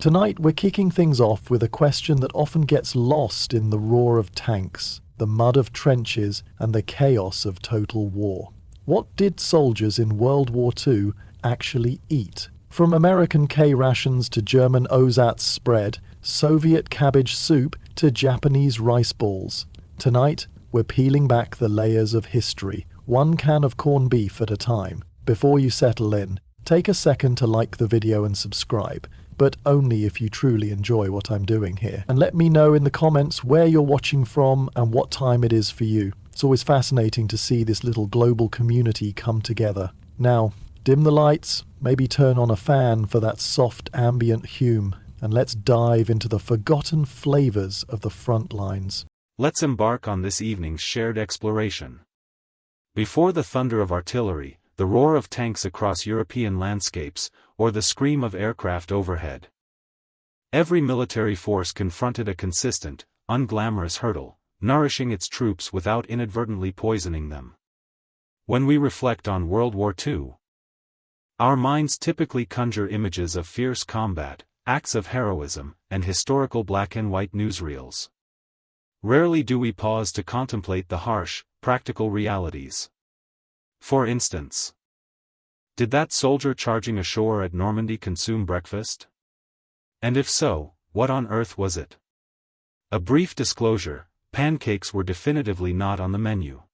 Tonight we're kicking things off with a question that often gets lost in the roar of tanks, the mud of trenches, and the chaos of total war. What did soldiers in World War II actually eat? From American K rations to German Osatz spread, Soviet cabbage soup to Japanese rice balls. Tonight, we're peeling back the layers of history, one can of corned beef at a time. Before you settle in, take a second to like the video and subscribe, but only if you truly enjoy what I'm doing here. And let me know in the comments where you're watching from and what time it is for you. It's always fascinating to see this little global community come together. Now, dim the lights, maybe turn on a fan for that soft ambient hume, and let's dive into the forgotten flavors of the front lines. Let's embark on this evening's shared exploration. Before the thunder of artillery, the roar of tanks across European landscapes, or the scream of aircraft overhead, every military force confronted a consistent, unglamorous hurdle, nourishing its troops without inadvertently poisoning them. When we reflect on World War II, our minds typically conjure images of fierce combat, acts of heroism, and historical black-and-white newsreels. Rarely do we pause to contemplate the harsh, practical realities. For instance, did that soldier charging ashore at Normandy consume breakfast? And if so, what on earth was it? A brief disclosure: pancakes were definitively not on the menu.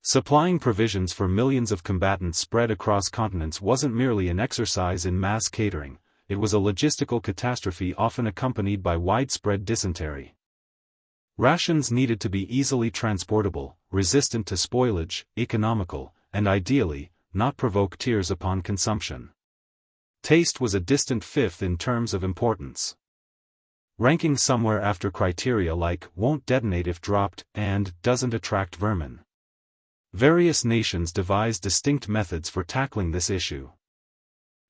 Supplying provisions for millions of combatants spread across continents wasn't merely an exercise in mass catering, it was a logistical catastrophe often accompanied by widespread dysentery. Rations needed to be easily transportable, resistant to spoilage, economical, and ideally, not provoke tears upon consumption. Taste was a distant fifth in terms of importance, ranking somewhere after criteria like won't detonate if dropped and doesn't attract vermin. Various nations devised distinct methods for tackling this issue.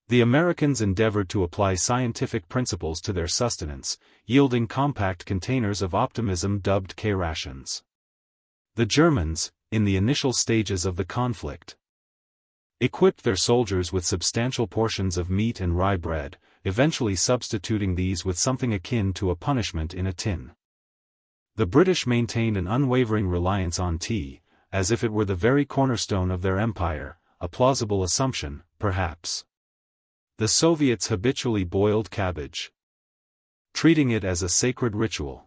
The Americans endeavored to apply scientific principles to their sustenance, yielding compact containers of optimism dubbed K-rations. The Germans, in the initial stages of the conflict, equipped their soldiers with substantial portions of meat and rye bread, eventually substituting these with something akin to a punishment in a tin. The British maintained an unwavering reliance on tea, as if it were the very cornerstone of their empire, a plausible assumption, perhaps. The Soviets habitually boiled cabbage, treating it as a sacred ritual.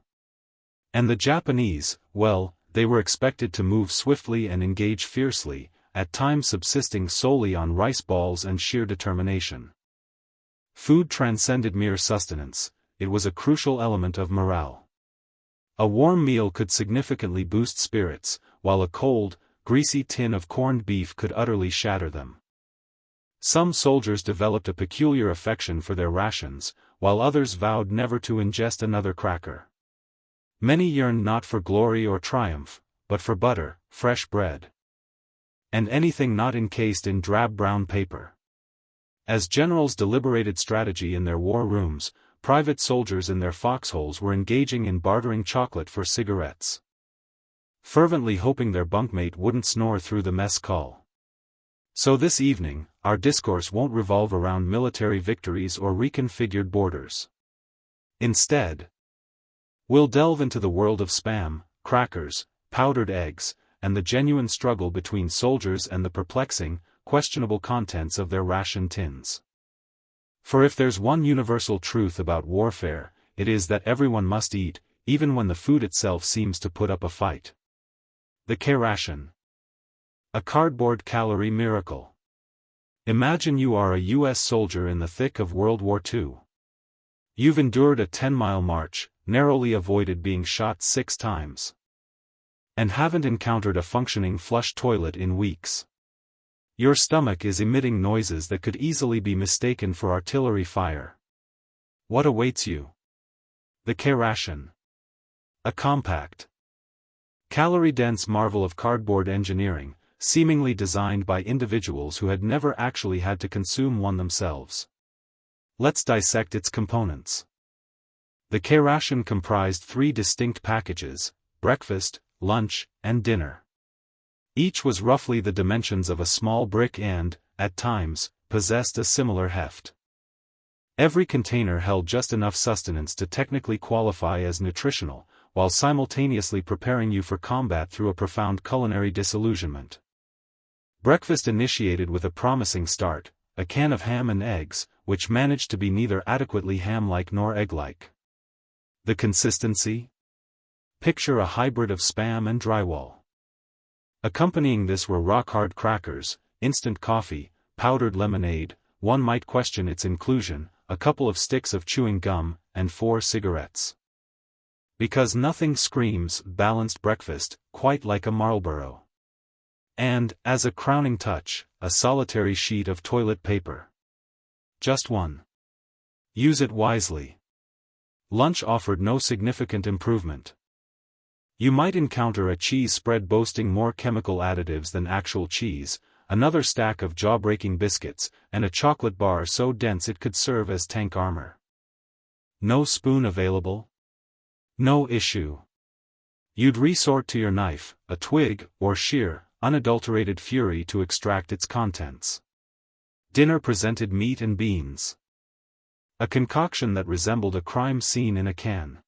And the Japanese, well, they were expected to move swiftly and engage fiercely, at times subsisting solely on rice balls and sheer determination. Food transcended mere sustenance, it was a crucial element of morale. A warm meal could significantly boost spirits, while a cold, greasy tin of corned beef could utterly shatter them. Some soldiers developed a peculiar affection for their rations, while others vowed never to ingest another cracker. Many yearned not for glory or triumph, but for butter, fresh bread, and anything not encased in drab brown paper. As generals deliberated strategy in their war rooms, private soldiers in their foxholes were engaging in bartering chocolate for cigarettes, fervently hoping their bunkmate wouldn't snore through the mess call. So this evening, our discourse won't revolve around military victories or reconfigured borders. Instead, we'll delve into the world of spam, crackers, powdered eggs, and the genuine struggle between soldiers and the perplexing, questionable contents of their ration tins. For if there's one universal truth about warfare, it is that everyone must eat, even when the food itself seems to put up a fight. The K-ration. A cardboard calorie miracle. Imagine you are a U.S. soldier in the thick of World War II. You've endured a 10-mile march, narrowly avoided being shot 6 times, and haven't encountered a functioning flush toilet in weeks. Your stomach is emitting noises that could easily be mistaken for artillery fire. What awaits you? The K-ration. A compact, calorie-dense marvel of cardboard engineering, seemingly designed by individuals who had never actually had to consume one themselves. Let's dissect its components. The K-ration comprised 3 distinct packages: breakfast, lunch, and dinner. Each was roughly the dimensions of a small brick and, at times, possessed a similar heft. Every container held just enough sustenance to technically qualify as nutritional, while simultaneously preparing you for combat through a profound culinary disillusionment. Breakfast initiated with a promising start, a can of ham and eggs, which managed to be neither adequately ham-like nor egg-like. The consistency? Picture a hybrid of Spam and drywall. Accompanying this were rock-hard crackers, instant coffee, powdered lemonade, one might question its inclusion, a couple of sticks of chewing gum, and 4 cigarettes. Because nothing screams balanced breakfast quite like a Marlboro. And, as a crowning touch, a solitary sheet of toilet paper. Just one. Use it wisely. Lunch offered no significant improvement. You might encounter a cheese spread boasting more chemical additives than actual cheese, another stack of jaw-breaking biscuits, and a chocolate bar so dense it could serve as tank armor. No spoon available? No issue. You'd resort to your knife, a twig, or sheer, unadulterated fury to extract its contents. Dinner presented meat and beans. A concoction that resembled a crime scene in a can.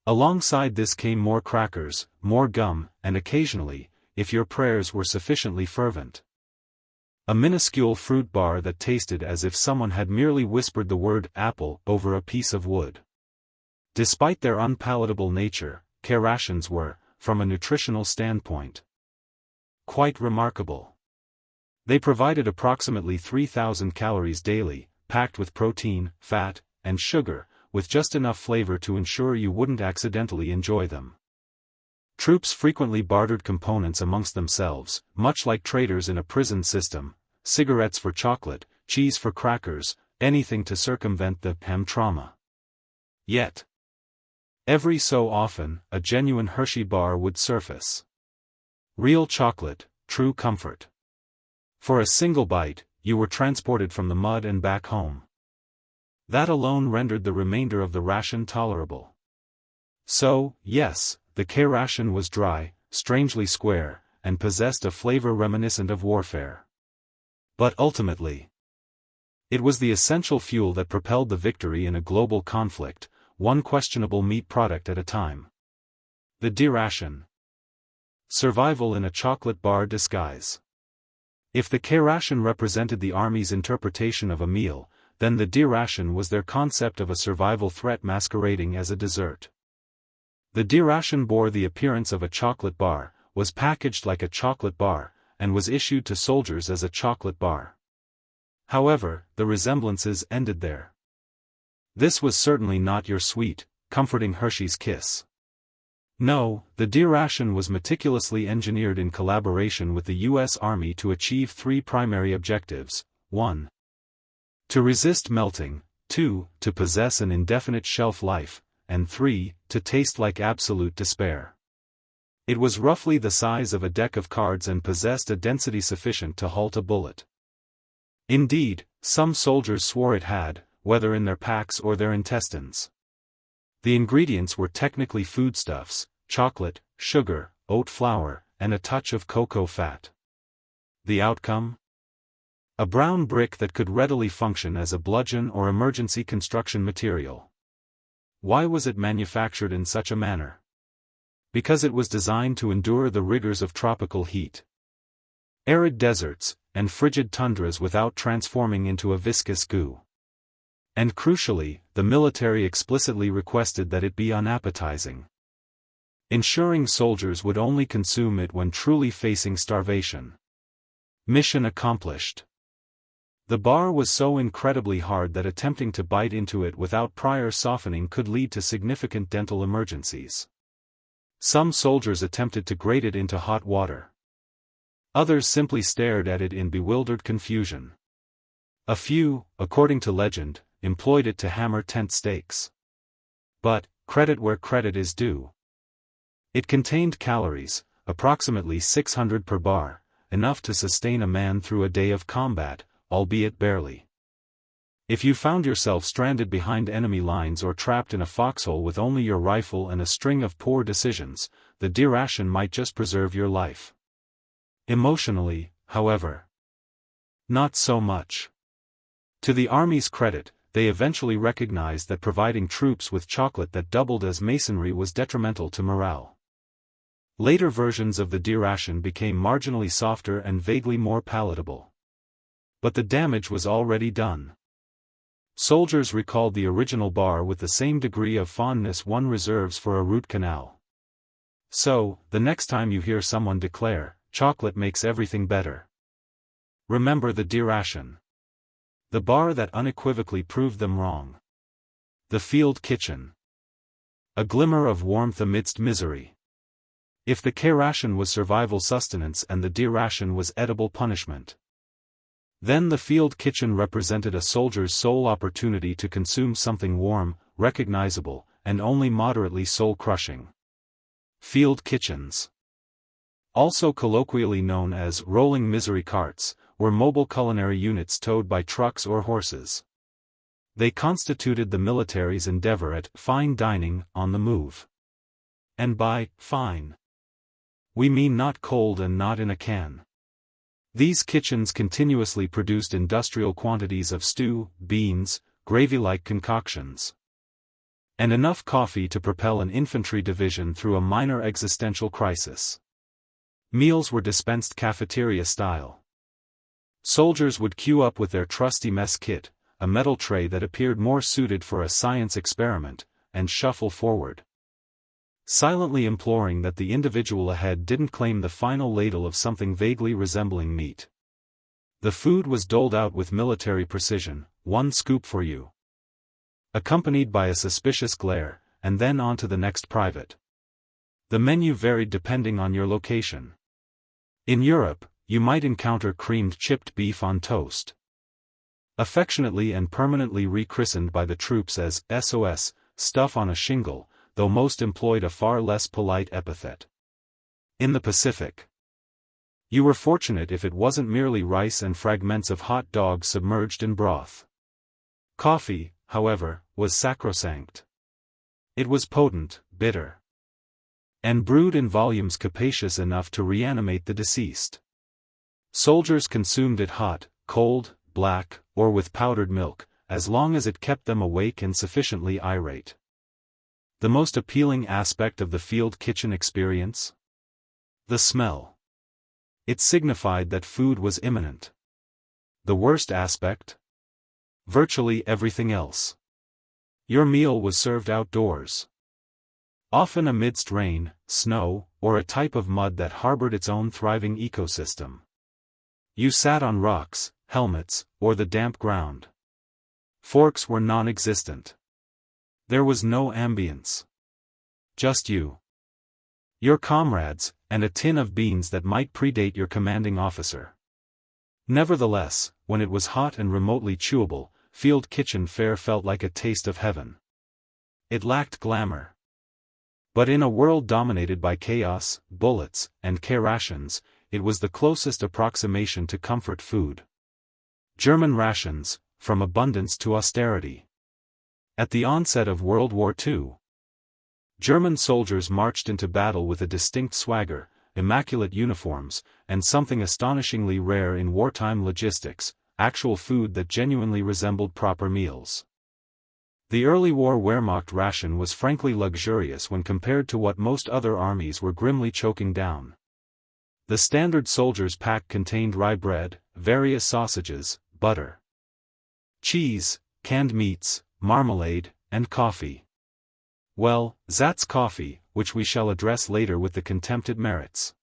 Alongside this came more crackers, more gum, and occasionally, if your prayers were sufficiently fervent, a minuscule fruit bar that tasted as if someone had merely whispered the word apple over a piece of wood. Despite their unpalatable nature, care rations were, from a nutritional standpoint, quite remarkable. They provided approximately 3,000 calories daily, packed with protein, fat, and sugar, with just enough flavor to ensure you wouldn't accidentally enjoy them. Troops frequently bartered components amongst themselves, much like traders in a prison system, cigarettes for chocolate, cheese for crackers, anything to circumvent the hem trauma. Yet, every so often, a genuine Hershey bar would surface. Real chocolate, true comfort. For a single bite, you were transported from the mud and back home. That alone rendered the remainder of the ration tolerable. So, yes, the care ration was dry, strangely square, and possessed a flavor reminiscent of warfare. But ultimately, it was the essential fuel that propelled the victory in a global conflict, one questionable meat product at a time. The D-ration. Survival in a chocolate bar disguise. If the K-ration represented the Army's interpretation of a meal, then the D-ration was their concept of a survival threat masquerading as a dessert. The D-ration bore the appearance of a chocolate bar, was packaged like a chocolate bar, and was issued to soldiers as a chocolate bar. However, the resemblances ended there. This was certainly not your sweet, comforting Hershey's Kiss. No, the D-ration was meticulously engineered in collaboration with the U.S. Army to achieve 3 primary objectives: 1. To resist melting, 2. To possess an indefinite shelf life, and 3. To taste like absolute despair. It was roughly the size of a deck of cards and possessed a density sufficient to halt a bullet. Indeed, some soldiers swore it had, whether in their packs or their intestines. The ingredients were technically foodstuffs: chocolate, sugar, oat flour, and a touch of cocoa fat. The outcome? A brown brick that could readily function as a bludgeon or emergency construction material. Why was it manufactured in such a manner? Because it was designed to endure the rigors of tropical heat, arid deserts, and frigid tundras without transforming into a viscous goo. And crucially, the military explicitly requested that it be unappetizing, ensuring soldiers would only consume it when truly facing starvation. Mission accomplished. The bar was so incredibly hard that attempting to bite into it without prior softening could lead to significant dental emergencies. Some soldiers attempted to grate it into hot water. Others simply stared at it in bewildered confusion. A few, according to legend, employed it to hammer tent stakes. But, credit where credit is due. It contained calories, approximately 600 per bar, enough to sustain a man through a day of combat, albeit barely. If you found yourself stranded behind enemy lines or trapped in a foxhole with only your rifle and a string of poor decisions, the D-ration might just preserve your life. Emotionally, however, not so much. To the Army's credit, they eventually recognized that providing troops with chocolate that doubled as masonry was detrimental to morale. Later versions of the D ration became marginally softer and vaguely more palatable. But the damage was already done. Soldiers recalled the original bar with the same degree of fondness one reserves for a root canal. So, the next time you hear someone declare, "Chocolate makes everything better," remember the D ration. The bar that unequivocally proved them wrong. The field kitchen. A glimmer of warmth amidst misery. If the K ration was survival sustenance and the D ration was edible punishment, then the field kitchen represented a soldier's sole opportunity to consume something warm, recognizable, and only moderately soul-crushing. Field kitchens, also colloquially known as rolling misery carts, were mobile culinary units towed by trucks or horses. They constituted the military's endeavor at fine dining on the move. And by fine, we mean not cold and not in a can. These kitchens continuously produced industrial quantities of stew, beans, gravy-like concoctions, and enough coffee to propel an infantry division through a minor existential crisis. Meals were dispensed cafeteria-style. Soldiers would queue up with their trusty mess kit, a metal tray that appeared more suited for a science experiment, and shuffle forward, silently imploring that the individual ahead didn't claim the final ladle of something vaguely resembling meat. The food was doled out with military precision, one scoop for you, accompanied by a suspicious glare, and then on to the next private. The menu varied depending on your location. In Europe, you might encounter creamed chipped beef on toast, affectionately and permanently rechristened by the troops as SOS, stuff on a shingle, though most employed a far less polite epithet. In the Pacific, you were fortunate if it wasn't merely rice and fragments of hot dog submerged in broth. Coffee, however, was sacrosanct. It was potent, bitter, and brewed in volumes capacious enough to reanimate the deceased. Soldiers consumed it hot, cold, black, or with powdered milk, as long as it kept them awake and sufficiently irate. The most appealing aspect of the field kitchen experience? The smell. It signified that food was imminent. The worst aspect? Virtually everything else. Your meal was served outdoors, often amidst rain, snow, or a type of mud that harbored its own thriving ecosystem. You sat on rocks, helmets, or the damp ground. Forks were non-existent. There was no ambience. Just you, your comrades, and a tin of beans that might predate your commanding officer. Nevertheless, when it was hot and remotely chewable, field kitchen fare felt like a taste of heaven. It lacked glamour. But in a world dominated by chaos, bullets, and K rations, it was the closest approximation to comfort food. German rations, from abundance to austerity. At the onset of World War II, German soldiers marched into battle with a distinct swagger, immaculate uniforms, and something astonishingly rare in wartime logistics, actual food that genuinely resembled proper meals. The early war Wehrmacht ration was frankly luxurious when compared to what most other armies were grimly choking down. The standard soldier's pack contained rye bread, various sausages, butter, cheese, canned meats, marmalade, and coffee. Well, that's coffee, which we shall address later with the contempted merits.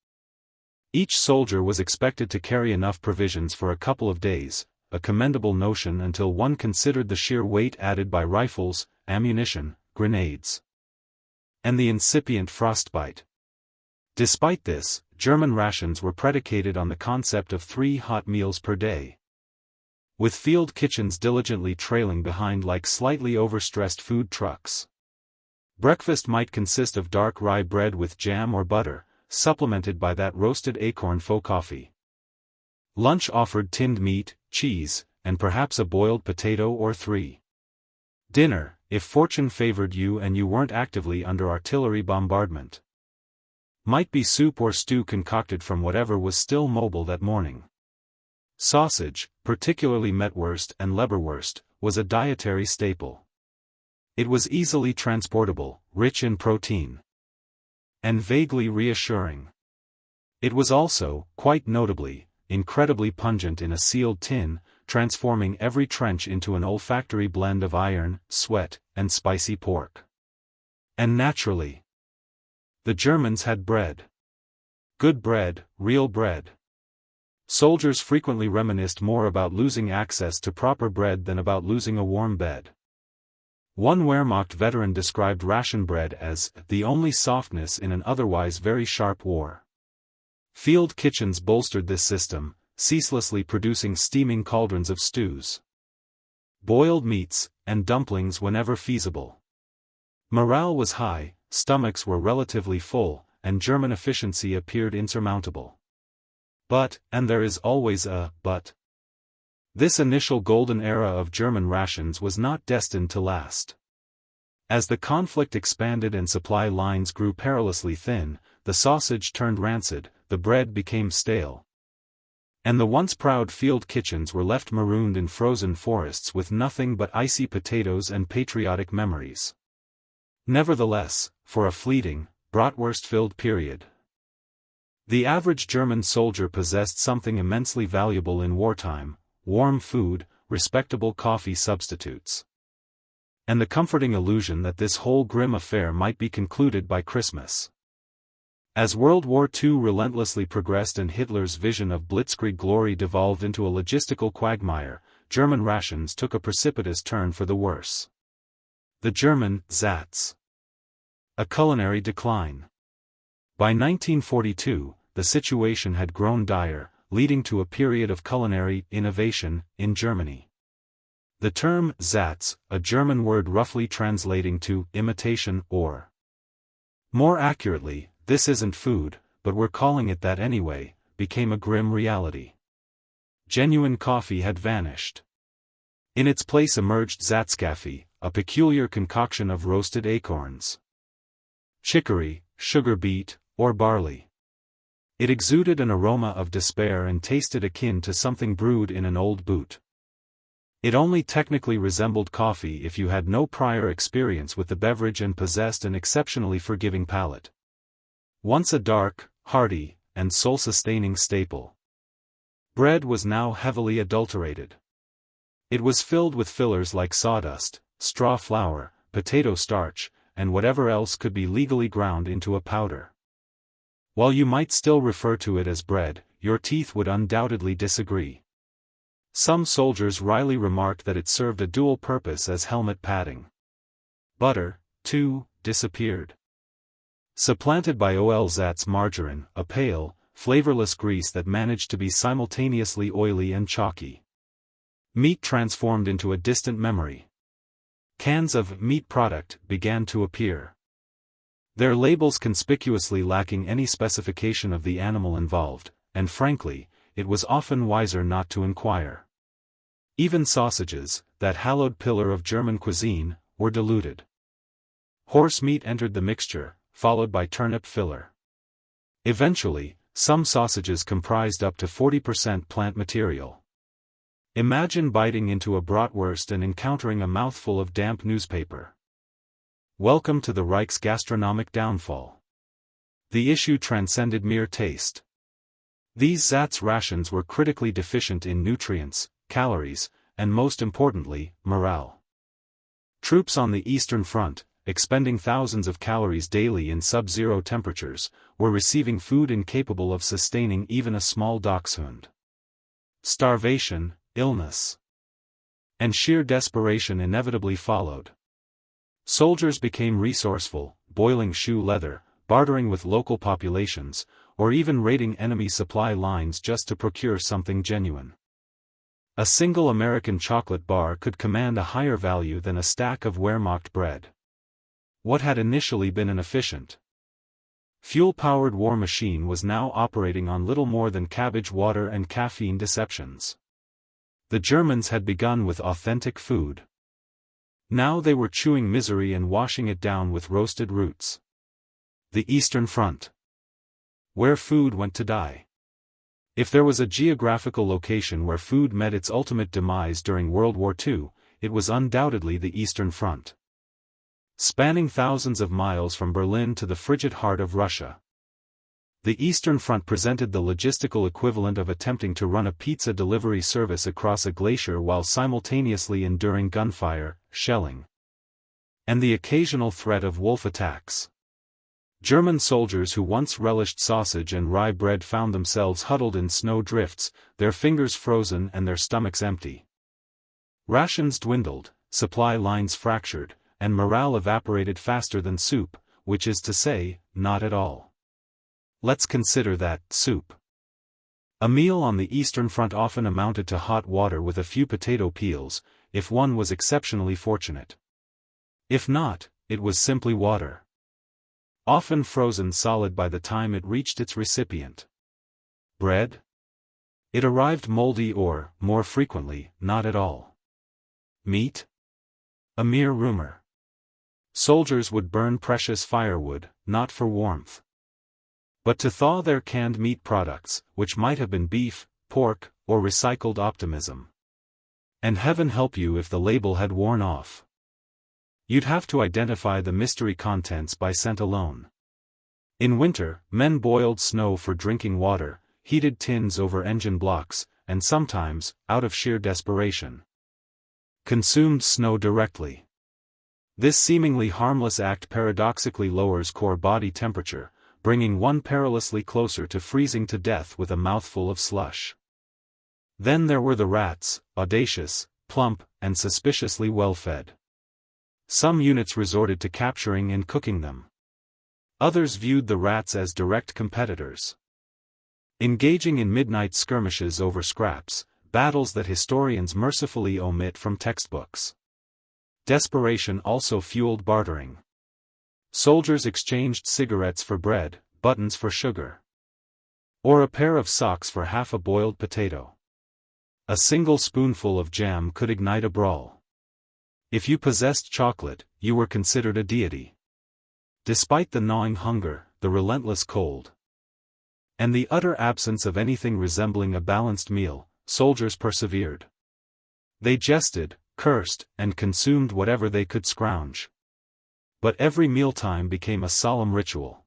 Each soldier was expected to carry enough provisions for a couple of days, a commendable notion until one considered the sheer weight added by rifles, ammunition, grenades, and the incipient frostbite. Despite this, German rations were predicated on the concept of 3 hot meals per day, with field kitchens diligently trailing behind like slightly overstressed food trucks. Breakfast might consist of dark rye bread with jam or butter, supplemented by that roasted acorn faux coffee. Lunch offered tinned meat, cheese, and perhaps a boiled potato or 3. Dinner, if fortune favored you and you weren't actively under artillery bombardment, might be soup or stew concocted from whatever was still mobile that morning. Sausage, particularly Metwurst and Leberwurst, was a dietary staple. It was easily transportable, rich in protein, and vaguely reassuring. It was also, quite notably, incredibly pungent in a sealed tin, transforming every trench into an olfactory blend of iron, sweat, and spicy pork. And naturally, the Germans had bread. Good bread, real bread. Soldiers frequently reminisced more about losing access to proper bread than about losing a warm bed. One Wehrmacht veteran described ration bread as the only softness in an otherwise very sharp war. Field kitchens bolstered this system, ceaselessly producing steaming cauldrons of stews, boiled meats, and dumplings whenever feasible. Morale was high, stomachs were relatively full, and German efficiency appeared insurmountable. But, and there is always a but, this initial golden era of German rations was not destined to last. As the conflict expanded and supply lines grew perilously thin, the sausage turned rancid, the bread became stale, and the once proud field kitchens were left marooned in frozen forests with nothing but icy potatoes and patriotic memories. Nevertheless, for a fleeting, bratwurst-filled period, the average German soldier possessed something immensely valuable in wartime: warm food, respectable coffee substitutes, and the comforting illusion that this whole grim affair might be concluded by Christmas. As World War II relentlessly progressed and Hitler's vision of blitzkrieg glory devolved into a logistical quagmire, German rations took a precipitous turn for the worse. The German Satz. A culinary decline. By 1942, the situation had grown dire, leading to a period of culinary innovation in Germany. The term Satz, a German word roughly translating to imitation or, more accurately, this isn't food, but we're calling it that anyway, became a grim reality. Genuine coffee had vanished. In its place emerged Satzkaffee, a peculiar concoction of roasted acorns, chicory, sugar beet, or barley. It exuded an aroma of despair and tasted akin to something brewed in an old boot. It only technically resembled coffee if you had no prior experience with the beverage and possessed an exceptionally forgiving palate. Once a dark, hearty, and soul-sustaining staple, bread was now heavily adulterated. It was filled with fillers like sawdust, straw flour, potato starch, and whatever else could be legally ground into a powder. While you might still refer to it as bread, your teeth would undoubtedly disagree. Some soldiers wryly remarked that it served a dual purpose as helmet padding. Butter, too, disappeared, supplanted by Olsatz margarine, a pale, flavorless grease that managed to be simultaneously oily and chalky. Meat transformed into a distant memory. Cans of meat product began to appear, their labels conspicuously lacking any specification of the animal involved, and frankly, it was often wiser not to inquire. Even sausages, that hallowed pillar of German cuisine, were diluted. Horse meat entered the mixture, followed by turnip filler. Eventually, some sausages comprised up to 40% plant material. Imagine biting into a bratwurst and encountering a mouthful of damp newspaper. Welcome to the Reich's gastronomic downfall. The issue transcended mere taste. These Satz rations were critically deficient in nutrients, calories, and most importantly, morale. Troops on the Eastern Front, expending thousands of calories daily in sub-zero temperatures, were receiving food incapable of sustaining even a small dachshund. Starvation, illness, and sheer desperation inevitably followed. Soldiers became resourceful, boiling shoe leather, bartering with local populations, or even raiding enemy supply lines just to procure something genuine. A single American chocolate bar could command a higher value than a stack of Wehrmacht bread. What had initially been an efficient, fuel-powered war machine was now operating on little more than cabbage water and caffeine deceptions. The Germans had begun with authentic food. Now they were chewing misery and washing it down with roasted roots. The Eastern Front, where food went to die. If there was a geographical location where food met its ultimate demise during World War II, it was undoubtedly the Eastern Front. Spanning thousands of miles from Berlin to the frigid heart of Russia. The Eastern Front presented the logistical equivalent of attempting to run a pizza delivery service across a glacier while simultaneously enduring gunfire, shelling, and the occasional threat of wolf attacks. German soldiers who once relished sausage and rye bread found themselves huddled in snow drifts, their fingers frozen and their stomachs empty. Rations dwindled, supply lines fractured, and morale evaporated faster than soup, which is to say, not at all. Let's consider that, soup. A meal on the Eastern Front often amounted to hot water with a few potato peels, if one was exceptionally fortunate. If not, it was simply water. Often frozen solid by the time it reached its recipient. Bread? It arrived moldy or, more frequently, not at all. Meat? A mere rumor. Soldiers would burn precious firewood, not for warmth, but to thaw their canned meat products, which might have been beef, pork, or recycled optimism. And heaven help you if the label had worn off. You'd have to identify the mystery contents by scent alone. In winter, men boiled snow for drinking water, heated tins over engine blocks, and sometimes, out of sheer desperation, consumed snow directly. This seemingly harmless act paradoxically lowers core body temperature, bringing one perilously closer to freezing to death with a mouthful of slush. Then there were the rats, audacious, plump, and suspiciously well-fed. Some units resorted to capturing and cooking them. Others viewed the rats as direct competitors, engaging in midnight skirmishes over scraps, battles that historians mercifully omit from textbooks. Desperation also fueled bartering. Soldiers exchanged cigarettes for bread, buttons for sugar, or a pair of socks for half a boiled potato. A single spoonful of jam could ignite a brawl. If you possessed chocolate, you were considered a deity. Despite the gnawing hunger, the relentless cold, and the utter absence of anything resembling a balanced meal, soldiers persevered. They jested, cursed, and consumed whatever they could scrounge. But every mealtime became a solemn ritual.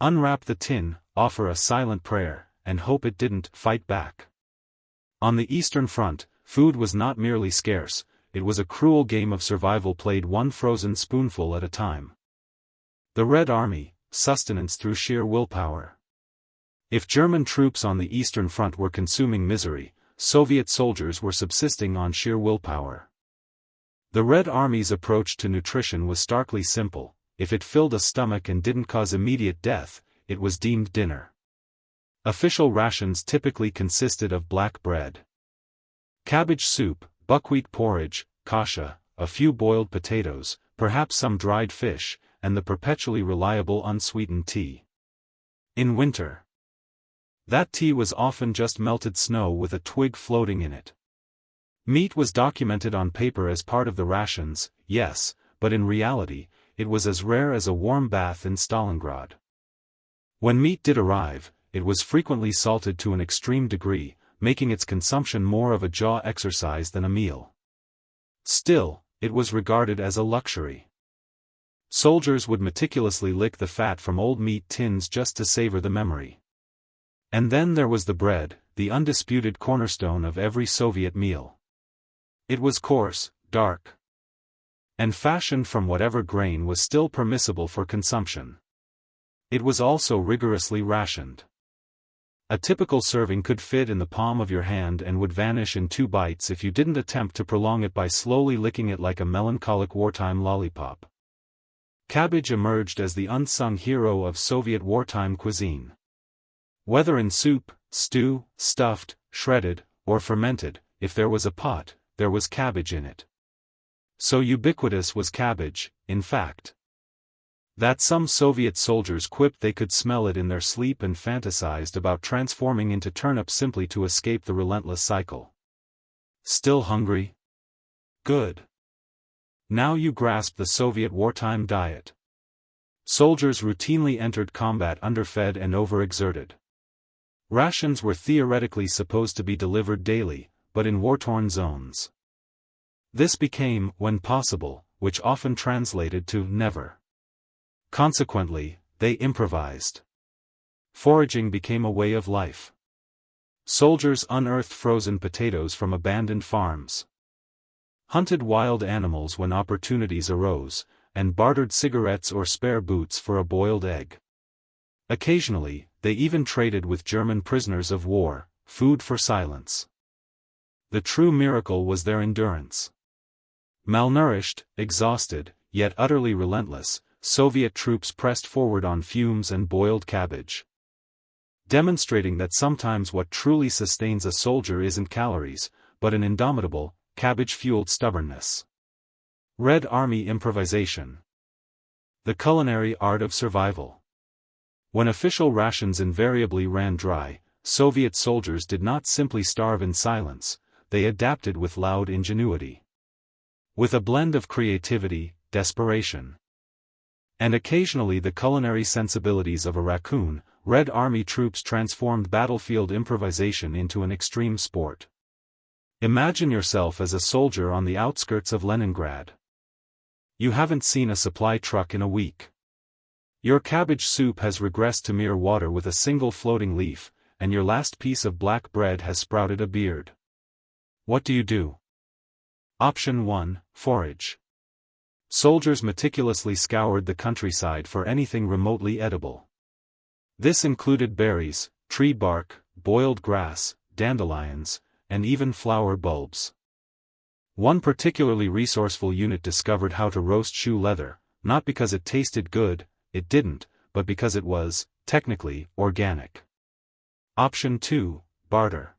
Unwrap the tin, offer a silent prayer, and hope it didn't fight back. On the Eastern Front, food was not merely scarce, it was a cruel game of survival played one frozen spoonful at a time. The Red Army, sustenance through sheer willpower. If German troops on the Eastern Front were consuming misery, Soviet soldiers were subsisting on sheer willpower. The Red Army's approach to nutrition was starkly simple: if it filled a stomach and didn't cause immediate death, it was deemed dinner. Official rations typically consisted of black bread, cabbage soup, buckwheat porridge, kasha, a few boiled potatoes, perhaps some dried fish, and the perpetually reliable unsweetened tea. In winter, that tea was often just melted snow with a twig floating in it. Meat was documented on paper as part of the rations, yes, but in reality, it was as rare as a warm bath in Stalingrad. When meat did arrive, it was frequently salted to an extreme degree, making its consumption more of a jaw exercise than a meal. Still, it was regarded as a luxury. Soldiers would meticulously lick the fat from old meat tins just to savor the memory. And then there was the bread, the undisputed cornerstone of every Soviet meal. It was coarse, dark, and fashioned from whatever grain was still permissible for consumption. It was also rigorously rationed. A typical serving could fit in the palm of your hand and would vanish in 2 bites if you didn't attempt to prolong it by slowly licking it like a melancholic wartime lollipop. Cabbage emerged as the unsung hero of Soviet wartime cuisine. Whether in soup, stew, stuffed, shredded, or fermented, if there was a pot, there was cabbage in it. So ubiquitous was cabbage, in fact, that some Soviet soldiers quipped they could smell it in their sleep and fantasized about transforming into turnips simply to escape the relentless cycle. Still hungry? Good. Now you grasp the Soviet wartime diet. Soldiers routinely entered combat underfed and overexerted. Rations were theoretically supposed to be delivered daily, but in war-torn zones, This became, when possible, which often translated to never. Consequently, they improvised. Foraging became a way of life. Soldiers unearthed frozen potatoes from abandoned farms, hunted wild animals when opportunities arose, and bartered cigarettes or spare boots for a boiled egg. Occasionally, they even traded with German prisoners of war, food for silence. The true miracle was their endurance. Malnourished, exhausted, yet utterly relentless, Soviet troops pressed forward on fumes and boiled cabbage, demonstrating that sometimes what truly sustains a soldier isn't calories, but an indomitable, cabbage-fueled stubbornness. Red Army improvisation. The culinary art of survival. When official rations invariably ran dry, Soviet soldiers did not simply starve in silence, they adapted with loud ingenuity. With a blend of creativity, desperation, and occasionally the culinary sensibilities of a raccoon, Red Army troops transformed battlefield improvisation into an extreme sport. Imagine yourself as a soldier on the outskirts of Leningrad. You haven't seen a supply truck in a week. Your cabbage soup has regressed to mere water with a single floating leaf, and your last piece of black bread has sprouted a beard. What do? Option 1, forage. Soldiers meticulously scoured the countryside for anything remotely edible. This included berries, tree bark, boiled grass, dandelions, and even flower bulbs. One particularly resourceful unit discovered how to roast shoe leather, not because it tasted good, it didn't, but because it was, technically, organic. Option 2, barter.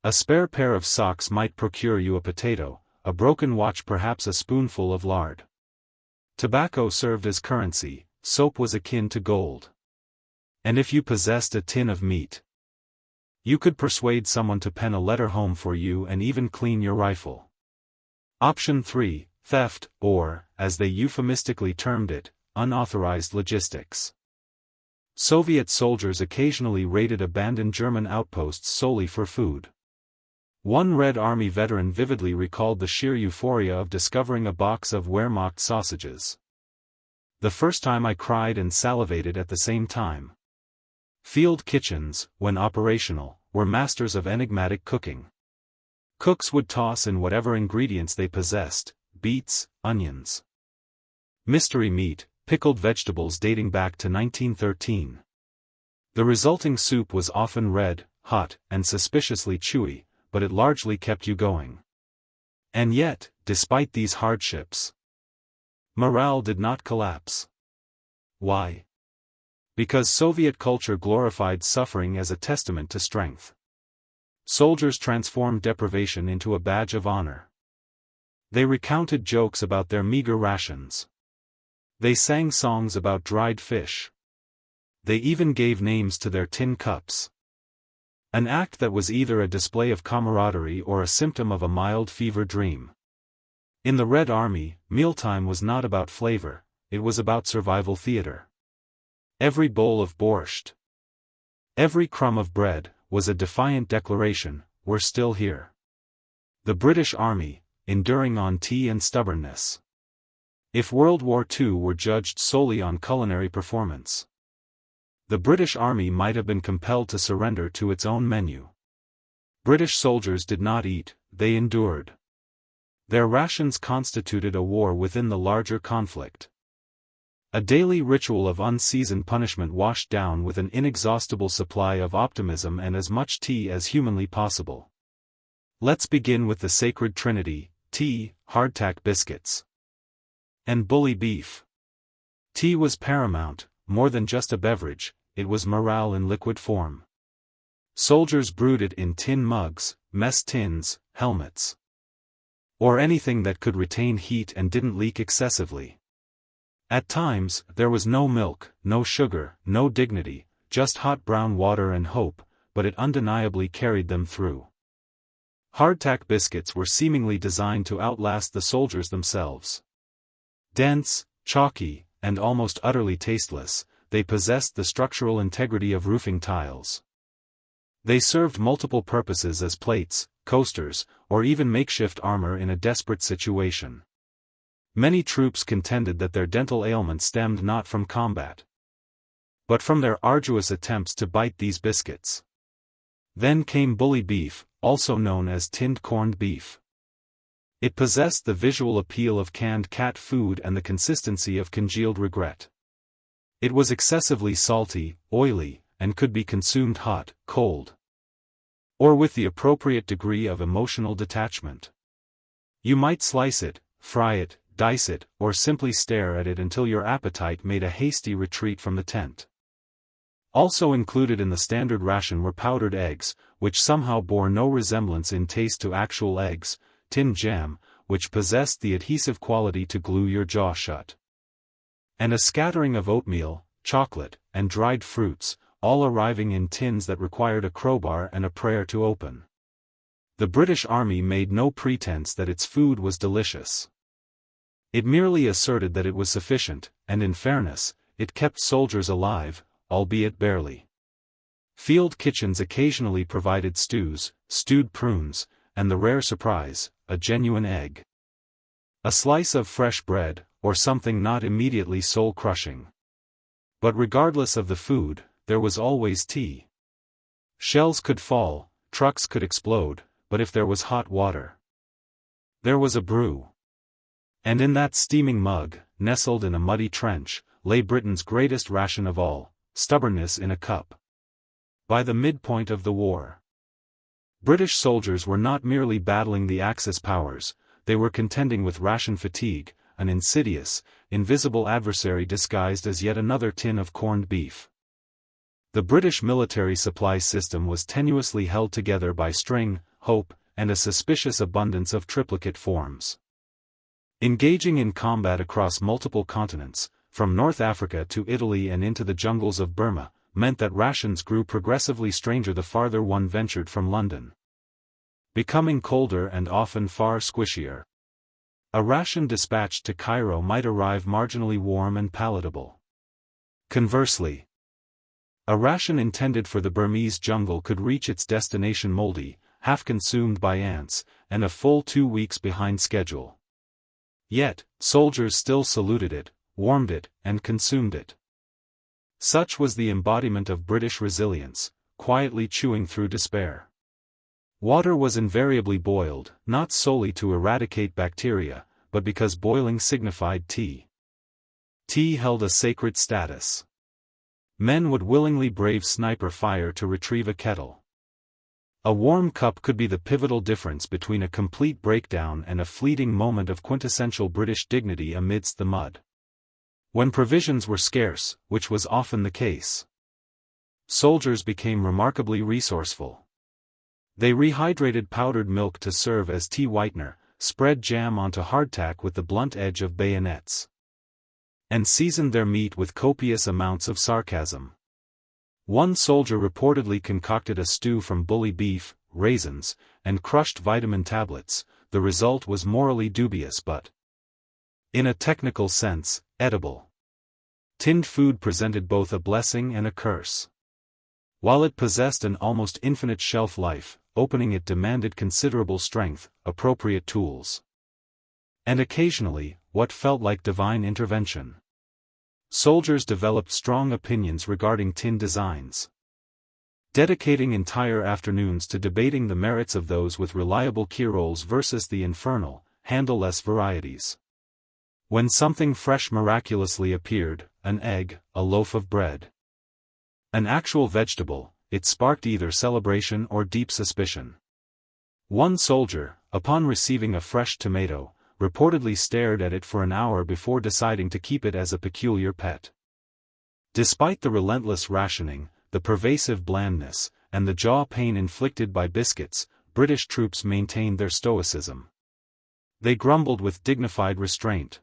A spare pair of socks might procure you a potato, a broken watch perhaps a spoonful of lard. Tobacco served as currency, soap was akin to gold. And if you possessed a tin of meat, you could persuade someone to pen a letter home for you and even clean your rifle. Option 3, theft, or, as they euphemistically termed it, unauthorized logistics. Soviet soldiers occasionally raided abandoned German outposts solely for food. One Red Army veteran vividly recalled the sheer euphoria of discovering a box of Wehrmacht sausages. The first time I cried and salivated at the same time. Field kitchens, when operational, were masters of enigmatic cooking. Cooks would toss in whatever ingredients they possessed, beets, onions, mystery meat, pickled vegetables dating back to 1913. The resulting soup was often red, hot, and suspiciously chewy, but it largely kept you going. And yet, despite these hardships, morale did not collapse. Why? Because Soviet culture glorified suffering as a testament to strength. Soldiers transformed deprivation into a badge of honor. They recounted jokes about their meager rations. They sang songs about dried fish. They even gave names to their tin cups. An act that was either a display of camaraderie or a symptom of a mild fever dream. In the Red Army, mealtime was not about flavor, it was about survival theater. Every bowl of borscht, every crumb of bread, was a defiant declaration, we're still here. The British Army, enduring on tea and stubbornness. If World War II were judged solely on culinary performance, the British Army might have been compelled to surrender to its own menu. British soldiers did not eat, they endured. Their rations constituted a war within the larger conflict. A daily ritual of unseasoned punishment washed down with an inexhaustible supply of optimism and as much tea as humanly possible. Let's begin with the sacred trinity: tea, hardtack biscuits, and bully beef. Tea was paramount. More than just a beverage, it was morale in liquid form. Soldiers brewed it in tin mugs, mess tins, helmets, or anything that could retain heat and didn't leak excessively. At times, there was no milk, no sugar, no dignity, just hot brown water and hope, but it undeniably carried them through. Hardtack biscuits were seemingly designed to outlast the soldiers themselves. Dense, chalky, and almost utterly tasteless, they possessed the structural integrity of roofing tiles. They served multiple purposes as plates, coasters, or even makeshift armor in a desperate situation. Many troops contended that their dental ailments stemmed not from combat, but from their arduous attempts to bite these biscuits. Then came bully beef, also known as tinned corned beef. It possessed the visual appeal of canned cat food and the consistency of congealed regret. It was excessively salty, oily, and could be consumed hot, cold, or with the appropriate degree of emotional detachment. You might slice it, fry it, dice it, or simply stare at it until your appetite made a hasty retreat from the tent. Also included in the standard ration were powdered eggs, which somehow bore no resemblance in taste to actual eggs, tinned jam, which possessed the adhesive quality to glue your jaw shut, and a scattering of oatmeal, chocolate, and dried fruits, all arriving in tins that required a crowbar and a prayer to open. The British Army made no pretense that its food was delicious. It merely asserted that it was sufficient, and in fairness, it kept soldiers alive, albeit barely. Field kitchens occasionally provided stews, stewed prunes, and the rare surprise, a genuine egg, a slice of fresh bread, or something not immediately soul-crushing. But regardless of the food, there was always tea. Shells could fall, trucks could explode, but if there was hot water, there was a brew. And in that steaming mug, nestled in a muddy trench, lay Britain's greatest ration of all, stubbornness in a cup. By the midpoint of the war, British soldiers were not merely battling the Axis powers, they were contending with ration fatigue, an insidious, invisible adversary disguised as yet another tin of corned beef. The British military supply system was tenuously held together by string, hope, and a suspicious abundance of triplicate forms. Engaging in combat across multiple continents, from North Africa to Italy and into the jungles of Burma, meant that rations grew progressively stranger the farther one ventured from London, becoming colder and often far squishier. A ration dispatched to Cairo might arrive marginally warm and palatable. Conversely, a ration intended for the Burmese jungle could reach its destination moldy, half-consumed by ants, and a full 2 weeks behind schedule. Yet, soldiers still saluted it, warmed it, and consumed it. Such was the embodiment of British resilience, quietly chewing through despair. Water was invariably boiled, not solely to eradicate bacteria, but because boiling signified tea. Tea held a sacred status. Men would willingly brave sniper fire to retrieve a kettle. A warm cup could be the pivotal difference between a complete breakdown and a fleeting moment of quintessential British dignity amidst the mud. When provisions were scarce, which was often the case, soldiers became remarkably resourceful. They rehydrated powdered milk to serve as tea whitener, spread jam onto hardtack with the blunt edge of bayonets, and seasoned their meat with copious amounts of sarcasm. One soldier reportedly concocted a stew from bully beef, raisins, and crushed vitamin tablets. The result was morally dubious but, in a technical sense, edible. Tinned food presented both a blessing and a curse. While it possessed an almost infinite shelf life, opening it demanded considerable strength, appropriate tools, and occasionally, what felt like divine intervention. Soldiers developed strong opinions regarding tin designs, dedicating entire afternoons to debating the merits of those with reliable keyrolls versus the infernal, handle-less varieties. When something fresh miraculously appeared, an egg, a loaf of bread, an actual vegetable, it sparked either celebration or deep suspicion. One soldier, upon receiving a fresh tomato, reportedly stared at it for an hour before deciding to keep it as a peculiar pet. Despite the relentless rationing, the pervasive blandness, and the jaw pain inflicted by biscuits, British troops maintained their stoicism. They grumbled with dignified restraint,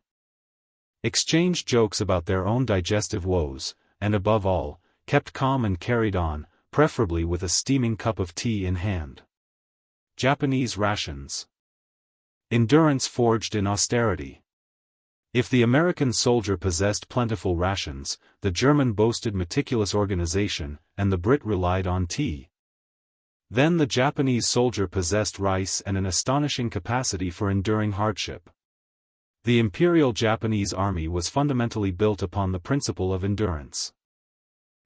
exchanged jokes about their own digestive woes, and above all, kept calm and carried on, preferably with a steaming cup of tea in hand. Japanese rations. Endurance forged in austerity. If the American soldier possessed plentiful rations, the German boasted meticulous organization, and the Brit relied on tea. Then the Japanese soldier possessed rice and an astonishing capacity for enduring hardship. The Imperial Japanese Army was fundamentally built upon the principle of endurance.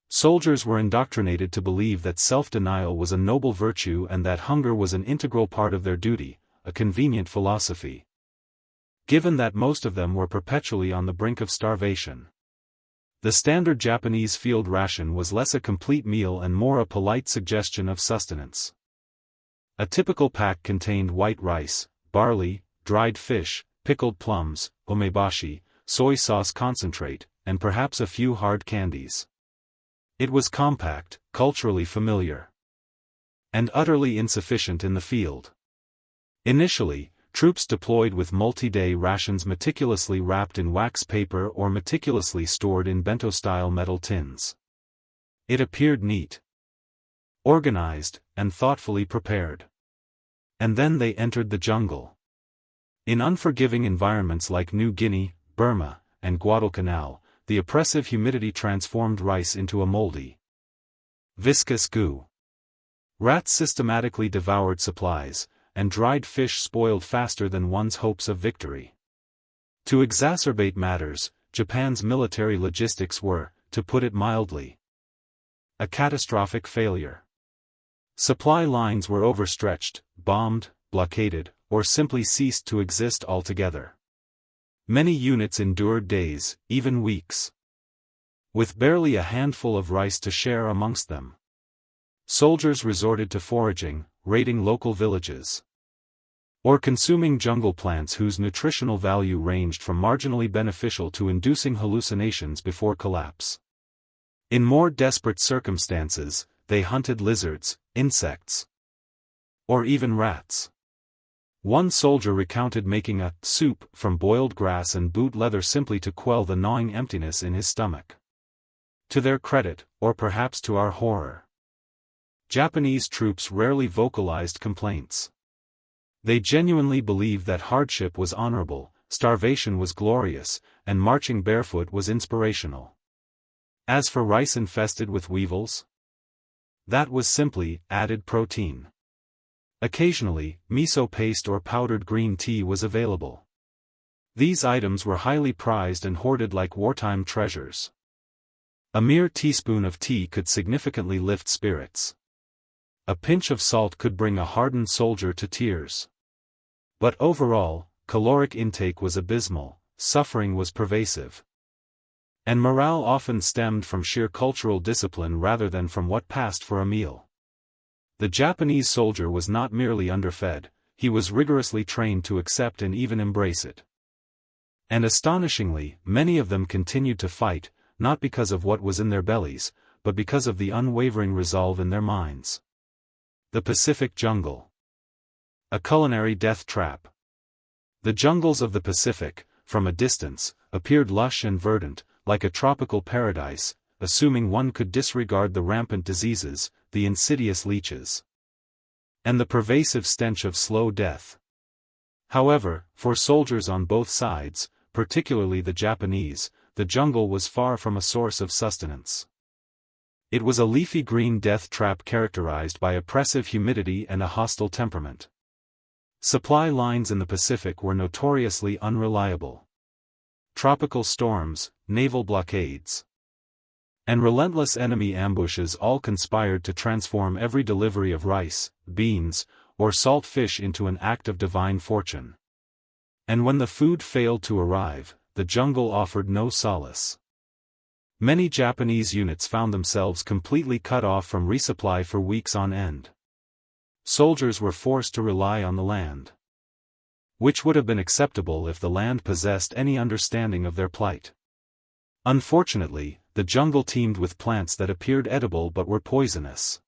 Soldiers were indoctrinated to believe that self-denial was a noble virtue and that hunger was an integral part of their duty, a convenient philosophy. Given that most of them were perpetually on the brink of starvation. The standard Japanese field ration was less a complete meal and more a polite suggestion of sustenance. A typical pack contained white rice, barley, dried fish, pickled plums, umebashi, soy sauce concentrate, and perhaps a few hard candies. It was compact, culturally familiar, and utterly insufficient in the field. Initially, troops deployed with multi-day rations meticulously wrapped in wax paper or meticulously stored in bento-style metal tins. It appeared neat, organized, and thoughtfully prepared. And then they entered the jungle. In unforgiving environments like New Guinea, Burma, and Guadalcanal, the oppressive humidity transformed rice into a moldy, viscous goo. Rats systematically devoured supplies, and dried fish spoiled faster than one's hopes of victory. To exacerbate matters, Japan's military logistics were, to put it mildly, a catastrophic failure. Supply lines were overstretched, bombed, blockaded, or simply ceased to exist altogether. Many units endured days, even weeks, with barely a handful of rice to share amongst them. Soldiers resorted to foraging, raiding local villages, or consuming jungle plants whose nutritional value ranged from marginally beneficial to inducing hallucinations before collapse. In more desperate circumstances, they hunted lizards, insects, or even rats. One soldier recounted making a soup from boiled grass and boot leather simply to quell the gnawing emptiness in his stomach. To their credit, or perhaps to our horror, Japanese troops rarely vocalized complaints. They genuinely believed that hardship was honorable, starvation was glorious, and marching barefoot was inspirational. As for rice infested with weevils, that was simply added protein. Occasionally, miso paste or powdered green tea was available. These items were highly prized and hoarded like wartime treasures. A mere teaspoon of tea could significantly lift spirits. A pinch of salt could bring a hardened soldier to tears. But overall, caloric intake was abysmal, suffering was pervasive, and morale often stemmed from sheer cultural discipline rather than from what passed for a meal. The Japanese soldier was not merely underfed, he was rigorously trained to accept and even embrace it. And astonishingly, many of them continued to fight, not because of what was in their bellies, but because of the unwavering resolve in their minds. The Pacific Jungle. A culinary death trap. The jungles of the Pacific, from a distance, appeared lush and verdant, like a tropical paradise, assuming one could disregard the rampant diseases, the insidious leeches, and the pervasive stench of slow death. However, for soldiers on both sides, particularly the Japanese, the jungle was far from a source of sustenance. It was a leafy green death trap characterized by oppressive humidity and a hostile temperament. Supply lines in the Pacific were notoriously unreliable. Tropical storms, naval blockades, and relentless enemy ambushes all conspired to transform every delivery of rice, beans, or salt fish into an act of divine fortune. And when the food failed to arrive, the jungle offered no solace. Many Japanese units found themselves completely cut off from resupply for weeks on end. Soldiers were forced to rely on the land, which would have been acceptable if the land possessed any understanding of their plight. Unfortunately, the jungle teemed with plants that appeared edible but were poisonous,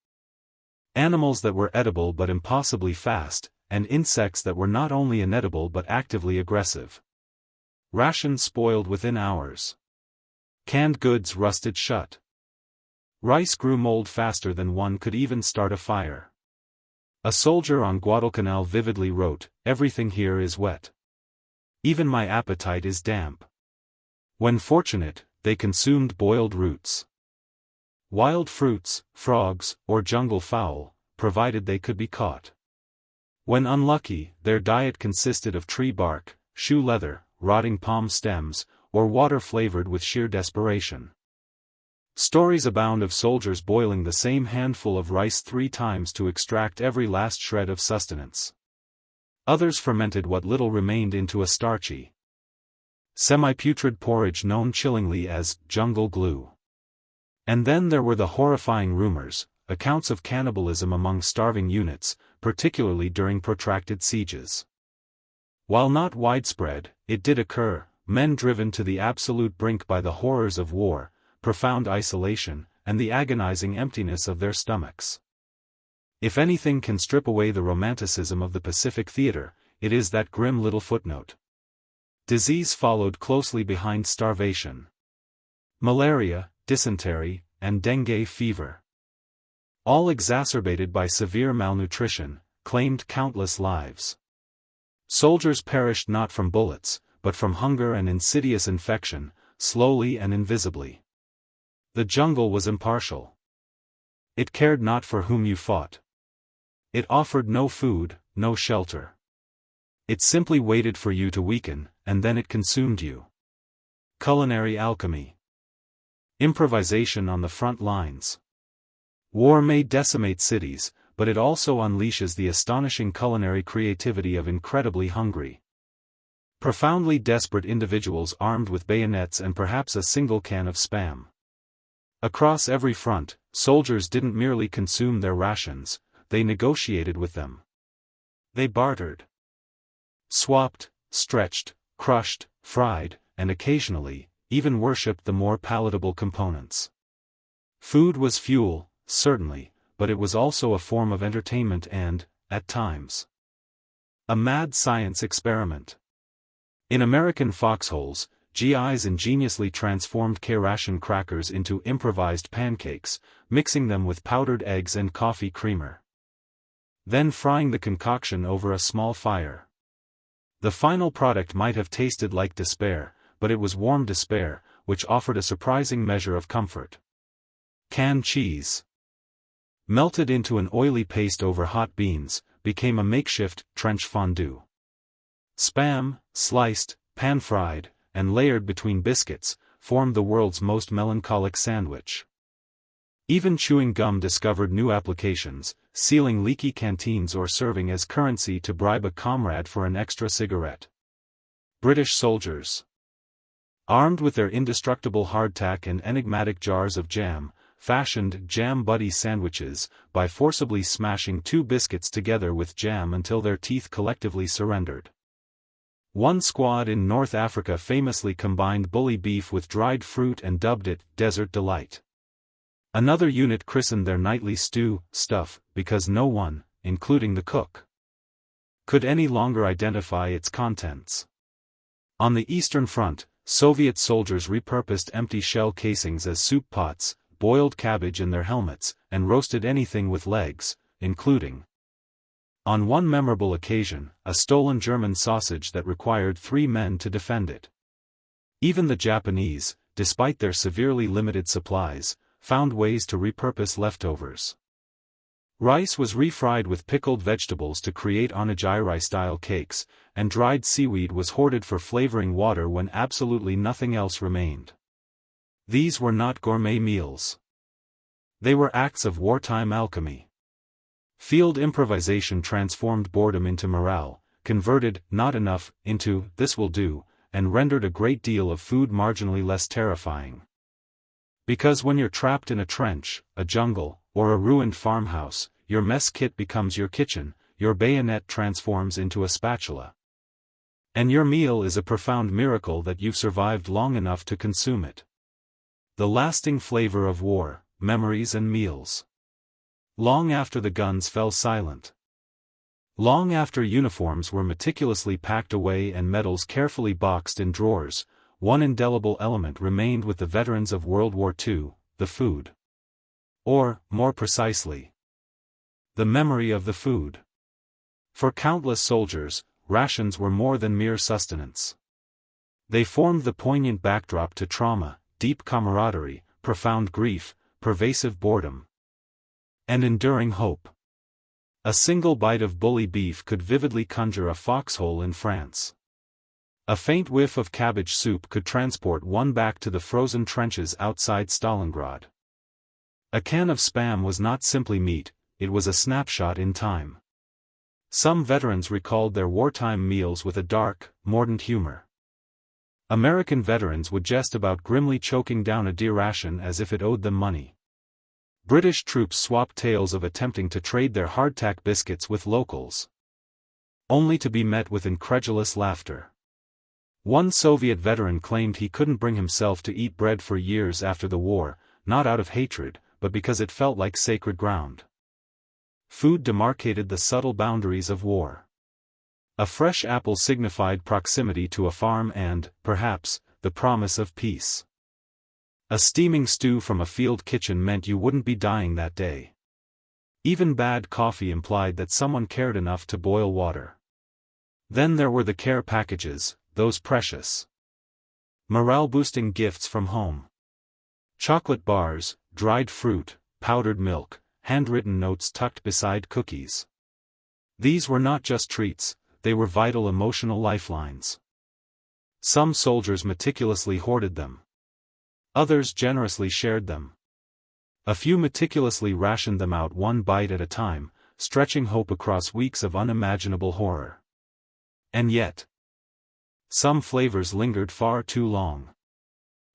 animals that were edible but impossibly fast, and insects that were not only inedible but actively aggressive. Rations spoiled within hours. Canned goods rusted shut. Rice grew mold faster than one could even start a fire. A soldier on Guadalcanal vividly wrote, "Everything here is wet. Even my appetite is damp." When fortunate, they consumed boiled roots, wild fruits, frogs, or jungle fowl, provided they could be caught. When unlucky, their diet consisted of tree bark, shoe leather, rotting palm stems, or water flavored with sheer desperation. Stories abound of soldiers boiling the same handful of rice 3 times to extract every last shred of sustenance. Others fermented what little remained into a starchy, semi-putrid porridge known chillingly as jungle glue. And then there were the horrifying rumors, accounts of cannibalism among starving units, particularly during protracted sieges. While not widespread, it did occur, men driven to the absolute brink by the horrors of war, profound isolation, and the agonizing emptiness of their stomachs. If anything can strip away the romanticism of the Pacific theater, it is that grim little footnote. Disease followed closely behind starvation. Malaria, dysentery, and dengue fever, all exacerbated by severe malnutrition, claimed countless lives. Soldiers perished not from bullets, but from hunger and insidious infection, slowly and invisibly. The jungle was impartial. It cared not for whom you fought. It offered no food, no shelter. It simply waited for you to weaken, and then it consumed you. Culinary alchemy. Improvisation on the front lines. War may decimate cities, but it also unleashes the astonishing culinary creativity of incredibly hungry, profoundly desperate individuals armed with bayonets and perhaps a single can of Spam. Across every front, soldiers didn't merely consume their rations, they negotiated with them. They bartered, swapped, stretched, crushed, fried, and occasionally, even worshipped the more palatable components. Food was fuel, certainly, but it was also a form of entertainment and, at times, a mad science experiment. In American foxholes, GIs ingeniously transformed K-ration crackers into improvised pancakes, mixing them with powdered eggs and coffee creamer, then frying the concoction over a small fire. The final product might have tasted like despair, but it was warm despair, which offered a surprising measure of comfort. Canned cheese, melted into an oily paste over hot beans, became a makeshift trench fondue. Spam, sliced, pan-fried, and layered between biscuits, formed the world's most melancholic sandwich. Even chewing gum discovered new applications, sealing leaky canteens or serving as currency to bribe a comrade for an extra cigarette. British soldiers, armed with their indestructible hardtack and enigmatic jars of jam, fashioned jam buddy sandwiches by forcibly smashing 2 biscuits together with jam until their teeth collectively surrendered. One squad in North Africa famously combined bully beef with dried fruit and dubbed it Desert Delight. Another unit christened their nightly stew Stuff, because no one, including the cook, could any longer identify its contents. On the Eastern Front, Soviet soldiers repurposed empty shell casings as soup pots, boiled cabbage in their helmets, and roasted anything with legs, including, on one memorable occasion, a stolen German sausage that required 3 men to defend it. Even the Japanese, despite their severely limited supplies, found ways to repurpose leftovers. Rice was refried with pickled vegetables to create onigiri-style cakes, and dried seaweed was hoarded for flavoring water when absolutely nothing else remained. These were not gourmet meals. They were acts of wartime alchemy. Field improvisation transformed boredom into morale, converted not enough into this will do, and rendered a great deal of food marginally less terrifying. Because when you're trapped in a trench, a jungle, or a ruined farmhouse, your mess kit becomes your kitchen, your bayonet transforms into a spatula. And your meal is a profound miracle that you've survived long enough to consume it. The lasting flavor of war, memories and meals. Long after the guns fell silent. Long after uniforms were meticulously packed away and medals carefully boxed in drawers, one indelible element remained with the veterans of World War II, the food. Or, more precisely, the memory of the food. For countless soldiers, rations were more than mere sustenance. They formed the poignant backdrop to trauma, deep camaraderie, profound grief, pervasive boredom, and enduring hope. A single bite of bully beef could vividly conjure a foxhole in France. A faint whiff of cabbage soup could transport one back to the frozen trenches outside Stalingrad. A can of Spam was not simply meat, it was a snapshot in time. Some veterans recalled their wartime meals with a dark, mordant humor. American veterans would jest about grimly choking down a deer ration as if it owed them money. British troops swapped tales of attempting to trade their hardtack biscuits with locals, only to be met with incredulous laughter. One Soviet veteran claimed he couldn't bring himself to eat bread for years after the war, not out of hatred, but because it felt like sacred ground. Food demarcated the subtle boundaries of war. A fresh apple signified proximity to a farm and, perhaps, the promise of peace. A steaming stew from a field kitchen meant you wouldn't be dying that day. Even bad coffee implied that someone cared enough to boil water. Then there were the care packages, those precious, morale-boosting gifts from home. Chocolate bars, dried fruit, powdered milk, handwritten notes tucked beside cookies. These were not just treats, they were vital emotional lifelines. Some soldiers meticulously hoarded them. Others generously shared them. A few meticulously rationed them out one bite at a time, stretching hope across weeks of unimaginable horror. And yet, some flavors lingered far too long.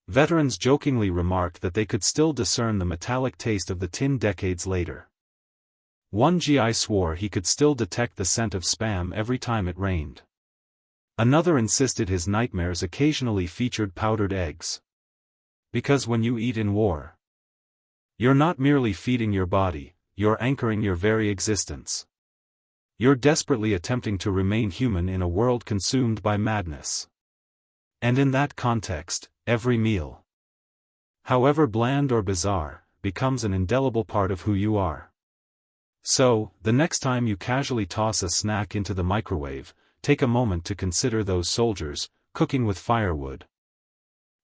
Veterans jokingly remarked that they could still discern the metallic taste of the tin decades later. One GI swore he could still detect the scent of Spam every time it rained. Another insisted his nightmares occasionally featured powdered eggs. Because when you eat in war, you're not merely feeding your body, you're anchoring your very existence. You're desperately attempting to remain human in a world consumed by madness. And in that context, every meal, however bland or bizarre, becomes an indelible part of who you are. So, the next time you casually toss a snack into the microwave, take a moment to consider those soldiers, cooking with firewood,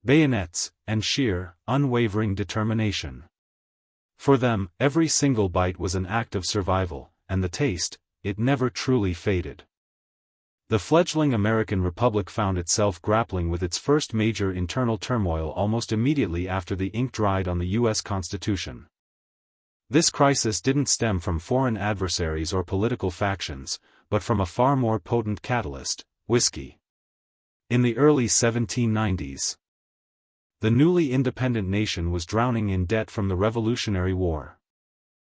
bayonets, and sheer, unwavering determination. For them, every single bite was an act of survival, and the taste, it never truly faded. The fledgling American Republic found itself grappling with its first major internal turmoil almost immediately after the ink dried on the U.S. Constitution. This crisis didn't stem from foreign adversaries or political factions, but from a far more potent catalyst, whiskey. In the early 1790s, the newly independent nation was drowning in debt from the Revolutionary War.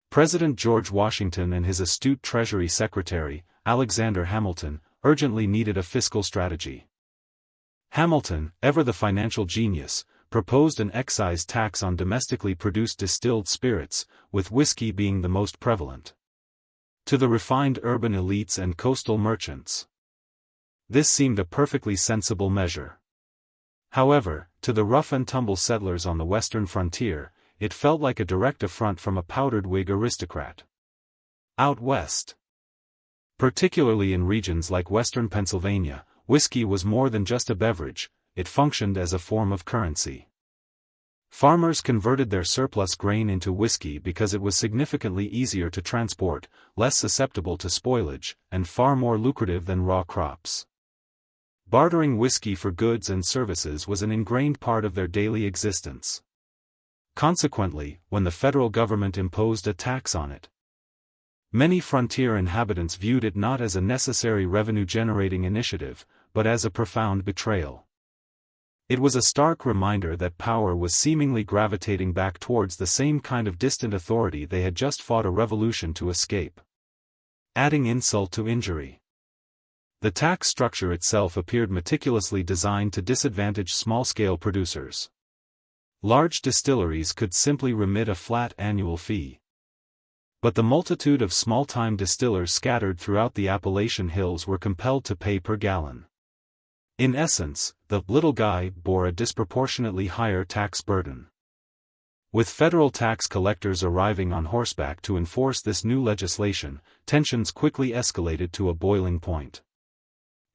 President George Washington and his astute Treasury Secretary, Alexander Hamilton, urgently needed a fiscal strategy. Hamilton, ever the financial genius, proposed an excise tax on domestically produced distilled spirits, with whiskey being the most prevalent. To the refined urban elites and coastal merchants, this seemed a perfectly sensible measure. However, to the rough-and-tumble settlers on the western frontier, it felt like a direct affront from a powdered Whig aristocrat. Out west, particularly in regions like western Pennsylvania, whiskey was more than just a beverage, it functioned as a form of currency. Farmers converted their surplus grain into whiskey because it was significantly easier to transport, less susceptible to spoilage, and far more lucrative than raw crops. Bartering whiskey for goods and services was an ingrained part of their daily existence. Consequently, when the federal government imposed a tax on it, many frontier inhabitants viewed it not as a necessary revenue-generating initiative, but as a profound betrayal. It was a stark reminder that power was seemingly gravitating back towards the same kind of distant authority they had just fought a revolution to escape. Adding insult to injury, the tax structure itself appeared meticulously designed to disadvantage small-scale producers. Large distilleries could simply remit a flat annual fee. But the multitude of small-time distillers scattered throughout the Appalachian Hills were compelled to pay per gallon. In essence, the little guy bore a disproportionately higher tax burden. With federal tax collectors arriving on horseback to enforce this new legislation, tensions quickly escalated to a boiling point.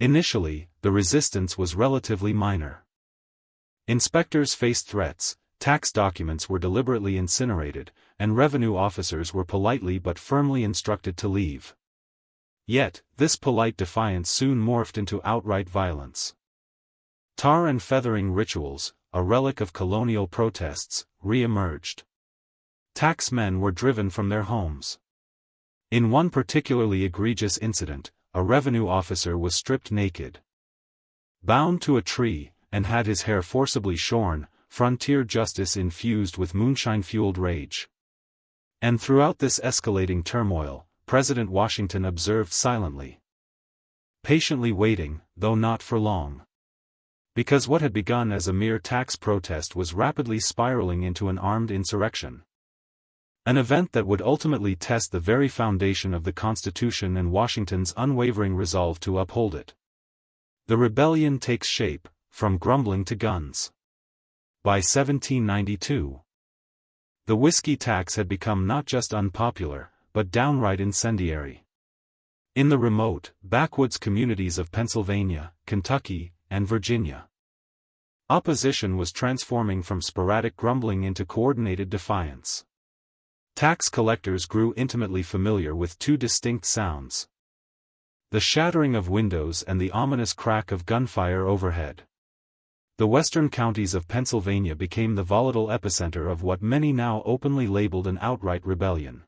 Initially, the resistance was relatively minor. Inspectors faced threats, tax documents were deliberately incinerated, and revenue officers were politely but firmly instructed to leave. Yet, this polite defiance soon morphed into outright violence. Tar and feathering rituals, a relic of colonial protests, re-emerged. Taxmen were driven from their homes. In one particularly egregious incident, a revenue officer was stripped naked, bound to a tree, and had his hair forcibly shorn, frontier justice infused with moonshine-fueled rage. And throughout this escalating turmoil, President Washington observed silently, patiently waiting, though not for long. Because what had begun as a mere tax protest was rapidly spiraling into an armed insurrection. An event that would ultimately test the very foundation of the Constitution and Washington's unwavering resolve to uphold it. The rebellion takes shape, from grumbling to guns. By 1792, the whiskey tax had become not just unpopular, but downright incendiary. In the remote, backwoods communities of Pennsylvania, Kentucky, and Virginia, opposition was transforming from sporadic grumbling into coordinated defiance. Tax collectors grew intimately familiar with two distinct sounds: the shattering of windows and the ominous crack of gunfire overhead. The western counties of Pennsylvania became the volatile epicenter of what many now openly labeled an outright rebellion.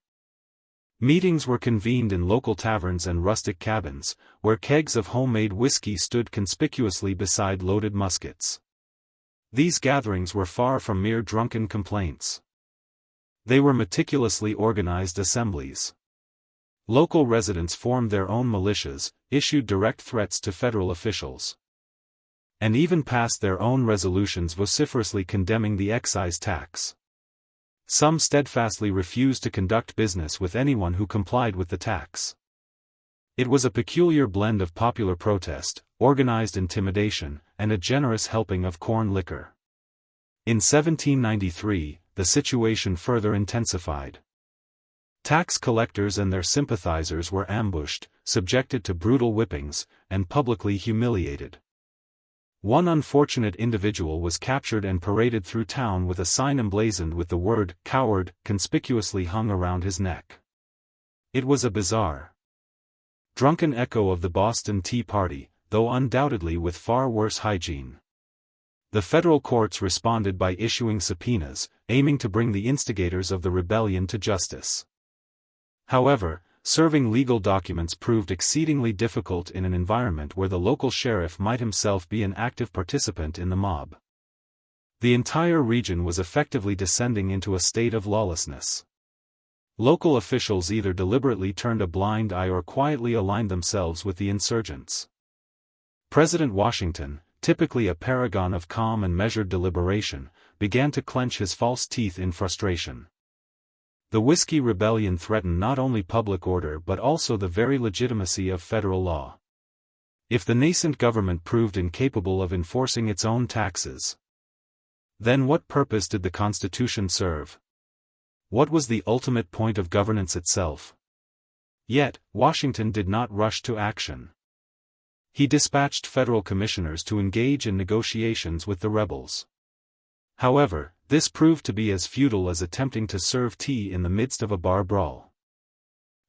Meetings were convened in local taverns and rustic cabins, where kegs of homemade whiskey stood conspicuously beside loaded muskets. These gatherings were far from mere drunken complaints. They were meticulously organized assemblies. Local residents formed their own militias, issued direct threats to federal officials, and even passed their own resolutions vociferously condemning the excise tax. Some steadfastly refused to conduct business with anyone who complied with the tax. It was a peculiar blend of popular protest, organized intimidation, and a generous helping of corn liquor. In 1793, the situation further intensified. Tax collectors and their sympathizers were ambushed, subjected to brutal whippings, and publicly humiliated. One unfortunate individual was captured and paraded through town with a sign emblazoned with the word "coward" conspicuously hung around his neck. It was a bizarre, drunken echo of the Boston Tea Party, though undoubtedly with far worse hygiene. The federal courts responded by issuing subpoenas, aiming to bring the instigators of the rebellion to justice. However, serving legal documents proved exceedingly difficult in an environment where the local sheriff might himself be an active participant in the mob. The entire region was effectively descending into a state of lawlessness. Local officials either deliberately turned a blind eye or quietly aligned themselves with the insurgents. President Washington, typically a paragon of calm and measured deliberation, began to clench his false teeth in frustration. The Whiskey Rebellion threatened not only public order but also the very legitimacy of federal law. If the nascent government proved incapable of enforcing its own taxes, then what purpose did the Constitution serve? What was the ultimate point of governance itself? Yet, Washington did not rush to action. He dispatched federal commissioners to engage in negotiations with the rebels. However, this proved to be as futile as attempting to serve tea in the midst of a bar brawl.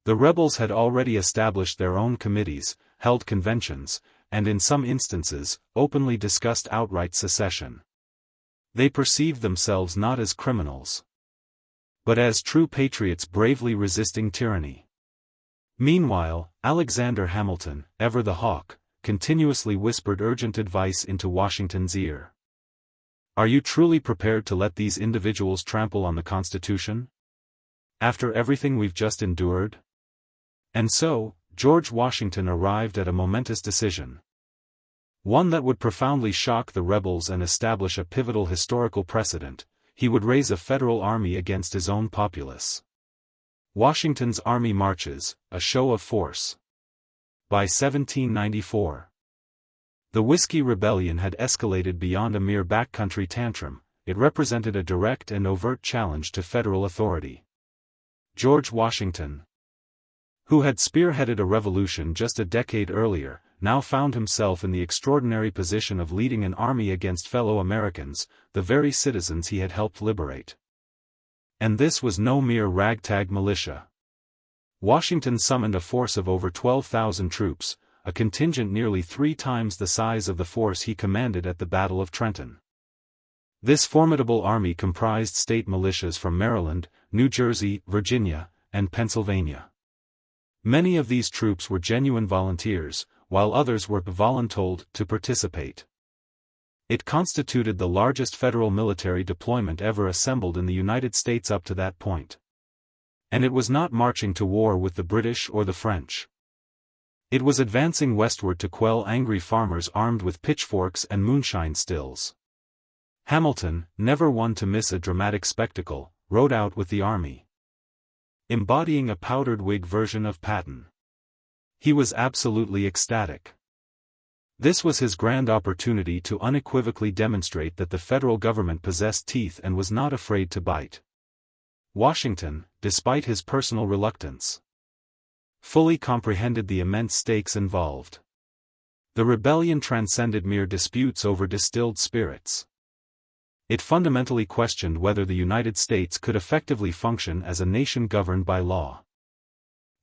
The rebels had already established their own committees, held conventions, and in some instances, openly discussed outright secession. They perceived themselves not as criminals, but as true patriots bravely resisting tyranny. Meanwhile, Alexander Hamilton, ever the hawk, continuously whispered urgent advice into Washington's ear. Are you truly prepared to let these individuals trample on the Constitution? After everything we've just endured? And so, George Washington arrived at a momentous decision. One that would profoundly shock the rebels and establish a pivotal historical precedent. He would raise a federal army against his own populace. Washington's army marches, a show of force. By 1794, the Whiskey Rebellion had escalated beyond a mere backcountry tantrum. It represented a direct and overt challenge to federal authority. George Washington, who had spearheaded a revolution just a decade earlier, now found himself in the extraordinary position of leading an army against fellow Americans, the very citizens he had helped liberate. And this was no mere ragtag militia. Washington summoned a force of over 12,000 troops, a contingent nearly 3 times the size of the force he commanded at the Battle of Trenton. This formidable army comprised state militias from Maryland, New Jersey, Virginia, and Pennsylvania. Many of these troops were genuine volunteers, while others were voluntold to participate. It constituted the largest federal military deployment ever assembled in the United States up to that point. And it was not marching to war with the British or the French. It was advancing westward to quell angry farmers armed with pitchforks and moonshine stills. Hamilton, never one to miss a dramatic spectacle, rode out with the army, embodying a powdered wig version of Patton. He was absolutely ecstatic. This was his grand opportunity to unequivocally demonstrate that the federal government possessed teeth and was not afraid to bite. Washington, despite his personal reluctance, fully comprehended the immense stakes involved. The rebellion transcended mere disputes over distilled spirits. It fundamentally questioned whether the United States could effectively function as a nation governed by law.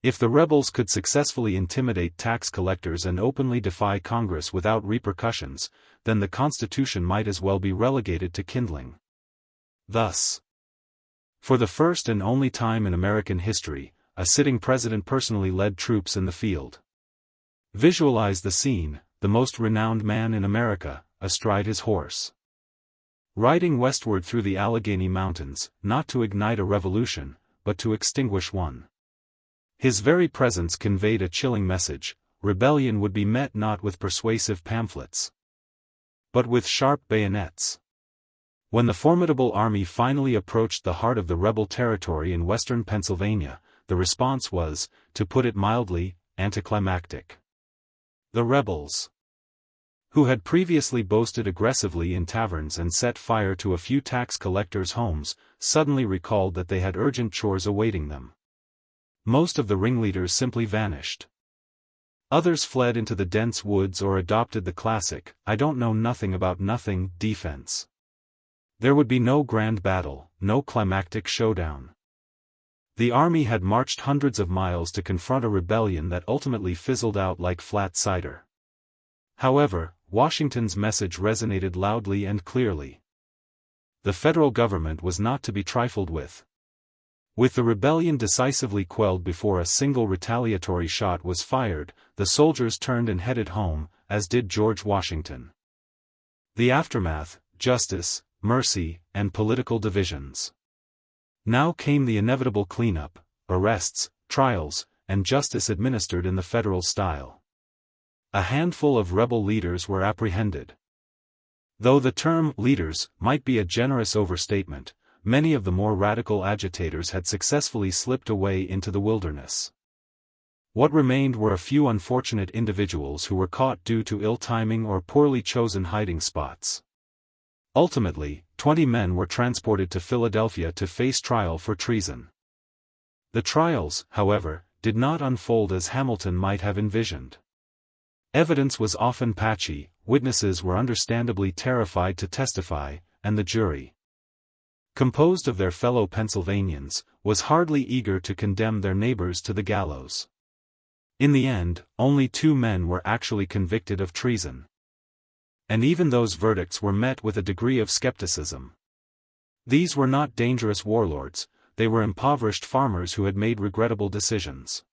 If the rebels could successfully intimidate tax collectors and openly defy Congress without repercussions, then the Constitution might as well be relegated to kindling. Thus, for the first and only time in American history, a sitting president personally led troops in the field. Visualize the scene: the most renowned man in America, astride his horse, riding westward through the Allegheny Mountains, not to ignite a revolution, but to extinguish one. His very presence conveyed a chilling message: rebellion would be met not with persuasive pamphlets, but with sharp bayonets. When the formidable army finally approached the heart of the rebel territory in western Pennsylvania, the response was, to put it mildly, anticlimactic. The rebels, who had previously boasted aggressively in taverns and set fire to a few tax collectors' homes, suddenly recalled that they had urgent chores awaiting them. Most of the ringleaders simply vanished. Others fled into the dense woods or adopted the classic, "I don't know nothing about nothing" defense. There would be no grand battle, no climactic showdown. The army had marched hundreds of miles to confront a rebellion that ultimately fizzled out like flat cider. However, Washington's message resonated loudly and clearly. The federal government was not to be trifled with. With the rebellion decisively quelled before a single retaliatory shot was fired, the soldiers turned and headed home, as did George Washington. The aftermath: justice, mercy, and political divisions. Now came the inevitable cleanup: arrests, trials, and justice administered in the federal style. A handful of rebel leaders were apprehended. Though the term "leaders" might be a generous overstatement, many of the more radical agitators had successfully slipped away into the wilderness. What remained were a few unfortunate individuals who were caught due to ill-timing or poorly chosen hiding spots. Ultimately, 20 men were transported to Philadelphia to face trial for treason. The trials, however, did not unfold as Hamilton might have envisioned. Evidence was often patchy, witnesses were understandably terrified to testify, and the jury, composed of their fellow Pennsylvanians, was hardly eager to condemn their neighbors to the gallows. In the end, only 2 men were actually convicted of treason. And even those verdicts were met with a degree of skepticism. These were not dangerous warlords, they were impoverished farmers who had made regrettable decisions.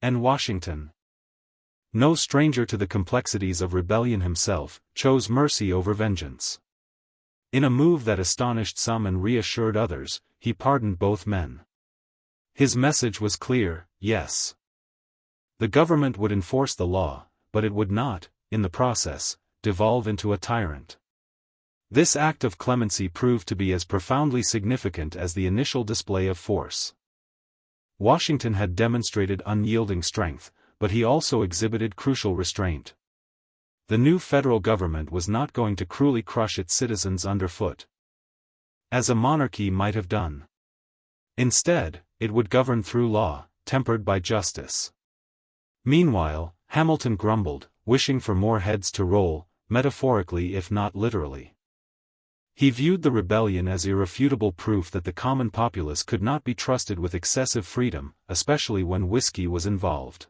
And Washington, no stranger to the complexities of rebellion himself, chose mercy over vengeance. In a move that astonished some and reassured others, he pardoned both men. His message was clear: yes, the government would enforce the law, but it would not, in the process, devolve into a tyrant. This act of clemency proved to be as profoundly significant as the initial display of force. Washington had demonstrated unyielding strength, but he also exhibited crucial restraint. The new federal government was not going to cruelly crush its citizens underfoot, as a monarchy might have done. Instead, it would govern through law, tempered by justice. Meanwhile, Hamilton grumbled, wishing for more heads to roll, metaphorically if not literally. He viewed the rebellion as irrefutable proof that the common populace could not be trusted with excessive freedom, especially when whiskey was involved.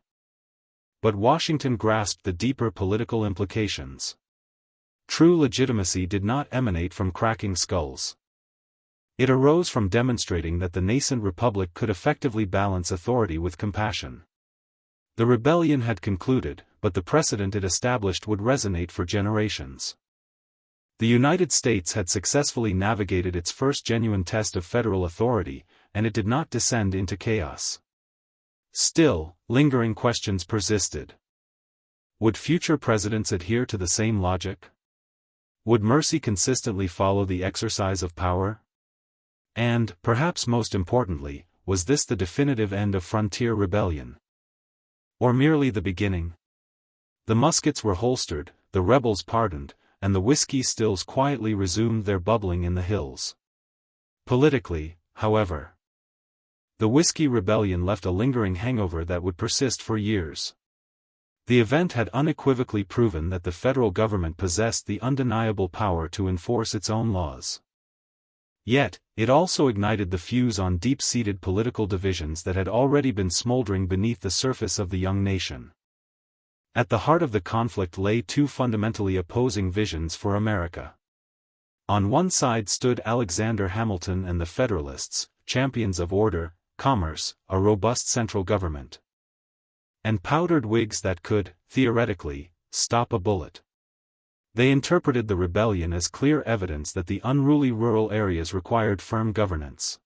But Washington grasped the deeper political implications. True legitimacy did not emanate from cracking skulls. It arose from demonstrating that the nascent republic could effectively balance authority with compassion. The rebellion had concluded, but the precedent it established would resonate for generations. The United States had successfully navigated its first genuine test of federal authority, and it did not descend into chaos. Still, lingering questions persisted. Would future presidents adhere to the same logic? Would mercy consistently follow the exercise of power? And, perhaps most importantly, was this the definitive end of frontier rebellion? Or merely the beginning? The muskets were holstered, the rebels pardoned, and the whiskey stills quietly resumed their bubbling in the hills. Politically, however, the whiskey rebellion left a lingering hangover that would persist for years. The event had unequivocally proven that the federal government possessed the undeniable power to enforce its own laws. Yet, it also ignited the fuse on deep-seated political divisions that had already been smoldering beneath the surface of the young nation. At the heart of the conflict lay two fundamentally opposing visions for America. On one side stood Alexander Hamilton and the Federalists, champions of order, commerce, a robust central government, and powdered Whigs that could, theoretically, stop a bullet. They interpreted the rebellion as clear evidence that the unruly rural areas required firm governance.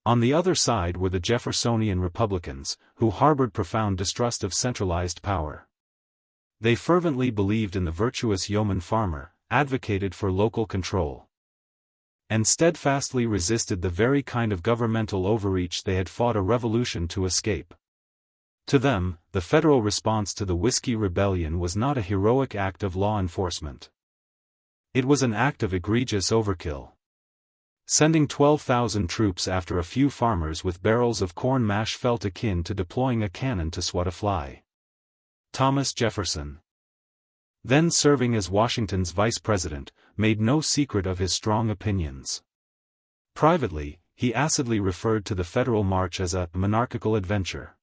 On the other side were the Jeffersonian Republicans, who harbored profound distrust of centralized power. They fervently believed in the virtuous yeoman farmer, advocated for local control, and steadfastly resisted the very kind of governmental overreach they had fought a revolution to escape. To them, the federal response to the Whiskey Rebellion was not a heroic act of law enforcement. It was an act of egregious overkill. Sending 12,000 troops after a few farmers with barrels of corn mash felt akin to deploying a cannon to swat a fly. Thomas Jefferson, then serving as Washington's vice president, made no secret of his strong opinions. Privately, he acidly referred to the federal march as a monarchical adventure.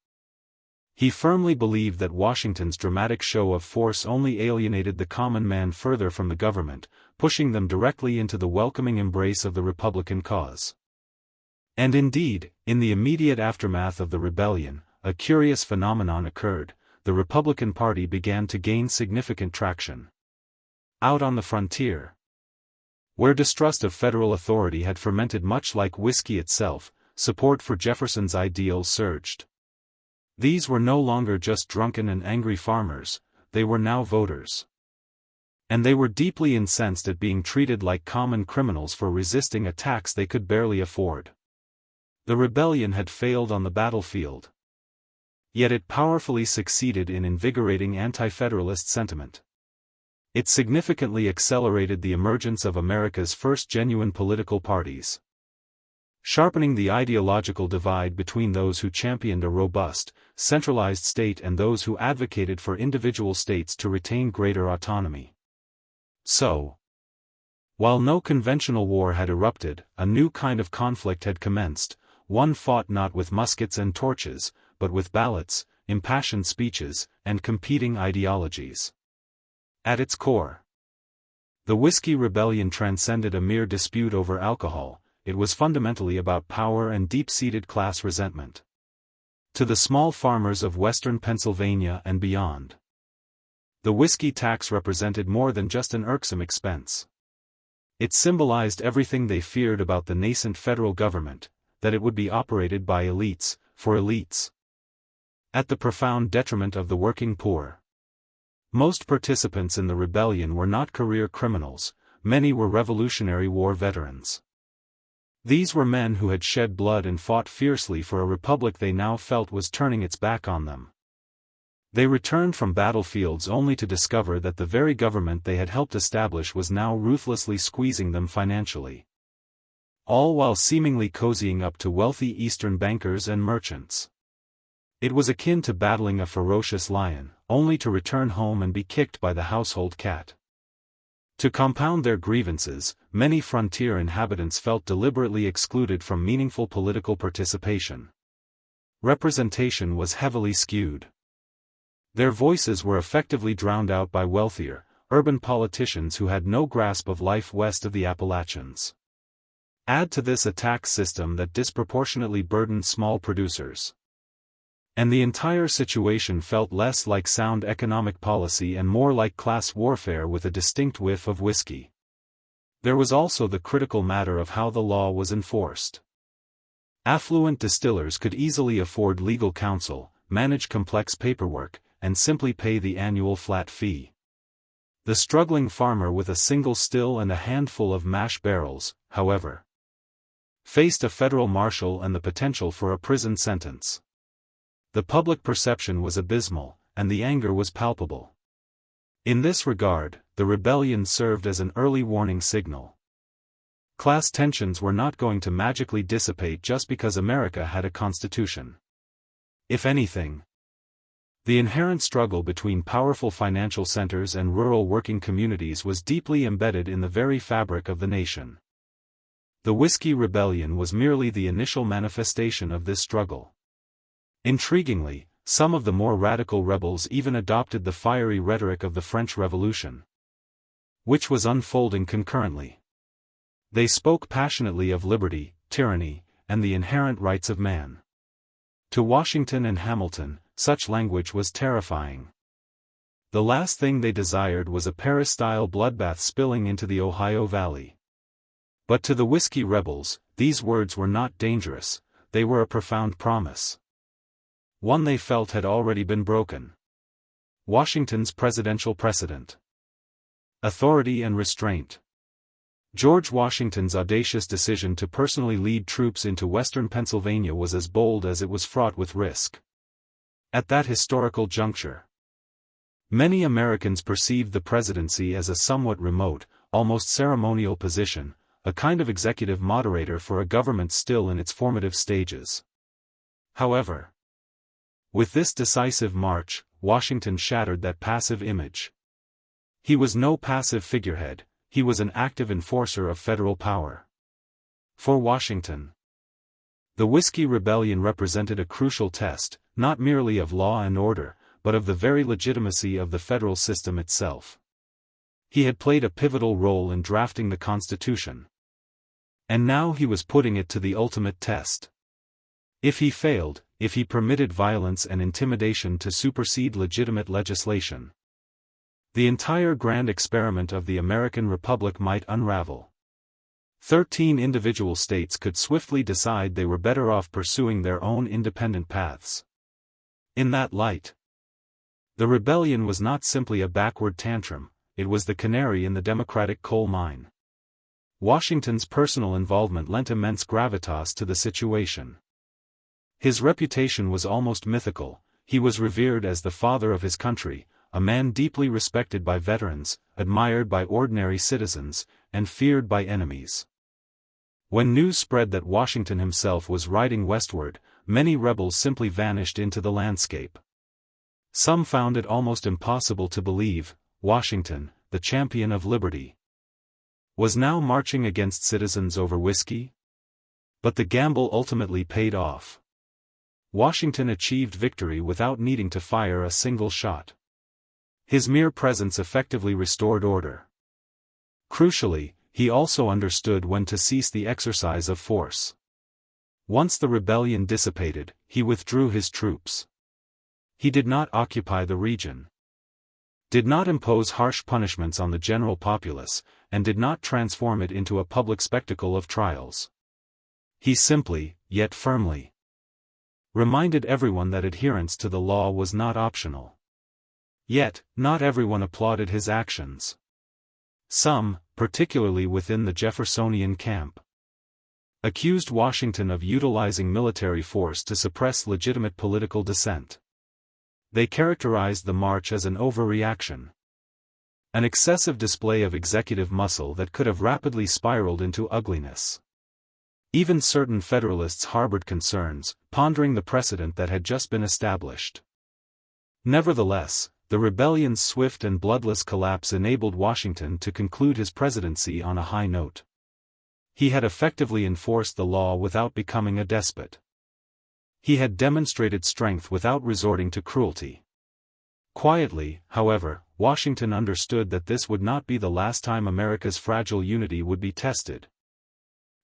He firmly believed that Washington's dramatic show of force only alienated the common man further from the government, pushing them directly into the welcoming embrace of the Republican cause. And indeed, in the immediate aftermath of the rebellion, a curious phenomenon occurred: the Republican Party began to gain significant traction. Out on the frontier, where distrust of federal authority had fermented much like whiskey itself, support for Jefferson's ideals surged. These were no longer just drunken and angry farmers, they were now voters. And they were deeply incensed at being treated like common criminals for resisting a tax they could barely afford. The rebellion had failed on the battlefield. Yet it powerfully succeeded in invigorating anti-federalist sentiment. It significantly accelerated the emergence of America's first genuine political parties, sharpening the ideological divide between those who championed a robust, centralized state and those who advocated for individual states to retain greater autonomy. So, while no conventional war had erupted, a new kind of conflict had commenced, one fought not with muskets and torches, but with ballots, impassioned speeches, and competing ideologies. At its core, the Whiskey Rebellion transcended a mere dispute over alcohol. It was fundamentally about power and deep-seated class resentment. To the small farmers of western Pennsylvania and beyond, the whiskey tax represented more than just an irksome expense. It symbolized everything they feared about the nascent federal government, that it would be operated by elites, for elites, at the profound detriment of the working poor. Most participants in the rebellion were not career criminals, many were Revolutionary War veterans. These were men who had shed blood and fought fiercely for a republic they now felt was turning its back on them. They returned from battlefields only to discover that the very government they had helped establish was now ruthlessly squeezing them financially. All while seemingly cozying up to wealthy Eastern bankers and merchants. It was akin to battling a ferocious lion, only to return home and be kicked by the household cat. To compound their grievances, many frontier inhabitants felt deliberately excluded from meaningful political participation. Representation was heavily skewed. Their voices were effectively drowned out by wealthier, urban politicians who had no grasp of life west of the Appalachians. Add to this a tax system that disproportionately burdened small producers, and the entire situation felt less like sound economic policy and more like class warfare with a distinct whiff of whiskey. There was also the critical matter of how the law was enforced. Affluent distillers could easily afford legal counsel, manage complex paperwork, and simply pay the annual flat fee. The struggling farmer with a single still and a handful of mash barrels, however, faced a federal marshal and the potential for a prison sentence. The public perception was abysmal, and the anger was palpable. In this regard, the rebellion served as an early warning signal. Class tensions were not going to magically dissipate just because America had a constitution. If anything, the inherent struggle between powerful financial centers and rural working communities was deeply embedded in the very fabric of the nation. The Whiskey Rebellion was merely the initial manifestation of this struggle. Intriguingly, some of the more radical rebels even adopted the fiery rhetoric of the French Revolution, which was unfolding concurrently. They spoke passionately of liberty, tyranny, and the inherent rights of man. To Washington and Hamilton, such language was terrifying. The last thing they desired was a Paris-style bloodbath spilling into the Ohio Valley. But to the whiskey rebels, these words were not dangerous, they were a profound promise. One they felt had already been broken. Washington's presidential precedent. Authority and restraint. George Washington's audacious decision to personally lead troops into western Pennsylvania was as bold as it was fraught with risk. At that historical juncture, many Americans perceived the presidency as a somewhat remote, almost ceremonial position, a kind of executive moderator for a government still in its formative stages. However, with this decisive march, Washington shattered that passive image. He was no passive figurehead, he was an active enforcer of federal power. For Washington, the Whiskey Rebellion represented a crucial test, not merely of law and order, but of the very legitimacy of the federal system itself. He had played a pivotal role in drafting the Constitution. And now he was putting it to the ultimate test. If he failed, if he permitted violence and intimidation to supersede legitimate legislation, the entire grand experiment of the American Republic might unravel. 13 individual states could swiftly decide they were better off pursuing their own independent paths. In that light, the rebellion was not simply a backward tantrum, it was the canary in the Democratic coal mine. Washington's personal involvement lent immense gravitas to the situation. His reputation was almost mythical, he was revered as the father of his country, a man deeply respected by veterans, admired by ordinary citizens, and feared by enemies. When news spread that Washington himself was riding westward, many rebels simply vanished into the landscape. Some found it almost impossible to believe, Washington, the champion of liberty, was now marching against citizens over whiskey? But the gamble ultimately paid off. Washington achieved victory without needing to fire a single shot. His mere presence effectively restored order. Crucially, he also understood when to cease the exercise of force. Once the rebellion dissipated, he withdrew his troops. He did not occupy the region, did not impose harsh punishments on the general populace, and did not transform it into a public spectacle of trials. He simply, yet firmly, reminded everyone that adherence to the law was not optional. Yet, not everyone applauded his actions. Some, particularly within the Jeffersonian camp, accused Washington of utilizing military force to suppress legitimate political dissent. They characterized the march as an overreaction, an excessive display of executive muscle that could have rapidly spiraled into ugliness. Even certain Federalists harbored concerns, pondering the precedent that had just been established. Nevertheless, the rebellion's swift and bloodless collapse enabled Washington to conclude his presidency on a high note. He had effectively enforced the law without becoming a despot. He had demonstrated strength without resorting to cruelty. Quietly, however, Washington understood that this would not be the last time America's fragile unity would be tested.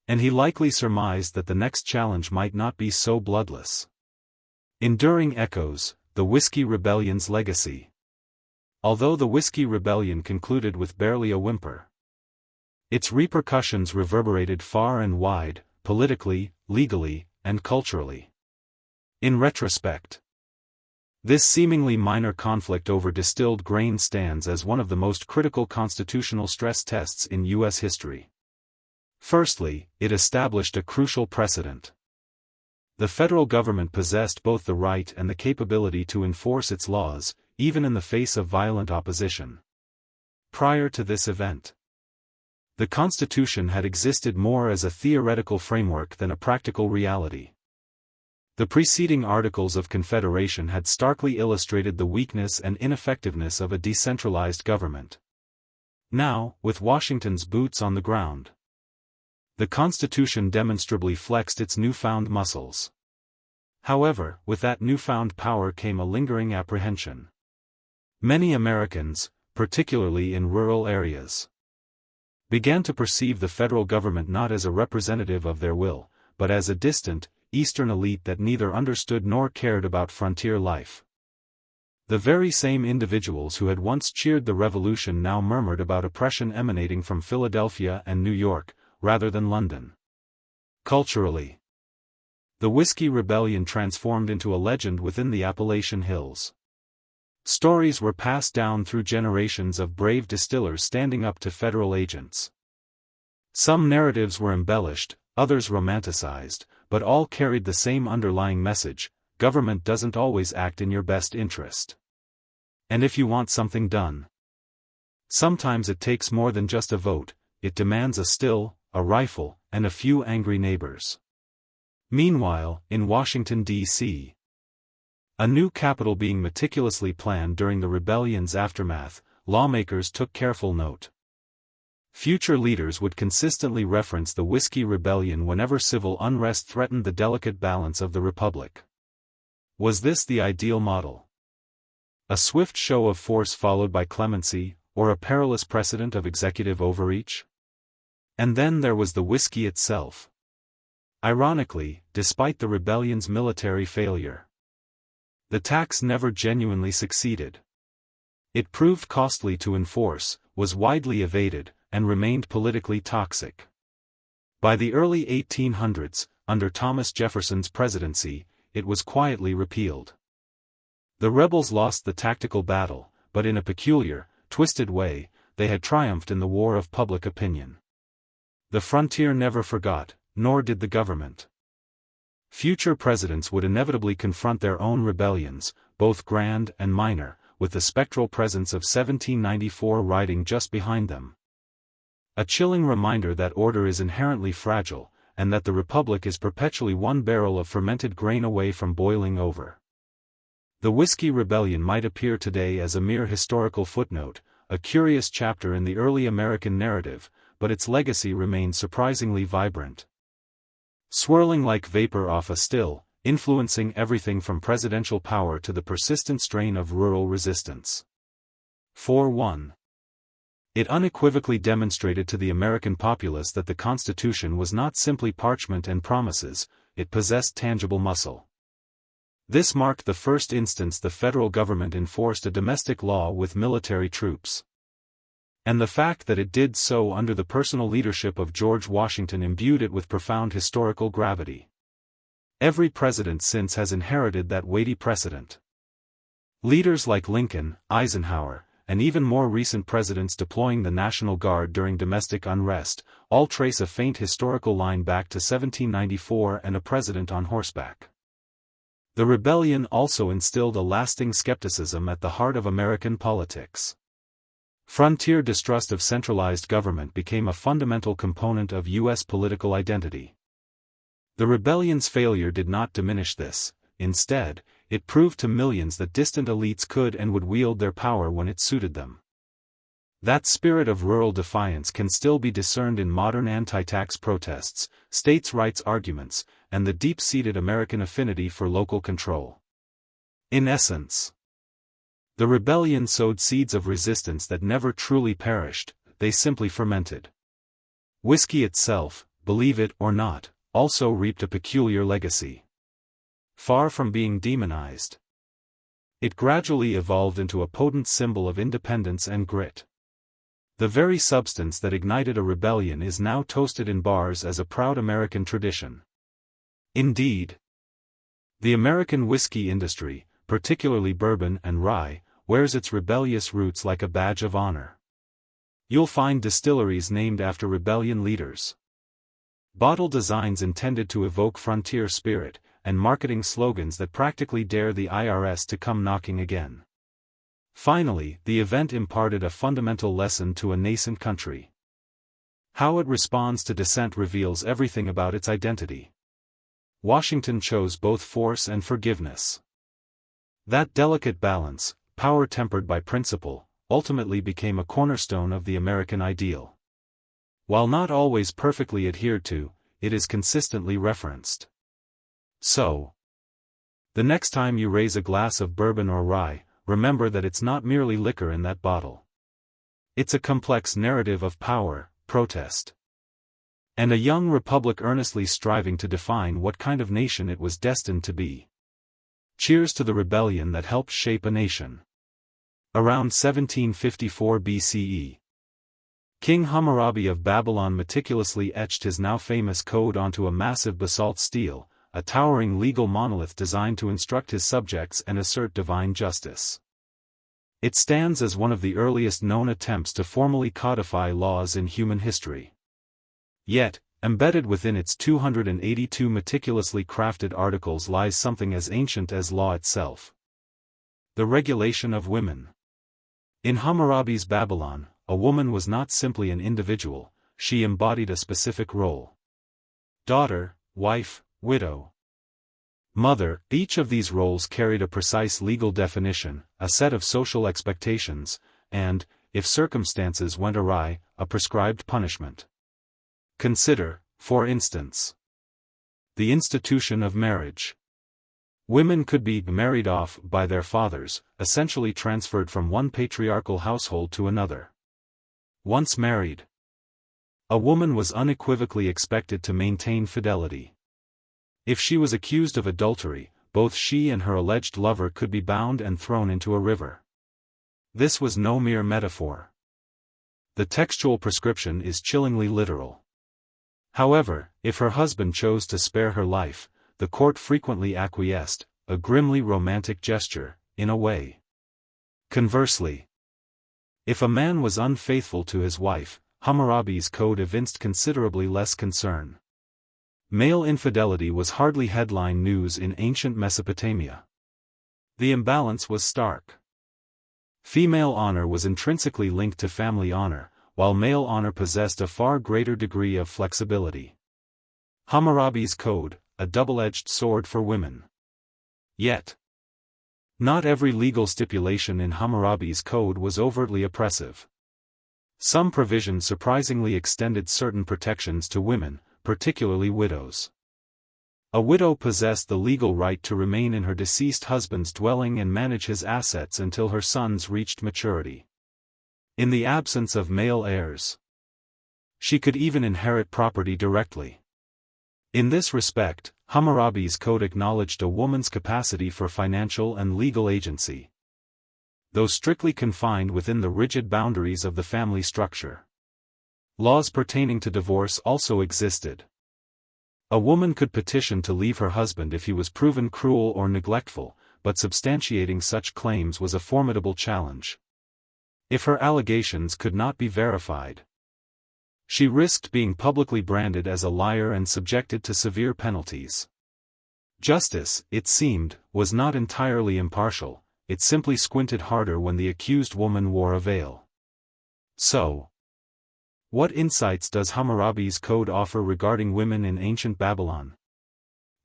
And he likely surmised that the next challenge might not be so bloodless. Enduring echoes, the Whiskey Rebellion's legacy. Although the Whiskey Rebellion concluded with barely a whimper, its repercussions reverberated far and wide, politically, legally, and culturally. In retrospect, this seemingly minor conflict over distilled grain stands as one of the most critical constitutional stress tests in U.S. history. Firstly, it established a crucial precedent. The federal government possessed both the right and the capability to enforce its laws, even in the face of violent opposition. Prior to this event, the Constitution had existed more as a theoretical framework than a practical reality. The preceding Articles of Confederation had starkly illustrated the weakness and ineffectiveness of a decentralized government. Now, with Washington's boots on the ground, the Constitution demonstrably flexed its newfound muscles. However, with that newfound power came a lingering apprehension. Many Americans, particularly in rural areas, began to perceive the federal government not as a representative of their will, but as a distant, Eastern elite that neither understood nor cared about frontier life. The very same individuals who had once cheered the revolution now murmured about oppression emanating from Philadelphia and New York, rather than London. Culturally, the Whiskey Rebellion transformed into a legend within the Appalachian Hills. Stories were passed down through generations of brave distillers standing up to federal agents. Some narratives were embellished, others romanticized, but all carried the same underlying message: government doesn't always act in your best interest. And if you want something done, sometimes it takes more than just a vote, it demands a still, a rifle, and a few angry neighbors. Meanwhile, in Washington, D.C., a new capital being meticulously planned during the rebellion's aftermath, lawmakers took careful note. Future leaders would consistently reference the Whiskey Rebellion whenever civil unrest threatened the delicate balance of the republic. Was this the ideal model? A swift show of force followed by clemency, or a perilous precedent of executive overreach? And then there was the whiskey itself. Ironically, despite the rebellion's military failure, the tax never genuinely succeeded. It proved costly to enforce, was widely evaded, and remained politically toxic. By the early 1800s, under Thomas Jefferson's presidency, it was quietly repealed. The rebels lost the tactical battle, but in a peculiar, twisted way, they had triumphed in the war of public opinion. The frontier never forgot, nor did the government. Future presidents would inevitably confront their own rebellions, both grand and minor, with the spectral presence of 1794 riding just behind them. A chilling reminder that order is inherently fragile, and that the republic is perpetually one barrel of fermented grain away from boiling over. The Whiskey Rebellion might appear today as a mere historical footnote, a curious chapter in the early American narrative, but its legacy remains surprisingly vibrant. Swirling like vapor off a still, influencing everything from presidential power to the persistent strain of rural resistance. 4-1. It unequivocally demonstrated to the American populace that the Constitution was not simply parchment and promises, it possessed tangible muscle. This marked the first instance the federal government enforced a domestic law with military troops. And the fact that it did so under the personal leadership of George Washington imbued it with profound historical gravity. Every president since has inherited that weighty precedent. Leaders like Lincoln, Eisenhower, and even more recent presidents deploying the National Guard during domestic unrest, all trace a faint historical line back to 1794 and a president on horseback. The rebellion also instilled a lasting skepticism at the heart of American politics. Frontier distrust of centralized government became a fundamental component of U.S. political identity. The rebellion's failure did not diminish this. Instead, it proved to millions that distant elites could and would wield their power when it suited them. That spirit of rural defiance can still be discerned in modern anti-tax protests, states' rights arguments, and the deep-seated American affinity for local control. In essence, the rebellion sowed seeds of resistance that never truly perished, they simply fermented. Whiskey itself, believe it or not, also reaped a peculiar legacy. Far from being demonized, it gradually evolved into a potent symbol of independence and grit. The very substance that ignited a rebellion is now toasted in bars as a proud American tradition. Indeed, the American whiskey industry, particularly bourbon and rye, wears its rebellious roots like a badge of honor. You'll find distilleries named after rebellion leaders, bottle designs intended to evoke frontier spirit, and marketing slogans that practically dare the IRS to come knocking again. Finally, the event imparted a fundamental lesson to a nascent country. How it responds to dissent reveals everything about its identity. Washington chose both force and forgiveness. That delicate balance, power tempered by principle, ultimately became a cornerstone of the American ideal. While not always perfectly adhered to, it is consistently referenced. So, the next time you raise a glass of bourbon or rye, remember that it's not merely liquor in that bottle. It's a complex narrative of power, protest, and a young republic earnestly striving to define what kind of nation it was destined to be. Cheers to the rebellion that helped shape a nation. Around 1754 BCE, King Hammurabi of Babylon meticulously etched his now famous code onto a massive basalt stele, a towering legal monolith designed to instruct his subjects and assert divine justice. It stands as one of the earliest known attempts to formally codify laws in human history. Yet, embedded within its 282 meticulously crafted articles lies something as ancient as law itself: the regulation of women. In Hammurabi's Babylon, a woman was not simply an individual, she embodied a specific role. Daughter, wife, widow, mother, each of these roles carried a precise legal definition, a set of social expectations, and, if circumstances went awry, a prescribed punishment. Consider, for instance, the institution of marriage. Women could be married off by their fathers, essentially transferred from one patriarchal household to another. Once married, a woman was unequivocally expected to maintain fidelity. If she was accused of adultery, both she and her alleged lover could be bound and thrown into a river. This was no mere metaphor. The textual prescription is chillingly literal. However, if her husband chose to spare her life, the court frequently acquiesced, a grimly romantic gesture, in a way. Conversely, if a man was unfaithful to his wife, Hammurabi's code evinced considerably less concern. Male infidelity was hardly headline news in ancient Mesopotamia. The imbalance was stark. Female honor was intrinsically linked to family honor, while male honor possessed a far greater degree of flexibility. Hammurabi's code, a double-edged sword for women. Yet, not every legal stipulation in Hammurabi's code was overtly oppressive. Some provisions surprisingly extended certain protections to women, particularly widows. A widow possessed the legal right to remain in her deceased husband's dwelling and manage his assets until her sons reached maturity. In the absence of male heirs, she could even inherit property directly. In this respect, Hammurabi's code acknowledged a woman's capacity for financial and legal agency, though strictly confined within the rigid boundaries of the family structure. Laws pertaining to divorce also existed. A woman could petition to leave her husband if he was proven cruel or neglectful, but substantiating such claims was a formidable challenge. If her allegations could not be verified, she risked being publicly branded as a liar and subjected to severe penalties. Justice, it seemed, was not entirely impartial, it simply squinted harder when the accused woman wore a veil. So, what insights does Hammurabi's code offer regarding women in ancient Babylon?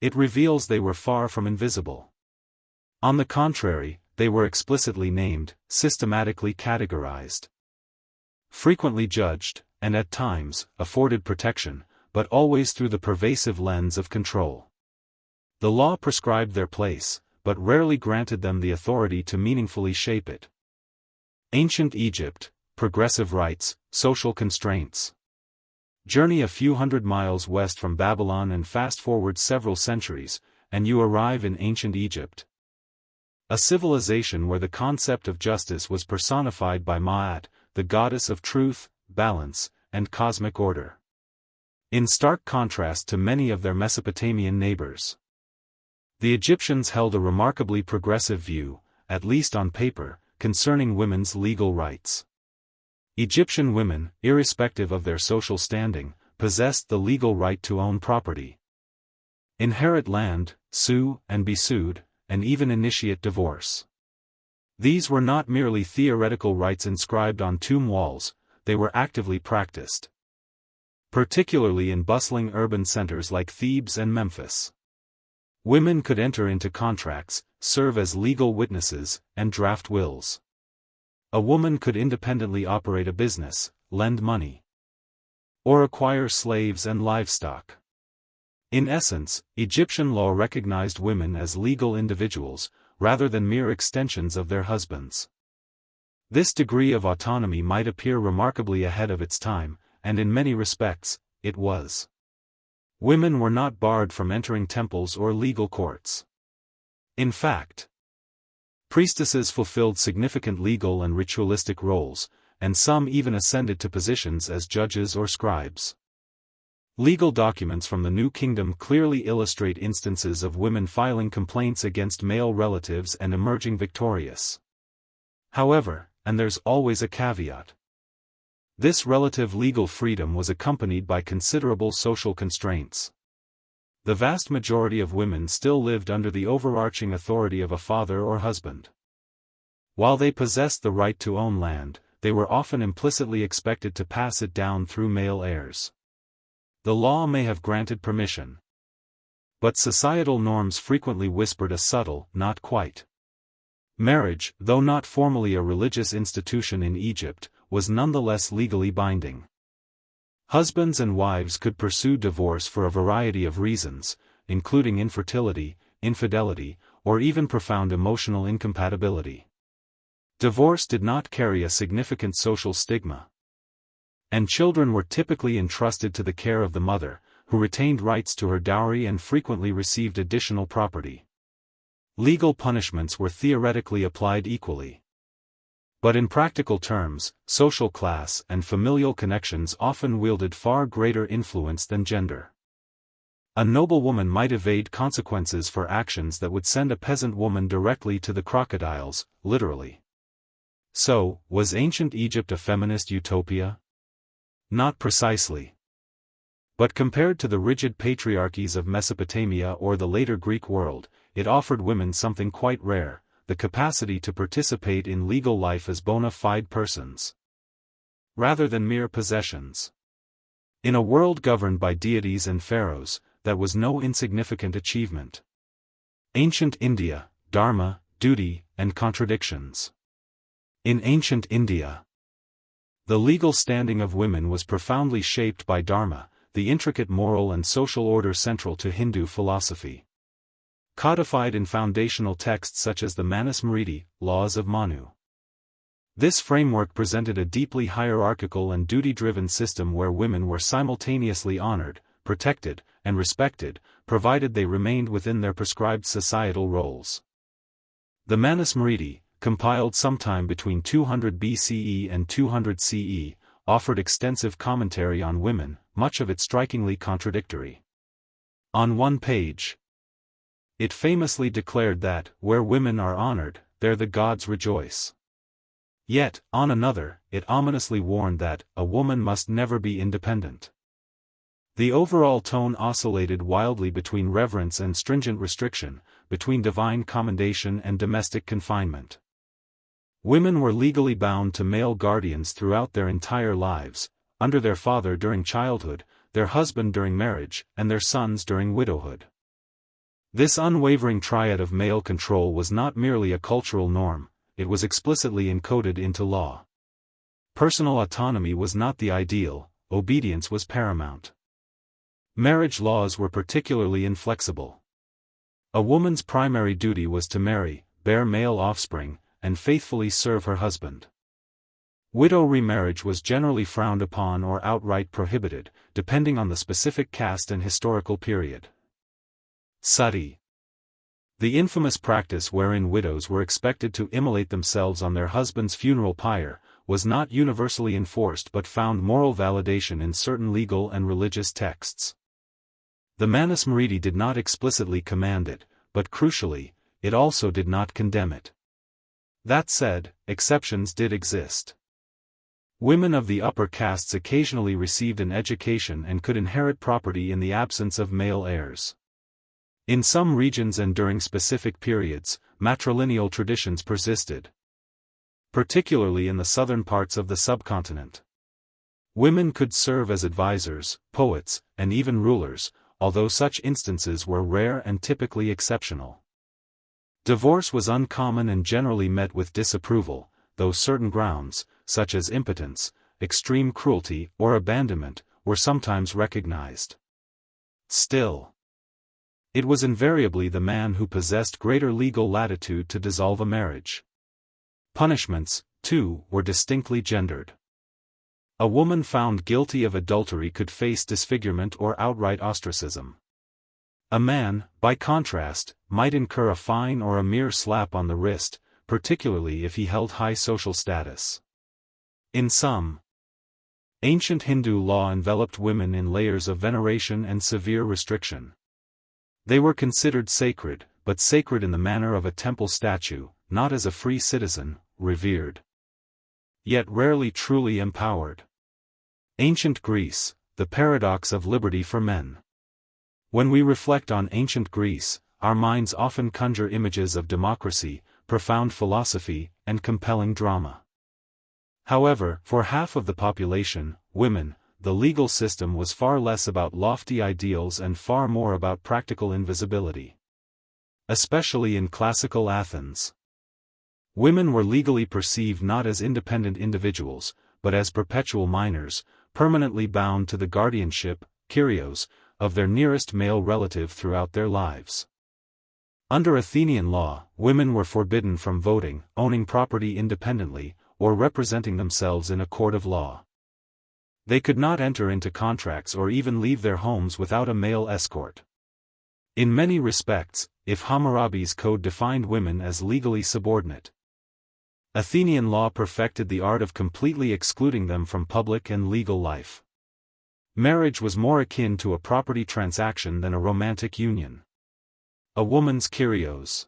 it reveals they were far from invisible. On the contrary, they were explicitly named, systematically categorized, frequently judged, and at times, afforded protection, but always through the pervasive lens of control. The law prescribed their place, but rarely granted them the authority to meaningfully shape it. Ancient Egypt, progressive rights, social constraints. Journey a few hundred miles west from Babylon and fast forward several centuries, and you arrive in ancient Egypt. A civilization where the concept of justice was personified by Ma'at, the goddess of truth, balance, and cosmic order. In stark contrast to many of their Mesopotamian neighbors. The Egyptians held a remarkably progressive view, at least on paper, concerning women's legal rights. Egyptian women, irrespective of their social standing, possessed the legal right to own property, inherit land, sue and be sued, and even initiate divorce. These were not merely theoretical rights inscribed on tomb walls, they were actively practiced. Particularly in bustling urban centers like Thebes and Memphis. Women could enter into contracts, serve as legal witnesses, and draft wills. A woman could independently operate a business, lend money, or acquire slaves and livestock. In essence, Egyptian law recognized women as legal individuals, rather than mere extensions of their husbands. This degree of autonomy might appear remarkably ahead of its time, and in many respects, it was. Women were not barred from entering temples or legal courts. In fact, priestesses fulfilled significant legal and ritualistic roles, and some even ascended to positions as judges or scribes. Legal documents from the New Kingdom clearly illustrate instances of women filing complaints against male relatives and emerging victorious. However, and there's always a caveat, this relative legal freedom was accompanied by considerable social constraints. The vast majority of women still lived under the overarching authority of a father or husband. While they possessed the right to own land, they were often implicitly expected to pass it down through male heirs. The law may have granted permission, but societal norms frequently whispered a subtle, not quite. Marriage, though not formally a religious institution in Egypt, was nonetheless legally binding. Husbands and wives could pursue divorce for a variety of reasons, including infertility, infidelity, or even profound emotional incompatibility. Divorce did not carry a significant social stigma, and children were typically entrusted to the care of the mother, who retained rights to her dowry and frequently received additional property. Legal punishments were theoretically applied equally. But in practical terms, social class and familial connections often wielded far greater influence than gender. A noble woman might evade consequences for actions that would send a peasant woman directly to the crocodiles, literally. So, was ancient Egypt a feminist utopia? Not precisely. But compared to the rigid patriarchies of Mesopotamia or the later Greek world, it offered women something quite rare: the capacity to participate in legal life as bona fide persons, rather than mere possessions. In a world governed by deities and pharaohs, that was no insignificant achievement. Ancient India, Dharma, duty, and contradictions. In ancient India, the legal standing of women was profoundly shaped by Dharma, the intricate moral and social order central to Hindu philosophy. Codified in foundational texts such as the Manusmriti, Laws of Manu. This framework presented a deeply hierarchical and duty-driven system where women were simultaneously honored, protected, and respected, provided they remained within their prescribed societal roles. The Manusmriti, compiled sometime between 200 BCE and 200 CE, offered extensive commentary on women, much of it strikingly contradictory. On one page, it famously declared that, where women are honored, there the gods rejoice. Yet, on another, it ominously warned that, a woman must never be independent. The overall tone oscillated wildly between reverence and stringent restriction, between divine commendation and domestic confinement. Women were legally bound to male guardians throughout their entire lives, under their father during childhood, their husband during marriage, and their sons during widowhood. This unwavering triad of male control was not merely a cultural norm, it was explicitly encoded into law. Personal autonomy was not the ideal, obedience was paramount. Marriage laws were particularly inflexible. A woman's primary duty was to marry, bear male offspring, and faithfully serve her husband. Widow remarriage was generally frowned upon or outright prohibited, depending on the specific caste and historical period. Sati. The infamous practice wherein widows were expected to immolate themselves on their husband's funeral pyre, was not universally enforced but found moral validation in certain legal and religious texts. The Manusmriti did not explicitly command it, but crucially, it also did not condemn it. That said, exceptions did exist. Women of the upper castes occasionally received an education and could inherit property in the absence of male heirs. In some regions and during specific periods, matrilineal traditions persisted. Particularly in the southern parts of the subcontinent. Women could serve as advisors, poets, and even rulers, although such instances were rare and typically exceptional. Divorce was uncommon and generally met with disapproval, though certain grounds, such as impotence, extreme cruelty, or abandonment, were sometimes recognized. Still, it was invariably the man who possessed greater legal latitude to dissolve a marriage. Punishments, too, were distinctly gendered. A woman found guilty of adultery could face disfigurement or outright ostracism. A man, by contrast, might incur a fine or a mere slap on the wrist, particularly if he held high social status. In sum, ancient Hindu law enveloped women in layers of veneration and severe restriction. They were considered sacred, but sacred in the manner of a temple statue, not as a free citizen, revered. Yet rarely truly empowered. Ancient Greece, the paradox of liberty for men. When we reflect on ancient Greece, our minds often conjure images of democracy, profound philosophy, and compelling drama. However, for half of the population, women, the legal system was far less about lofty ideals and far more about practical invisibility. Especially in classical Athens. Women were legally perceived not as independent individuals, but as perpetual minors, permanently bound to the guardianship, kyrios, of their nearest male relative throughout their lives. Under Athenian law, women were forbidden from voting, owning property independently, or representing themselves in a court of law. They could not enter into contracts or even leave their homes without a male escort. In many respects, if Hammurabi's code defined women as legally subordinate, Athenian law perfected the art of completely excluding them from public and legal life. Marriage was more akin to a property transaction than a romantic union. A woman's kyrios.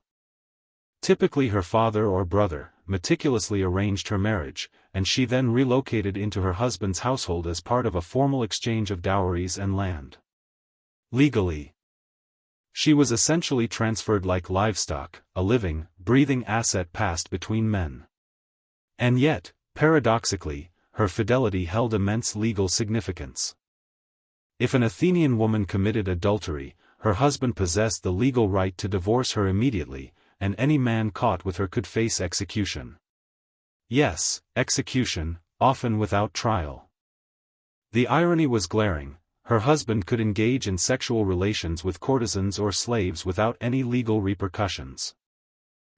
Typically her father or brother, meticulously arranged her marriage, and she then relocated into her husband's household as part of a formal exchange of dowries and land. Legally, she was essentially transferred like livestock, a living, breathing asset passed between men. And yet, paradoxically, her fidelity held immense legal significance. If an Athenian woman committed adultery, her husband possessed the legal right to divorce her immediately, and any man caught with her could face execution. Yes, execution, often without trial. The irony was glaring: her husband could engage in sexual relations with courtesans or slaves without any legal repercussions.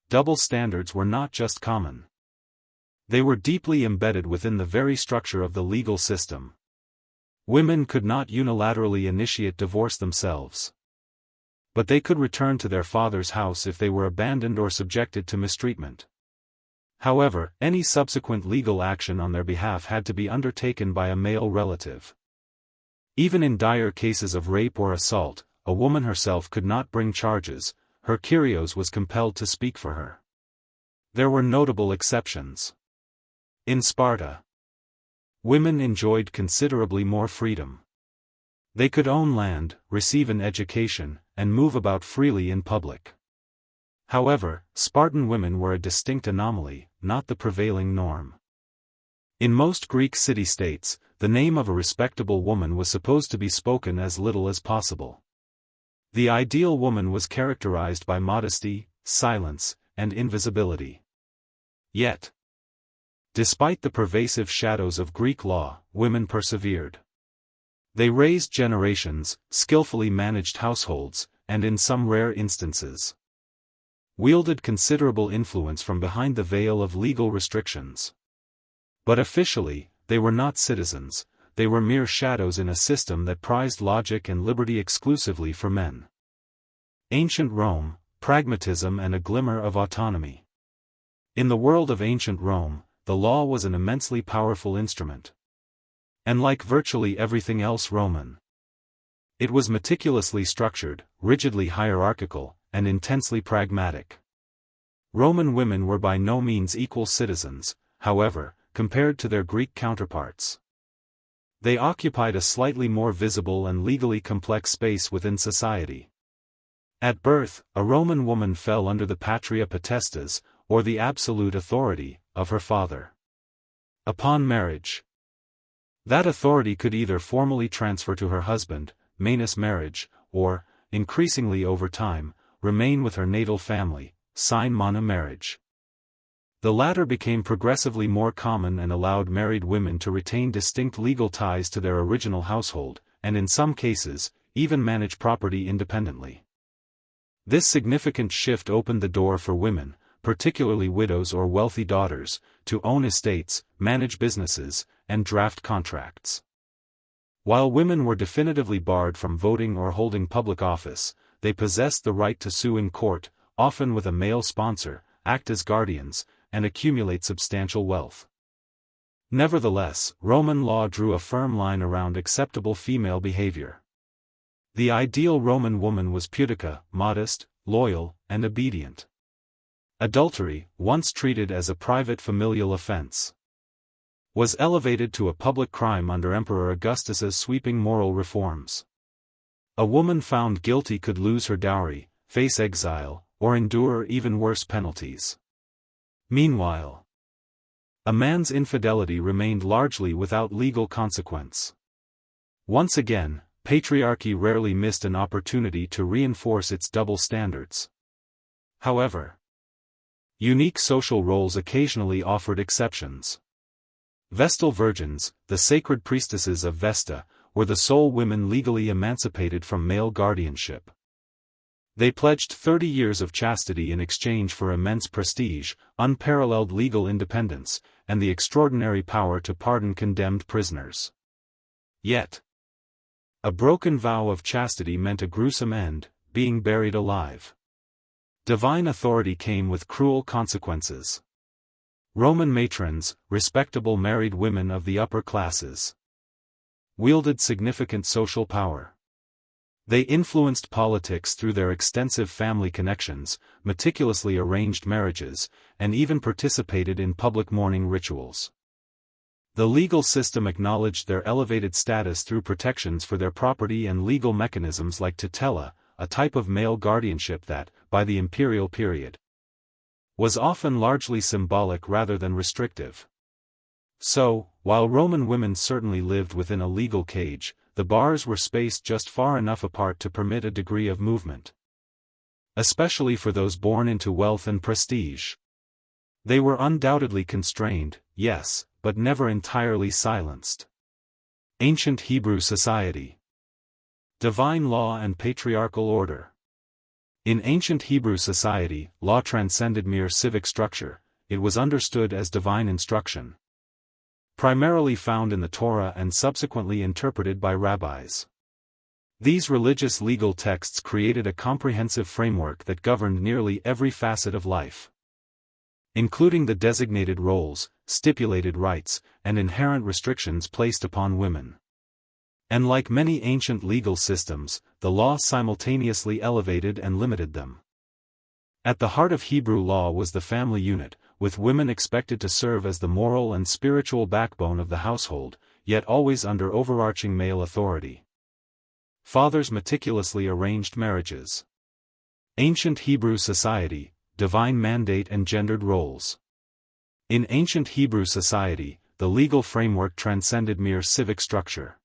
Double standards were not just common. They were deeply embedded within the very structure of the legal system. Women could not unilaterally initiate divorce themselves. But they could return to their father's house if they were abandoned or subjected to mistreatment. However, any subsequent legal action on their behalf had to be undertaken by a male relative. Even in dire cases of rape or assault, a woman herself could not bring charges, her kyrios was compelled to speak for her. There were notable exceptions. In Sparta, women enjoyed considerably more freedom. They could own land, receive an education, and move about freely in public. However, Spartan women were a distinct anomaly, not the prevailing norm. In most Greek city-states, the name of a respectable woman was supposed to be spoken as little as possible. The ideal woman was characterized by modesty, silence, and invisibility. Yet, despite the pervasive shadows of Greek law, women persevered. They raised generations, skillfully managed households, and in some rare instances, wielded considerable influence from behind the veil of legal restrictions. But officially, they were not citizens, they were mere shadows in a system that prized logic and liberty exclusively for men. Ancient Rome, pragmatism and a glimmer of autonomy. In the world of ancient Rome, the law was an immensely powerful instrument. And like virtually everything else Roman, it was meticulously structured, rigidly hierarchical, and intensely pragmatic. Roman women were by no means equal citizens, however, compared to their Greek counterparts. They occupied a slightly more visible and legally complex space within society. At birth, a Roman woman fell under the patria potestas, or the absolute authority, of her father. Upon marriage, that authority could either formally transfer to her husband, manus marriage, or, increasingly over time, remain with her natal family, sine mana marriage. The latter became progressively more common and allowed married women to retain distinct legal ties to their original household, and in some cases, even manage property independently. This significant shift opened the door for women, particularly widows or wealthy daughters, to own estates, manage businesses, and draft contracts. While women were definitively barred from voting or holding public office, they possessed the right to sue in court, often with a male sponsor, act as guardians, and accumulate substantial wealth. Nevertheless, Roman law drew a firm line around acceptable female behavior. The ideal Roman woman was pudica, modest, loyal, and obedient. Adultery, once treated as a private familial offense, was elevated to a public crime under Emperor Augustus's sweeping moral reforms. A woman found guilty could lose her dowry, face exile, or endure even worse penalties. Meanwhile, a man's infidelity remained largely without legal consequence. Once again, patriarchy rarely missed an opportunity to reinforce its double standards. However, unique social roles occasionally offered exceptions. Vestal virgins, the sacred priestesses of Vesta, were the sole women legally emancipated from male guardianship. They pledged 30 years of chastity in exchange for immense prestige, unparalleled legal independence, and the extraordinary power to pardon condemned prisoners. Yet, a broken vow of chastity meant a gruesome end, being buried alive. Divine authority came with cruel consequences. Roman matrons, respectable married women of the upper classes, wielded significant social power. They influenced politics through their extensive family connections, meticulously arranged marriages, and even participated in public mourning rituals. The legal system acknowledged their elevated status through protections for their property and legal mechanisms like tutela, a type of male guardianship that, by the imperial period, was often largely symbolic rather than restrictive. So, while Roman women certainly lived within a legal cage, the bars were spaced just far enough apart to permit a degree of movement. Especially for those born into wealth and prestige. They were undoubtedly constrained, yes, but never entirely silenced. Ancient Hebrew society. Divine law and patriarchal order. In ancient Hebrew society, law transcended mere civic structure, it was understood as divine instruction. Primarily found in the Torah and subsequently interpreted by rabbis. These religious legal texts created a comprehensive framework that governed nearly every facet of life, including the designated roles, stipulated rights, and inherent restrictions placed upon women. And like many ancient legal systems, the law simultaneously elevated and limited them. At the heart of Hebrew law was the family unit, with women expected to serve as the moral and spiritual backbone of the household, yet always under overarching male authority. Fathers meticulously arranged marriages. Ancient Hebrew society, divine mandate and gendered roles. In ancient Hebrew society, the legal framework transcended mere civic structure.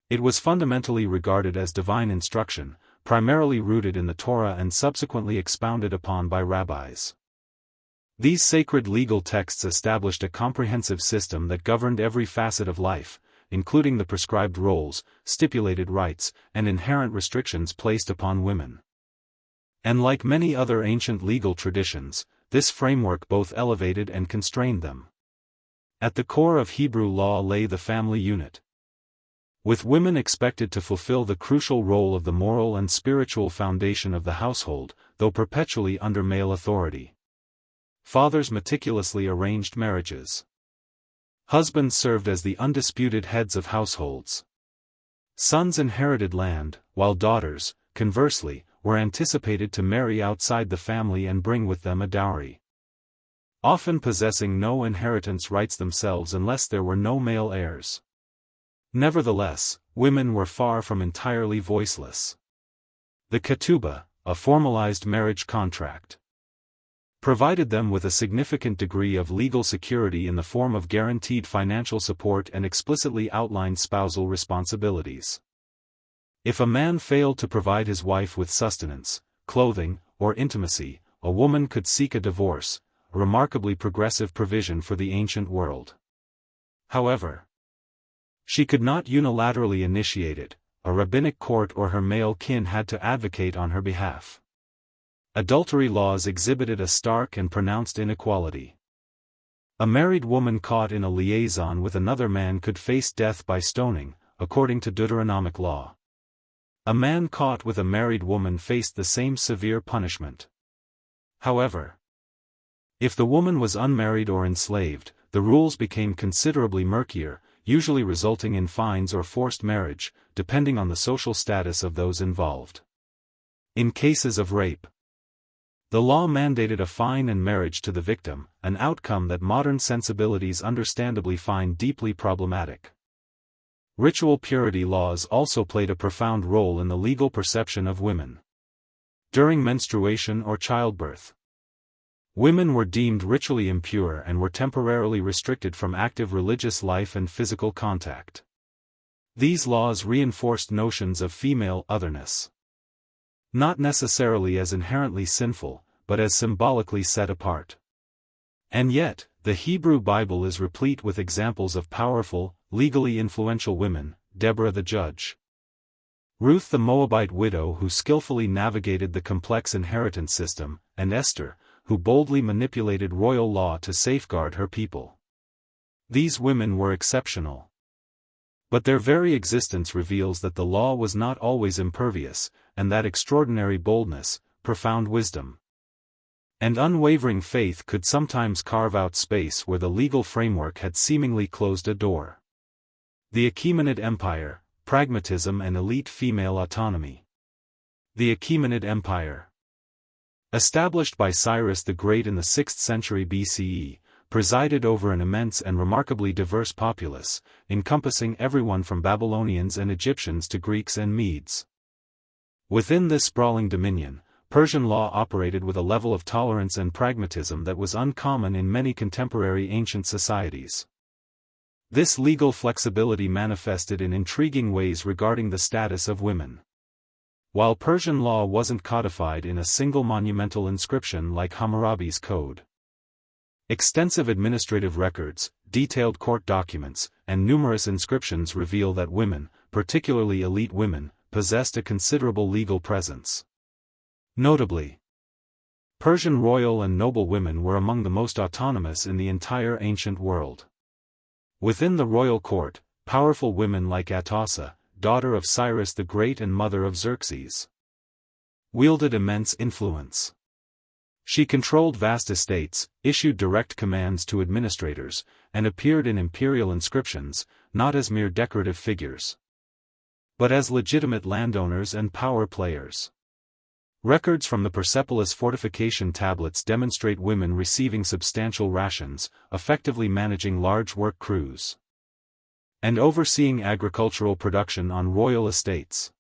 It was fundamentally regarded as divine instruction, primarily rooted in the Torah and subsequently expounded upon by rabbis. These sacred legal texts established a comprehensive system that governed every facet of life, including the prescribed roles, stipulated rights, and inherent restrictions placed upon women. And like many other ancient legal traditions, this framework both elevated and constrained them. At the core of Hebrew law lay the family unit, with women expected to fulfill the crucial role of the moral and spiritual foundation of the household, though perpetually under male authority. Fathers meticulously arranged marriages. Husbands served as the undisputed heads of households. Sons inherited land, while daughters, conversely, were anticipated to marry outside the family and bring with them a dowry, often possessing no inheritance rights themselves unless there were no male heirs. Nevertheless, women were far from entirely voiceless. The ketubah, a formalized marriage contract, provided them with a significant degree of legal security in the form of guaranteed financial support and explicitly outlined spousal responsibilities. If a man failed to provide his wife with sustenance, clothing, or intimacy, a woman could seek a divorce, a remarkably progressive provision for the ancient world. However, she could not unilaterally initiate it, a rabbinic court or her male kin had to advocate on her behalf. Adultery laws exhibited a stark and pronounced inequality. A married woman caught in a liaison with another man could face death by stoning, according to Deuteronomic law. A man caught with a married woman faced the same severe punishment. However, if the woman was unmarried or enslaved, the rules became considerably murkier, usually resulting in fines or forced marriage, depending on the social status of those involved. In cases of rape, the law mandated a fine and marriage to the victim, an outcome that modern sensibilities understandably find deeply problematic. Ritual purity laws also played a profound role in the legal perception of women. During menstruation or childbirth, women were deemed ritually impure and were temporarily restricted from active religious life and physical contact. These laws reinforced notions of female otherness, not necessarily as inherently sinful, but as symbolically set apart. And yet, the Hebrew Bible is replete with examples of powerful, legally influential women: Deborah the judge, Ruth the Moabite widow who skillfully navigated the complex inheritance system, and Esther, who boldly manipulated royal law to safeguard her people. These women were exceptional. But their very existence reveals that the law was not always impervious, and that extraordinary boldness, profound wisdom, and unwavering faith could sometimes carve out space where the legal framework had seemingly closed a door. The Achaemenid Empire, pragmatism and elite female autonomy. The Achaemenid Empire, established by Cyrus the Great in the 6th century BCE, presided over an immense and remarkably diverse populace, encompassing everyone from Babylonians and Egyptians to Greeks and Medes. Within this sprawling dominion, Persian law operated with a level of tolerance and pragmatism that was uncommon in many contemporary ancient societies. This legal flexibility manifested in intriguing ways regarding the status of women. While Persian law wasn't codified in a single monumental inscription like Hammurabi's code, extensive administrative records, detailed court documents, and numerous inscriptions reveal that women, particularly elite women, possessed a considerable legal presence. Notably, Persian royal and noble women were among the most autonomous in the entire ancient world. Within the royal court, powerful women like Atossa, daughter of Cyrus the Great and mother of Xerxes, wielded immense influence. She controlled vast estates, issued direct commands to administrators, and appeared in imperial inscriptions, not as mere decorative figures, but as legitimate landowners and power players. Records from the Persepolis fortification tablets demonstrate women receiving substantial rations, effectively managing large work crews, and overseeing agricultural production on royal estates.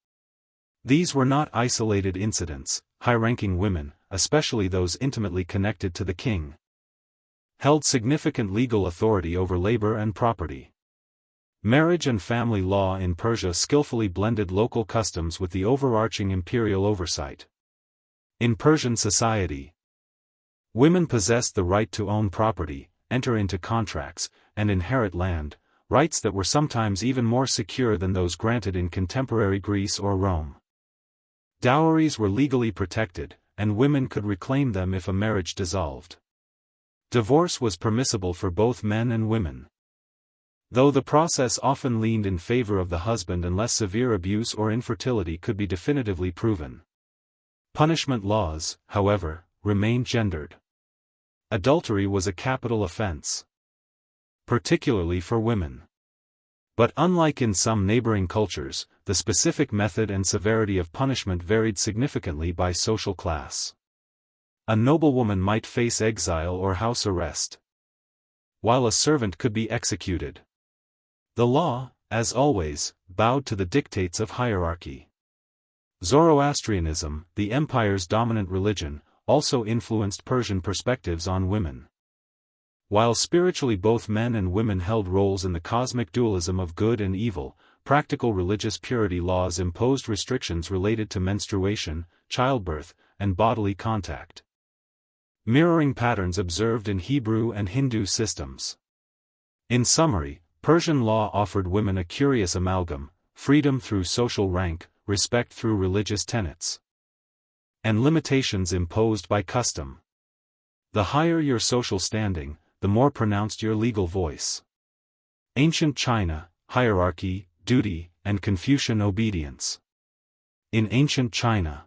These were not isolated incidents. High-ranking women, especially those intimately connected to the king, held significant legal authority over labor and property. Marriage and family law in Persia skillfully blended local customs with the overarching imperial oversight. In Persian society, women possessed the right to own property, enter into contracts, and inherit land, rights that were sometimes even more secure than those granted in contemporary Greece or Rome. Dowries were legally protected, and women could reclaim them if a marriage dissolved. Divorce was permissible for both men and women, though the process often leaned in favor of the husband unless severe abuse or infertility could be definitively proven. Punishment laws, however, remained gendered. Adultery was a capital offense, particularly for women. But unlike in some neighboring cultures, the specific method and severity of punishment varied significantly by social class. A noblewoman might face exile or house arrest, while a servant could be executed. The law, as always, bowed to the dictates of hierarchy. Zoroastrianism, the empire's dominant religion, also influenced Persian perspectives on women. While spiritually both men and women held roles in the cosmic dualism of good and evil, practical religious purity laws imposed restrictions related to menstruation, childbirth, and bodily contact, mirroring patterns observed in Hebrew and Hindu systems. In summary, Persian law offered women a curious amalgam: freedom through social rank, respect through religious tenets, and limitations imposed by custom. The higher your social standing, the more pronounced your legal voice. Ancient China: hierarchy, duty, and Confucian obedience. In ancient China,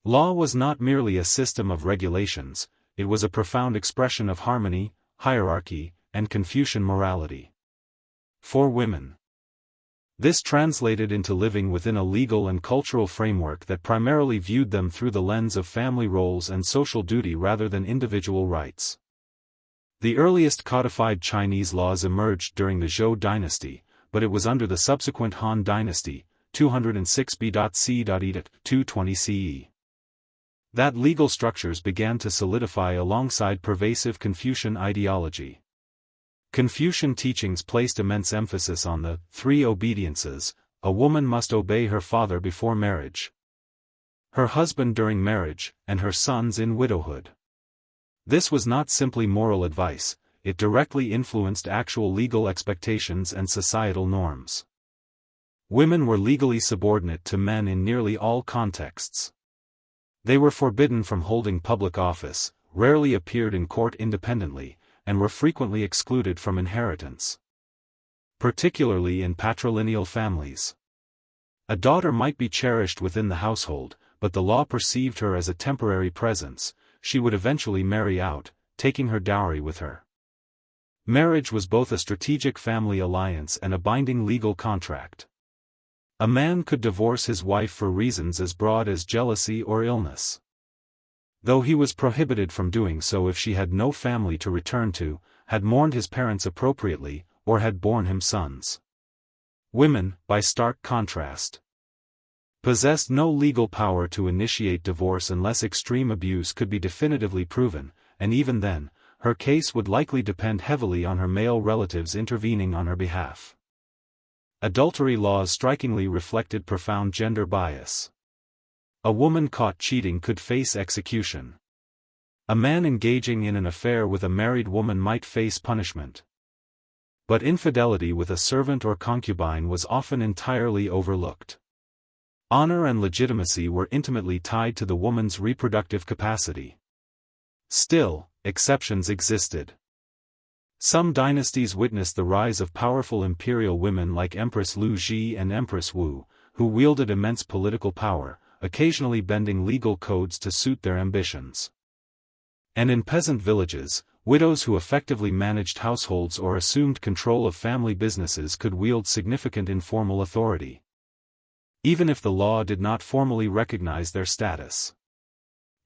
law was not merely a system of regulations, it was a profound expression of harmony, hierarchy, and Confucian morality. For women, this translated into living within a legal and cultural framework that primarily viewed them through the lens of family roles and social duty rather than individual rights. The earliest codified Chinese laws emerged during the Zhou dynasty, but it was under the subsequent Han dynasty, 206 BC-E 220 CE, that legal structures began to solidify alongside pervasive Confucian ideology. Confucian teachings placed immense emphasis on the three obediences: a woman must obey her father before marriage, her husband during marriage, and her sons in widowhood. This was not simply moral advice, it directly influenced actual legal expectations and societal norms. Women were legally subordinate to men in nearly all contexts. They were forbidden from holding public office, rarely appeared in court independently, and were frequently excluded from inheritance, particularly in patrilineal families. A daughter might be cherished within the household, but the law perceived her as a temporary presence. She would eventually marry out, taking her dowry with her. Marriage was both a strategic family alliance and a binding legal contract. A man could divorce his wife for reasons as broad as jealousy or illness, though he was prohibited from doing so if she had no family to return to, had mourned his parents appropriately, or had borne him sons. Women, by stark contrast, possessed no legal power to initiate divorce unless extreme abuse could be definitively proven, and even then, her case would likely depend heavily on her male relatives intervening on her behalf. Adultery laws strikingly reflected profound gender bias. A woman caught cheating could face execution. A man engaging in an affair with a married woman might face punishment. But infidelity with a servant or concubine was often entirely overlooked. Honor and legitimacy were intimately tied to the woman's reproductive capacity. Still, exceptions existed. Some dynasties witnessed the rise of powerful imperial women like Empress Lu Ji and Empress Wu, who wielded immense political power, occasionally bending legal codes to suit their ambitions. And in peasant villages, widows who effectively managed households or assumed control of family businesses could wield significant informal authority, even if the law did not formally recognize their status.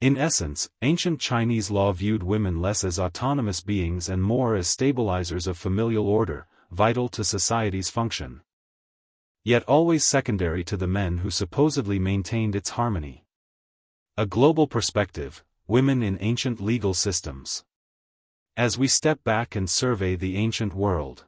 In essence, ancient Chinese law viewed women less as autonomous beings and more as stabilizers of familial order, vital to society's function, yet always secondary to the men who supposedly maintained its harmony. A global perspective: women in ancient legal systems. As we step back and survey the ancient world,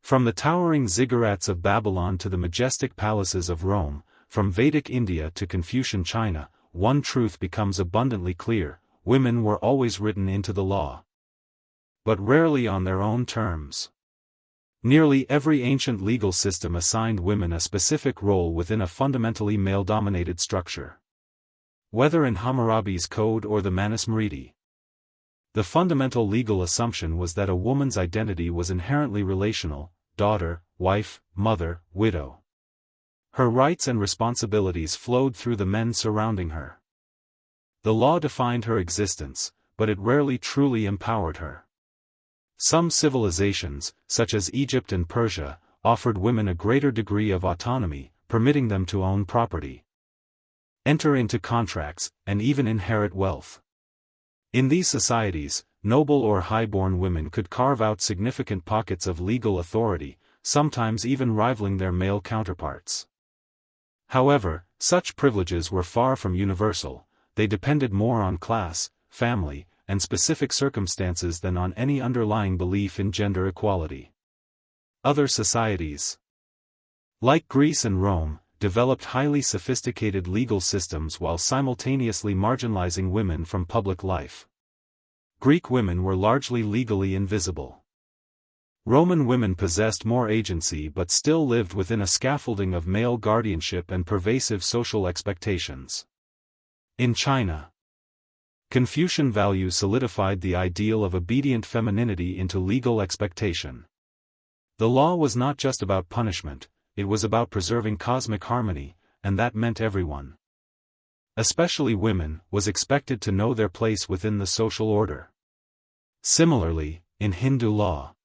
From the towering ziggurats of Babylon to the majestic palaces of Rome, from Vedic India to Confucian China, one truth becomes abundantly clear: women were always written into the law. But rarely on their own terms. Nearly every ancient legal system assigned women a specific role within a fundamentally male-dominated structure. Whether in Hammurabi's Code or the Manusmriti, the fundamental legal assumption was that a woman's identity was inherently relational: daughter, wife, mother, widow. Her rights and responsibilities flowed through the men surrounding her. The law defined her existence, but it rarely truly empowered her. Some civilizations, such as Egypt and Persia, offered women a greater degree of autonomy, permitting them to own property, enter into contracts, and even inherit wealth. In these societies, noble or high-born women could carve out significant pockets of legal authority, sometimes even rivaling their male counterparts. However, such privileges were far from universal. They depended more on class, family, and specific circumstances than on any underlying belief in gender equality. Other societies, like Greece and Rome, developed highly sophisticated legal systems while simultaneously marginalizing women from public life. Greek women were largely legally invisible. Roman women possessed more agency but still lived within a scaffolding of male guardianship and pervasive social expectations. In China, Confucian values solidified the ideal of obedient femininity into legal expectation. The law was not just about punishment, it was about preserving cosmic harmony, and that meant everyone, especially women, was expected to know their place within the social order. Similarly, in Hindu law,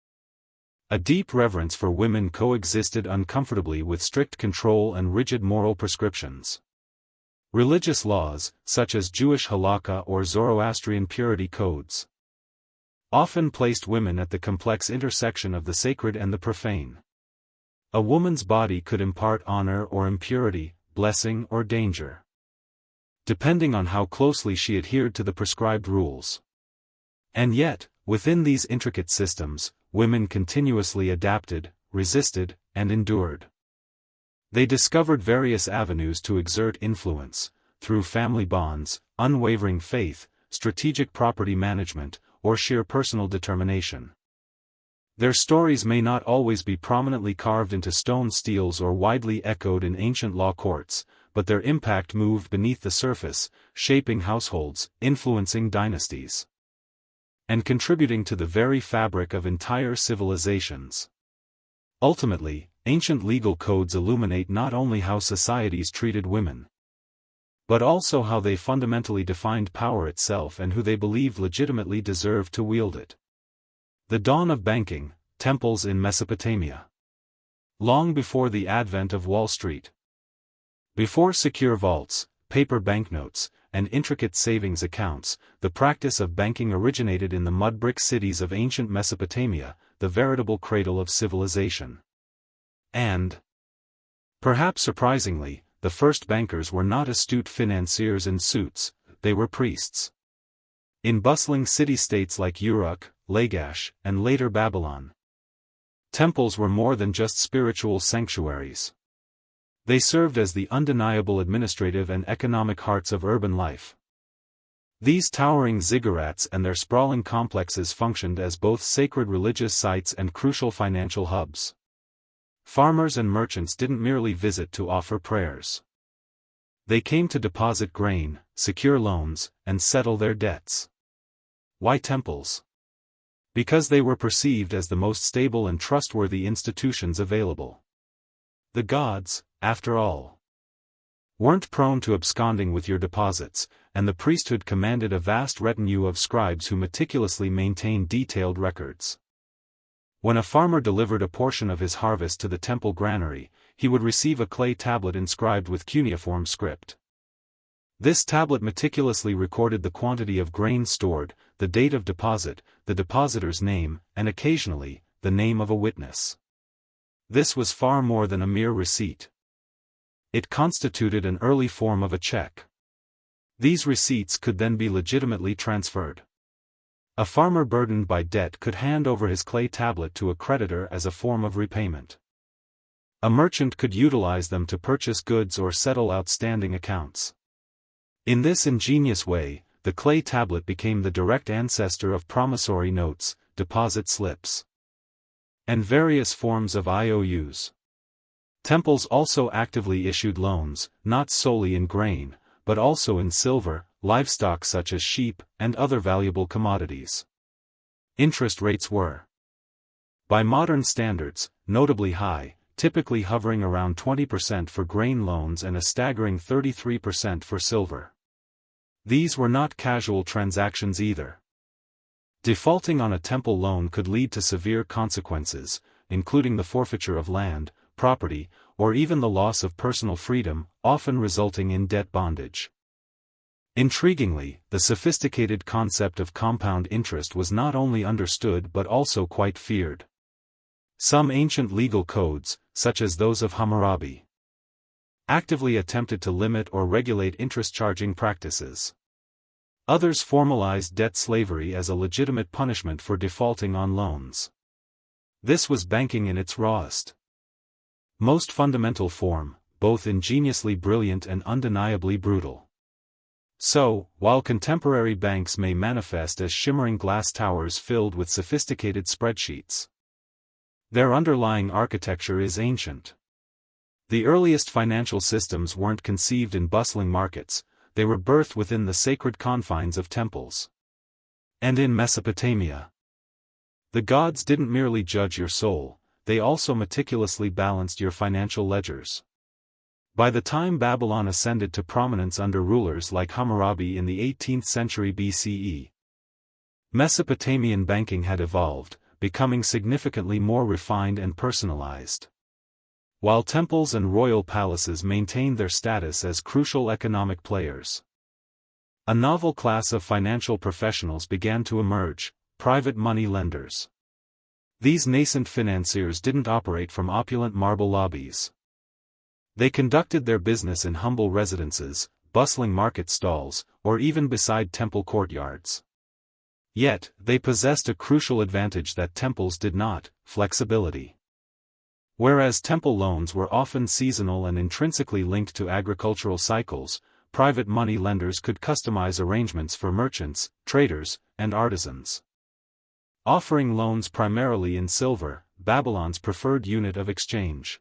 a deep reverence for women coexisted uncomfortably with strict control and rigid moral prescriptions. Religious laws, such as Jewish halakha or Zoroastrian purity codes, often placed women at the complex intersection of the sacred and the profane. A woman's body could impart honor or impurity, blessing or danger, depending on how closely she adhered to the prescribed rules. And yet, within these intricate systems, women continuously adapted, resisted, and endured. They discovered various avenues to exert influence, through family bonds, unwavering faith, strategic property management, or sheer personal determination. Their stories may not always be prominently carved into stone steles or widely echoed in ancient law courts, but their impact moved beneath the surface, shaping households, influencing dynasties, and contributing to the very fabric of entire civilizations. Ultimately, ancient legal codes illuminate not only how societies treated women, but also how they fundamentally defined power itself and who they believed legitimately deserved to wield it. The dawn of banking, temples in Mesopotamia. Long before the advent of Wall Street. Before secure vaults, paper banknotes, and intricate savings accounts, the practice of banking originated in the mud-brick cities of ancient Mesopotamia, the veritable cradle of civilization. And, perhaps surprisingly, the first bankers were not astute financiers in suits, they were priests. In bustling city-states like Uruk, Lagash, and later Babylon, temples were more than just spiritual sanctuaries. They served as the undeniable administrative and economic hearts of urban life. These towering ziggurats and their sprawling complexes functioned as both sacred religious sites and crucial financial hubs. Farmers and merchants didn't merely visit to offer prayers. They came to deposit grain, secure loans, and settle their debts. Why temples? Because they were perceived as the most stable and trustworthy institutions available. The gods, after all, weren't prone to absconding with your deposits, and the priesthood commanded a vast retinue of scribes who meticulously maintained detailed records. When a farmer delivered a portion of his harvest to the temple granary, he would receive a clay tablet inscribed with cuneiform script. This tablet meticulously recorded the quantity of grain stored, the date of deposit, the depositor's name, and occasionally, the name of a witness. This was far more than a mere receipt. It constituted an early form of a check. These receipts could then be legitimately transferred. A farmer burdened by debt could hand over his clay tablet to a creditor as a form of repayment. A merchant could utilize them to purchase goods or settle outstanding accounts. In this ingenious way, the clay tablet became the direct ancestor of promissory notes, deposit slips, and various forms of IOUs. Temples also actively issued loans, not solely in grain, but also in silver, livestock such as sheep, and other valuable commodities. Interest rates were, by modern standards, notably high, typically hovering around 20% for grain loans and a staggering 33% for silver. These were not casual transactions either. Defaulting on a temple loan could lead to severe consequences, including the forfeiture of land, property, or even the loss of personal freedom, often resulting in debt bondage. Intriguingly, the sophisticated concept of compound interest was not only understood but also quite feared. Some ancient legal codes, such as those of Hammurabi, actively attempted to limit or regulate interest charging practices. Others formalized debt slavery as a legitimate punishment for defaulting on loans. This was banking in its rawest, most fundamental form, both ingeniously brilliant and undeniably brutal. So, while contemporary banks may manifest as shimmering glass towers filled with sophisticated spreadsheets, their underlying architecture is ancient. The earliest financial systems weren't conceived in bustling markets, they were birthed within the sacred confines of temples. And in Mesopotamia, the gods didn't merely judge your soul, they also meticulously balanced your financial ledgers. By the time Babylon ascended to prominence under rulers like Hammurabi in the 18th century BCE, Mesopotamian banking had evolved, becoming significantly more refined and personalized. While temples and royal palaces maintained their status as crucial economic players, a novel class of financial professionals began to emerge, private money lenders. These nascent financiers didn't operate from opulent marble lobbies. They conducted their business in humble residences, bustling market stalls, or even beside temple courtyards. Yet, they possessed a crucial advantage that temples did not: flexibility. Whereas temple loans were often seasonal and intrinsically linked to agricultural cycles, private money lenders could customize arrangements for merchants, traders, and artisans. Offering loans primarily in silver, Babylon's preferred unit of exchange.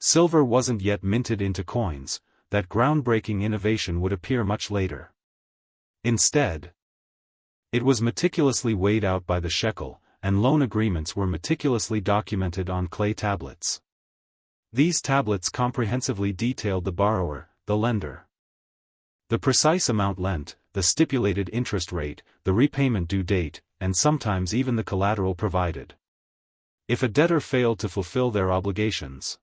Silver wasn't yet minted into coins, that groundbreaking innovation would appear much later. Instead, it was meticulously weighed out by the shekel, and loan agreements were meticulously documented on clay tablets. These tablets comprehensively detailed the borrower, the lender, the precise amount lent, the stipulated interest rate, the repayment due date, and sometimes even the collateral provided. If a debtor failed to fulfill their obligations,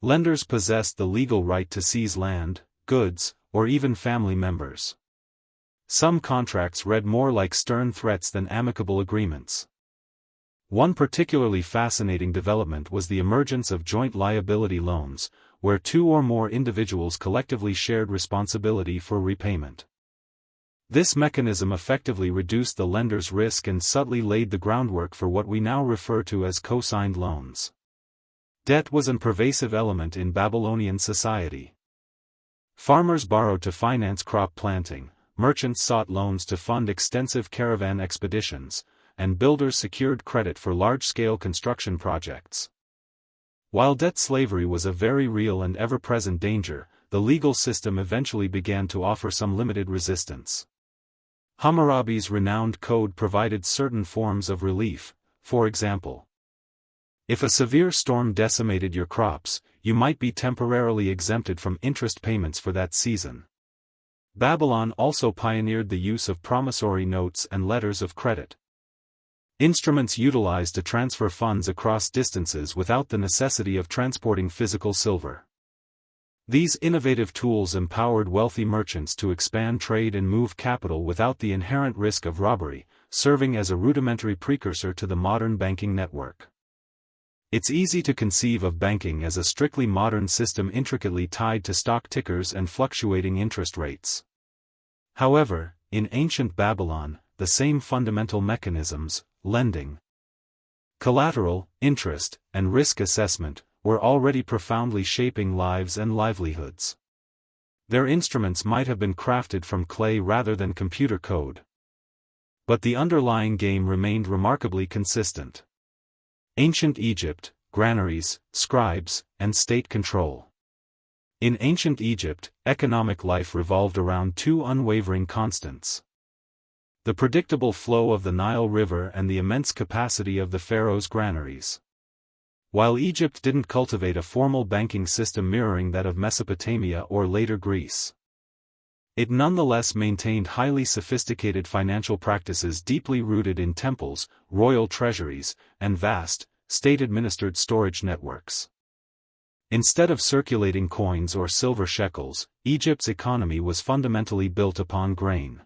lenders possessed the legal right to seize land, goods, or even family members. Some contracts read more like stern threats than amicable agreements. One particularly fascinating development was the emergence of joint liability loans, where two or more individuals collectively shared responsibility for repayment. This mechanism effectively reduced the lender's risk and subtly laid the groundwork for what we now refer to as co-signed loans. Debt was a pervasive element in Babylonian society. Farmers borrowed to finance crop planting, merchants sought loans to fund extensive caravan expeditions, and builders secured credit for large-scale construction projects. While debt slavery was a very real and ever-present danger, the legal system eventually began to offer some limited resistance. Hammurabi's renowned code provided certain forms of relief. For example, if a severe storm decimated your crops, you might be temporarily exempted from interest payments for that season. Babylon also pioneered the use of promissory notes and letters of credit, instruments utilized to transfer funds across distances without the necessity of transporting physical silver. These innovative tools empowered wealthy merchants to expand trade and move capital without the inherent risk of robbery, serving as a rudimentary precursor to the modern banking network. It's easy to conceive of banking as a strictly modern system intricately tied to stock tickers and fluctuating interest rates. However, in ancient Babylon, the same fundamental mechanisms, lending, collateral, interest, and risk assessment, were already profoundly shaping lives and livelihoods. Their instruments might have been crafted from clay rather than computer code. But the underlying game remained remarkably consistent. Ancient Egypt, granaries, scribes, and state control. In ancient Egypt, economic life revolved around two unwavering constants: the predictable flow of the Nile River and the immense capacity of the pharaoh's granaries. While Egypt didn't cultivate a formal banking system mirroring that of Mesopotamia or later Greece, it nonetheless maintained highly sophisticated financial practices deeply rooted in temples, royal treasuries, and vast, state-administered storage networks. Instead of circulating coins or silver shekels, Egypt's economy was fundamentally built upon grain.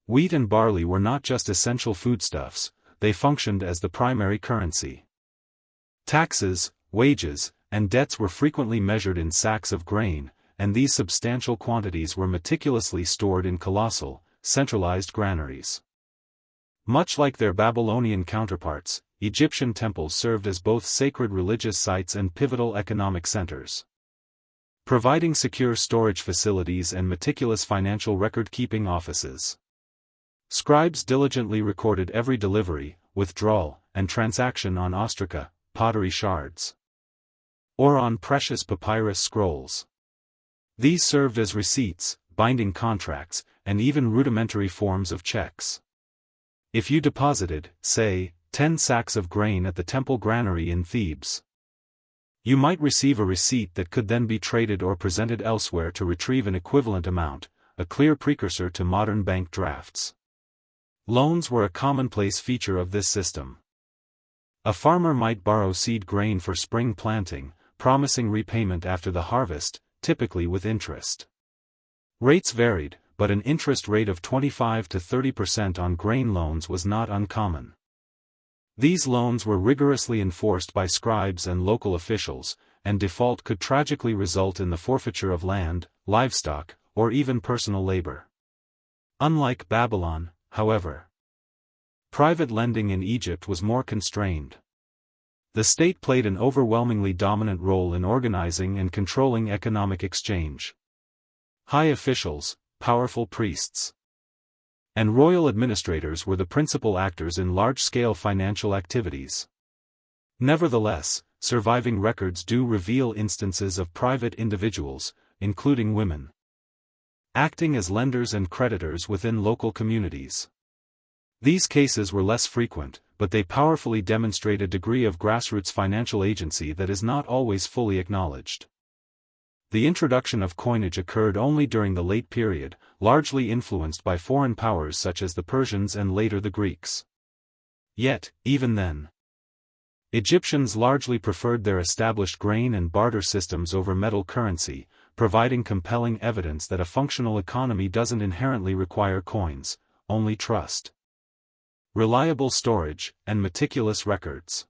Wheat and barley were not just essential foodstuffs, they functioned as the primary currency. Taxes, wages, and debts were frequently measured in sacks of grain, and these substantial quantities were meticulously stored in colossal, centralized granaries. Much like their Babylonian counterparts, Egyptian temples served as both sacred religious sites and pivotal economic centers. Providing secure storage facilities and meticulous financial record-keeping offices. Scribes diligently recorded every delivery, withdrawal, and transaction on ostraca, pottery shards, or on precious papyrus scrolls. These served as receipts, binding contracts, and even rudimentary forms of checks. If you deposited, say, 10 sacks of grain at the temple granary in Thebes, you might receive a receipt that could then be traded or presented elsewhere to retrieve an equivalent amount, a clear precursor to modern bank drafts. Loans were a commonplace feature of this system. A farmer might borrow seed grain for spring planting, promising repayment after the harvest, typically with interest. Rates varied, but an interest rate of 25 to 30% on grain loans was not uncommon. These loans were rigorously enforced by scribes and local officials, and default could tragically result in the forfeiture of land, livestock, or even personal labor. Unlike Babylon, however, private lending in Egypt was more constrained. The state played an overwhelmingly dominant role in organizing and controlling economic exchange. High officials, powerful priests, and royal administrators were the principal actors in large-scale financial activities. Nevertheless, surviving records do reveal instances of private individuals, including women, acting as lenders and creditors within local communities. These cases were less frequent, but they powerfully demonstrate a degree of grassroots financial agency that is not always fully acknowledged. The introduction of coinage occurred only during the late period, largely influenced by foreign powers such as the Persians and later the Greeks. Yet, even then, Egyptians largely preferred their established grain and barter systems over metal currency, providing compelling evidence that a functional economy doesn't inherently require coins, only trust, reliable storage, and meticulous records.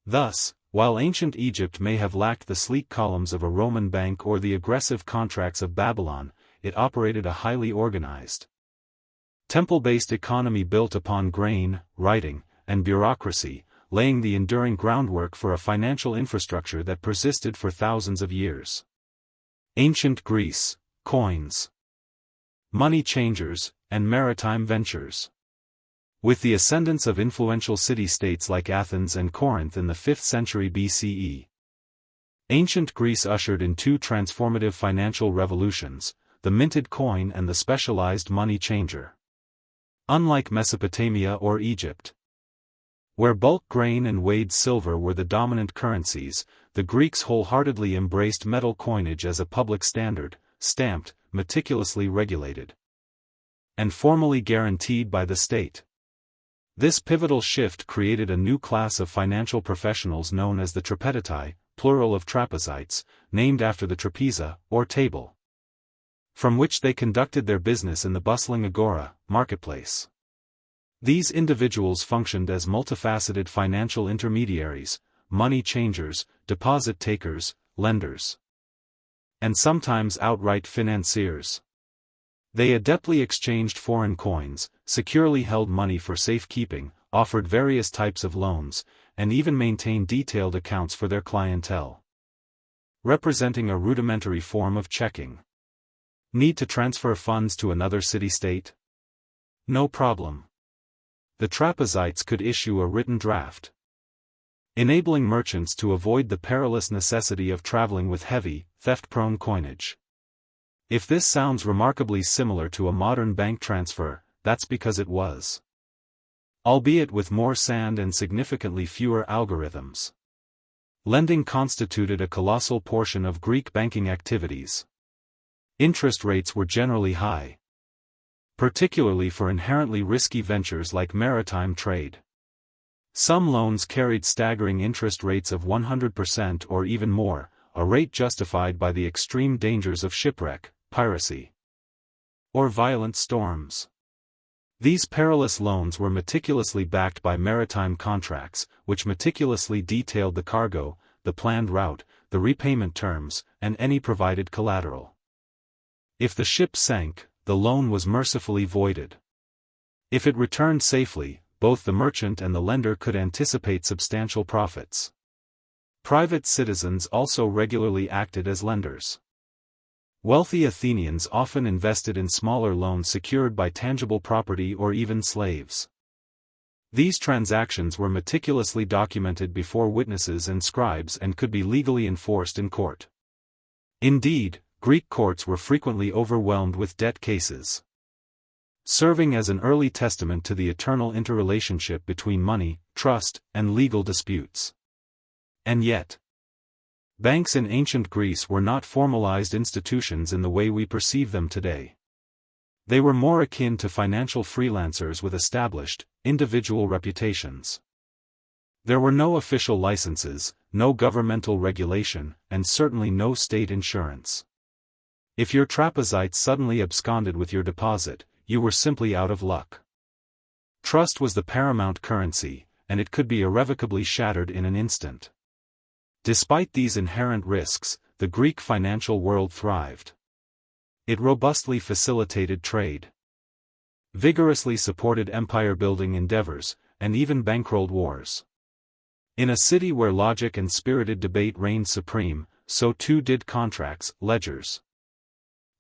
Thus, while ancient Egypt may have lacked the sleek columns of a Roman bank or the aggressive contracts of Babylon, it operated a highly organized, temple-based economy built upon grain, writing, and bureaucracy, laying the enduring groundwork for a financial infrastructure that persisted for thousands of years. Ancient Greece, coins, money changers, and maritime ventures. With the ascendance of influential city-states like Athens and Corinth in the 5th century BCE, ancient Greece ushered in two transformative financial revolutions, the minted coin and the specialized money changer. Unlike Mesopotamia or Egypt, where bulk grain and weighed silver were the dominant currencies, the Greeks wholeheartedly embraced metal coinage as a public standard, stamped, meticulously regulated, and formally guaranteed by the state. This pivotal shift created a new class of financial professionals known as the trapetitai, plural of trapezites, named after the trapeza, or table, from which they conducted their business in the bustling agora, marketplace. These individuals functioned as multifaceted financial intermediaries, money changers, deposit takers, lenders, and sometimes outright financiers. They adeptly exchanged foreign coins, securely held money for safekeeping, offered various types of loans, and even maintained detailed accounts for their clientele. Representing a rudimentary form of checking. Need to transfer funds to another city-state? No problem. The trapezites could issue a written draft, enabling merchants to avoid the perilous necessity of traveling with heavy, theft-prone coinage. If this sounds remarkably similar to a modern bank transfer, that's because it was. Albeit with more sand and significantly fewer algorithms. Lending constituted a colossal portion of Greek banking activities. Interest rates were generally high, particularly for inherently risky ventures like maritime trade. Some loans carried staggering interest rates of 100% or even more, a rate justified by the extreme dangers of shipwreck, piracy, or violent storms. These perilous loans were meticulously backed by maritime contracts, which meticulously detailed the cargo, the planned route, the repayment terms, and any provided collateral. If the ship sank, the loan was mercifully voided. If it returned safely, both the merchant and the lender could anticipate substantial profits. Private citizens also regularly acted as lenders. Wealthy Athenians often invested in smaller loans secured by tangible property or even slaves. These transactions were meticulously documented before witnesses and scribes and could be legally enforced in court. Indeed, Greek courts were frequently overwhelmed with debt cases, serving as an early testament to the eternal interrelationship between money, trust, and legal disputes. And yet, banks in ancient Greece were not formalized institutions in the way we perceive them today. They were more akin to financial freelancers with established, individual reputations. There were no official licenses, no governmental regulation, and certainly no state insurance. If your trapezite suddenly absconded with your deposit, you were simply out of luck. Trust was the paramount currency, and it could be irrevocably shattered in an instant. Despite these inherent risks, the Greek financial world thrived. It robustly facilitated trade, vigorously supported empire-building endeavors, and even bankrolled wars. In a city where logic and spirited debate reigned supreme, so too did contracts, ledgers,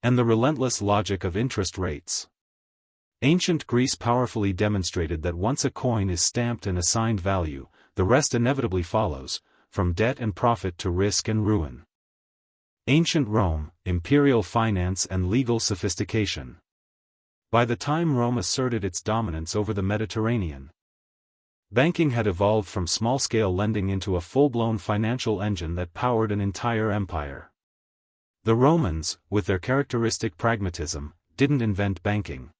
and the relentless logic of interest rates. Ancient Greece powerfully demonstrated that once a coin is stamped and assigned value, the rest inevitably follows, from debt and profit to risk and ruin. Ancient Rome, imperial finance and legal sophistication. By the time Rome asserted its dominance over the Mediterranean, banking had evolved from small-scale lending into a full-blown financial engine that powered an entire empire. The Romans, with their characteristic pragmatism, didn't invent banking.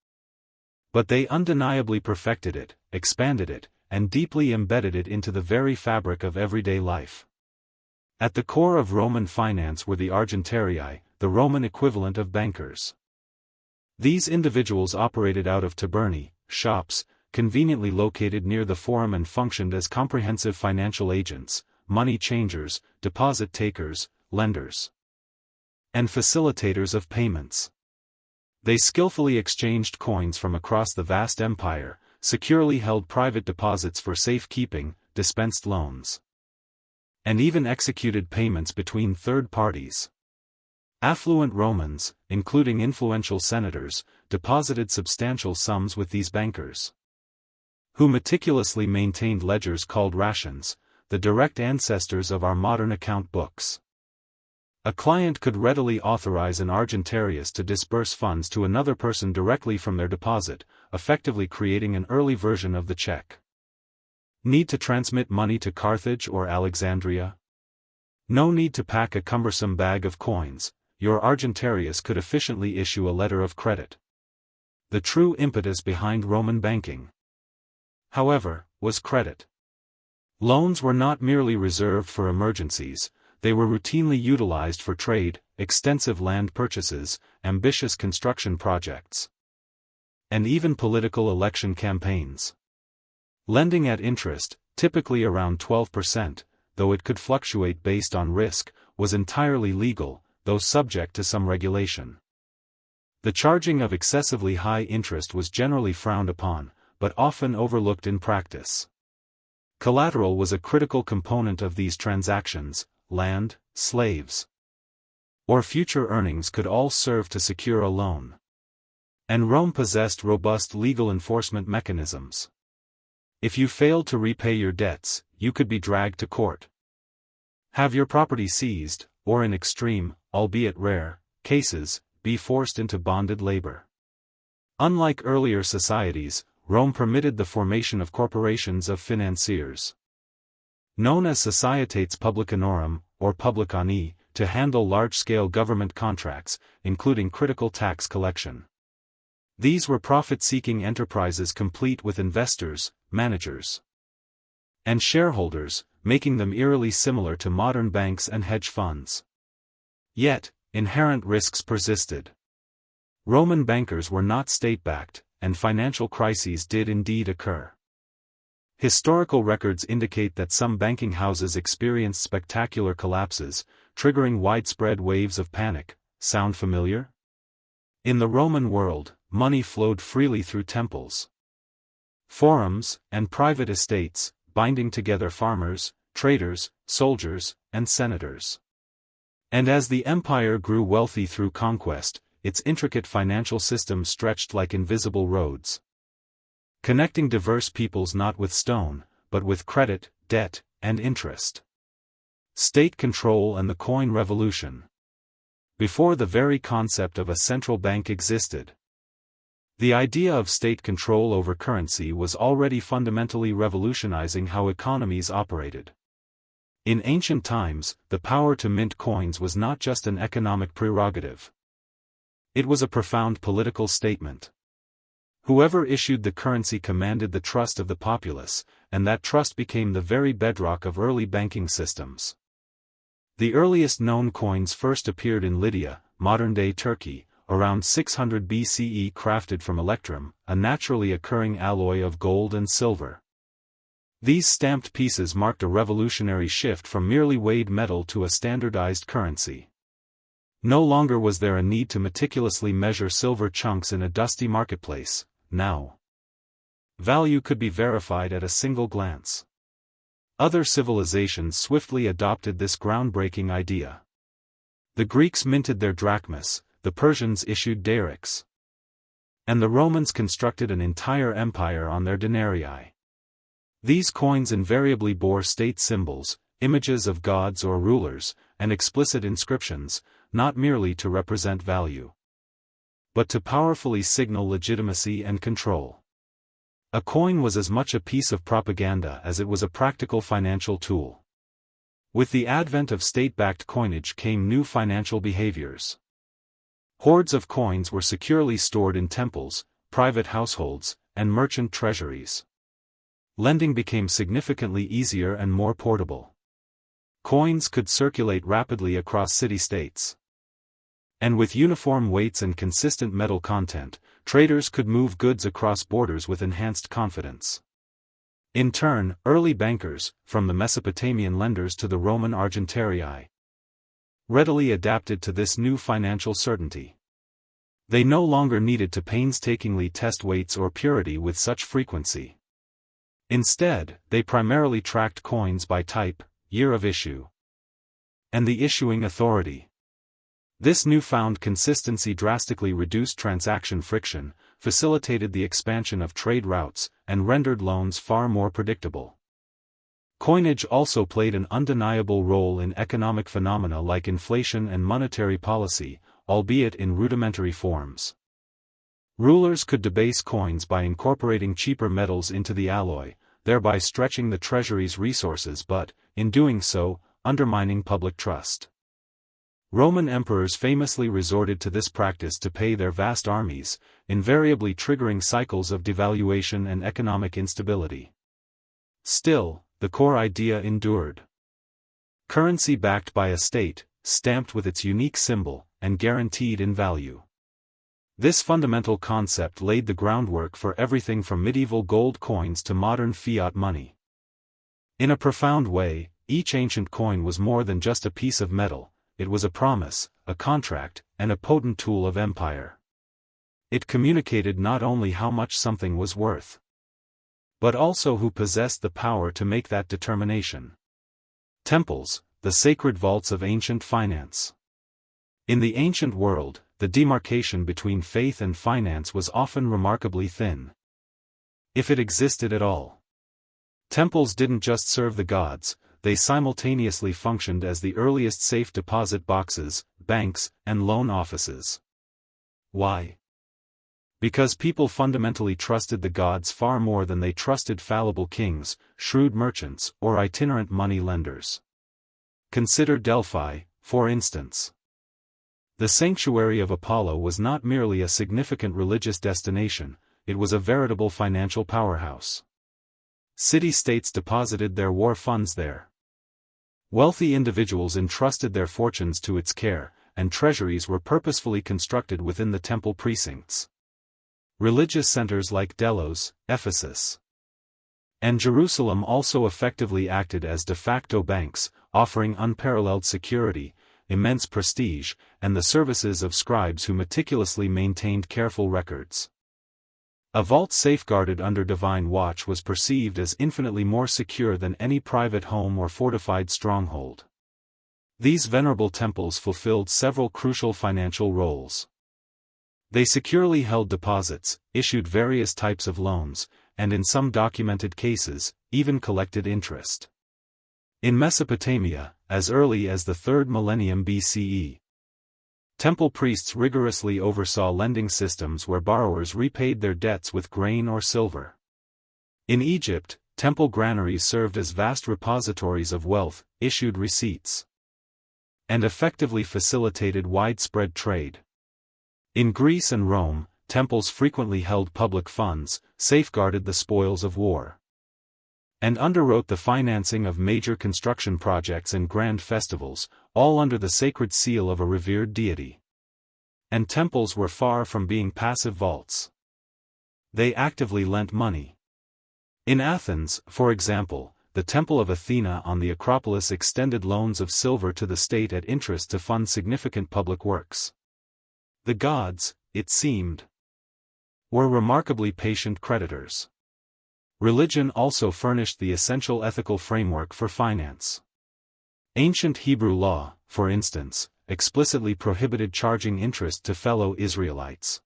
But they undeniably perfected it, expanded it, and deeply embedded it into the very fabric of everyday life. At the core of Roman finance were the argentarii, the Roman equivalent of bankers. These individuals operated out of tabernae, shops, conveniently located near the forum and functioned as comprehensive financial agents, money changers, deposit takers, lenders, and facilitators of payments. They skillfully exchanged coins from across the vast empire, securely held private deposits for safekeeping, dispensed loans, and even executed payments between third parties. Affluent Romans, including influential senators, deposited substantial sums with these bankers, who meticulously maintained ledgers called rations, the direct ancestors of our modern account books. A client could readily authorize an argentarius to disburse funds to another person directly from their deposit, effectively creating an early version of the check. Need to transmit money to Carthage or Alexandria? No need to pack a cumbersome bag of coins, your argentarius could efficiently issue a letter of credit. The true impetus behind Roman banking, however, was credit. Loans were not merely reserved for emergencies, they were routinely utilized for trade, extensive land purchases, ambitious construction projects, and even political election campaigns. Lending at interest, typically around 12%, though it could fluctuate based on risk, was entirely legal, though subject to some regulation. The charging of excessively high interest was generally frowned upon, but often overlooked in practice. Collateral was a critical component of these transactions. Land, slaves, or future earnings could all serve to secure a loan. And Rome possessed robust legal enforcement mechanisms. If you failed to repay your debts, you could be dragged to court, have your property seized, or in extreme, albeit rare, cases, be forced into bonded labor. Unlike earlier societies, Rome permitted the formation of corporations of financiers, known as societates publicanorum, or publicani, to handle large-scale government contracts, including critical tax collection. These were profit-seeking enterprises complete with investors, managers, and shareholders, making them eerily similar to modern banks and hedge funds. Yet, inherent risks persisted. Roman bankers were not state-backed, and financial crises did indeed occur. Historical records indicate that some banking houses experienced spectacular collapses, triggering widespread waves of panic. Sound familiar? In the Roman world, money flowed freely through temples, forums, and private estates, binding together farmers, traders, soldiers, and senators. And as the empire grew wealthy through conquest, its intricate financial system stretched like invisible roads, connecting diverse peoples not with stone, but with credit, debt, and interest. State control and the coin revolution. Before the very concept of a central bank existed, the idea of state control over currency was already fundamentally revolutionizing how economies operated. In ancient times, the power to mint coins was not just an economic prerogative. It was a profound political statement. Whoever issued the currency commanded the trust of the populace, and that trust became the very bedrock of early banking systems. The earliest known coins first appeared in Lydia, modern-day Turkey, around 600 BCE, crafted from electrum, a naturally occurring alloy of gold and silver. These stamped pieces marked a revolutionary shift from merely weighed metal to a standardized currency. No longer was there a need to meticulously measure silver chunks in a dusty marketplace. Now, value could be verified at a single glance. Other civilizations swiftly adopted this groundbreaking idea. The Greeks minted their drachmas, the Persians issued darics, and the Romans constructed an entire empire on their denarii. These coins invariably bore state symbols, images of gods or rulers, and explicit inscriptions, not merely to represent value, but to powerfully signal legitimacy and control. A coin was as much a piece of propaganda as it was a practical financial tool. With the advent of state-backed coinage came new financial behaviors. Hoards of coins were securely stored in temples, private households, and merchant treasuries. Lending became significantly easier and more portable. Coins could circulate rapidly across city-states. And with uniform weights and consistent metal content, traders could move goods across borders with enhanced confidence. In turn, early bankers, from the Mesopotamian lenders to the Roman argentarii, readily adapted to this new financial certainty. They no longer needed to painstakingly test weights or purity with such frequency. Instead, they primarily tracked coins by type, year of issue, and the issuing authority. This newfound consistency drastically reduced transaction friction, facilitated the expansion of trade routes, and rendered loans far more predictable. Coinage also played an undeniable role in economic phenomena like inflation and monetary policy, albeit in rudimentary forms. Rulers could debase coins by incorporating cheaper metals into the alloy, thereby stretching the treasury's resources but, in doing so, undermining public trust. Roman emperors famously resorted to this practice to pay their vast armies, invariably triggering cycles of devaluation and economic instability. Still, the core idea endured. Currency backed by a state, stamped with its unique symbol, and guaranteed in value. This fundamental concept laid the groundwork for everything from medieval gold coins to modern fiat money. In a profound way, each ancient coin was more than just a piece of metal. It was a promise, a contract, and a potent tool of empire. It communicated not only how much something was worth, but also who possessed the power to make that determination. Temples, the sacred vaults of ancient finance. In the ancient world, the demarcation between faith and finance was often remarkably thin, if it existed at all. Temples didn't just serve the gods, they simultaneously functioned as the earliest safe deposit boxes, banks, and loan offices. Why? Because people fundamentally trusted the gods far more than they trusted fallible kings, shrewd merchants, or itinerant money lenders. Consider Delphi, for instance. The sanctuary of Apollo was not merely a significant religious destination, it was a veritable financial powerhouse. City-states deposited their war funds there. Wealthy individuals entrusted their fortunes to its care, and treasuries were purposefully constructed within the temple precincts. Religious centers like Delos, Ephesus, and Jerusalem also effectively acted as de facto banks, offering unparalleled security, immense prestige, and the services of scribes who meticulously maintained careful records. A vault safeguarded under divine watch was perceived as infinitely more secure than any private home or fortified stronghold. These venerable temples fulfilled several crucial financial roles. They securely held deposits, issued various types of loans, and in some documented cases, even collected interest. In Mesopotamia, as early as the 3rd millennium BCE, temple priests rigorously oversaw lending systems where borrowers repaid their debts with grain or silver. In Egypt, temple granaries served as vast repositories of wealth, issued receipts, and effectively facilitated widespread trade. In Greece and Rome, temples frequently held public funds, safeguarded the spoils of war, and underwrote the financing of major construction projects and grand festivals, all under the sacred seal of a revered deity. And temples were far from being passive vaults. They actively lent money. In Athens, for example, the Temple of Athena on the Acropolis extended loans of silver to the state at interest to fund significant public works. The gods, it seemed, were remarkably patient creditors. Religion also furnished the essential ethical framework for finance. Ancient Hebrew law, for instance, explicitly prohibited charging interest to fellow Israelites,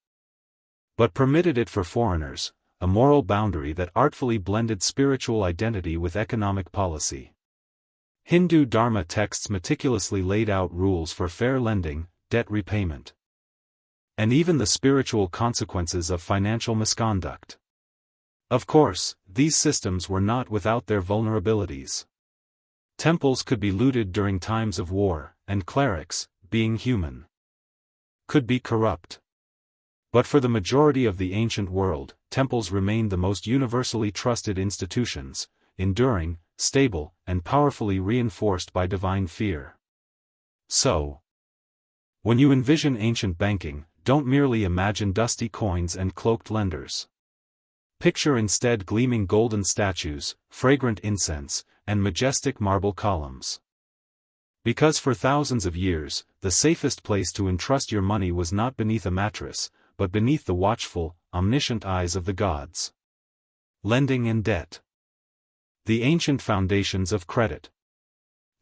but permitted it for foreigners, a moral boundary that artfully blended spiritual identity with economic policy. Hindu Dharma texts meticulously laid out rules for fair lending, debt repayment, and even the spiritual consequences of financial misconduct. Of course, these systems were not without their vulnerabilities. Temples could be looted during times of war, and clerics, being human, could be corrupt. But for the majority of the ancient world, temples remained the most universally trusted institutions, enduring, stable, and powerfully reinforced by divine fear. So, when you envision ancient banking, don't merely imagine dusty coins and cloaked lenders. Picture instead gleaming golden statues, fragrant incense, and majestic marble columns. Because for thousands of years, the safest place to entrust your money was not beneath a mattress, but beneath the watchful, omniscient eyes of the gods. Lending and debt. The ancient foundations of credit.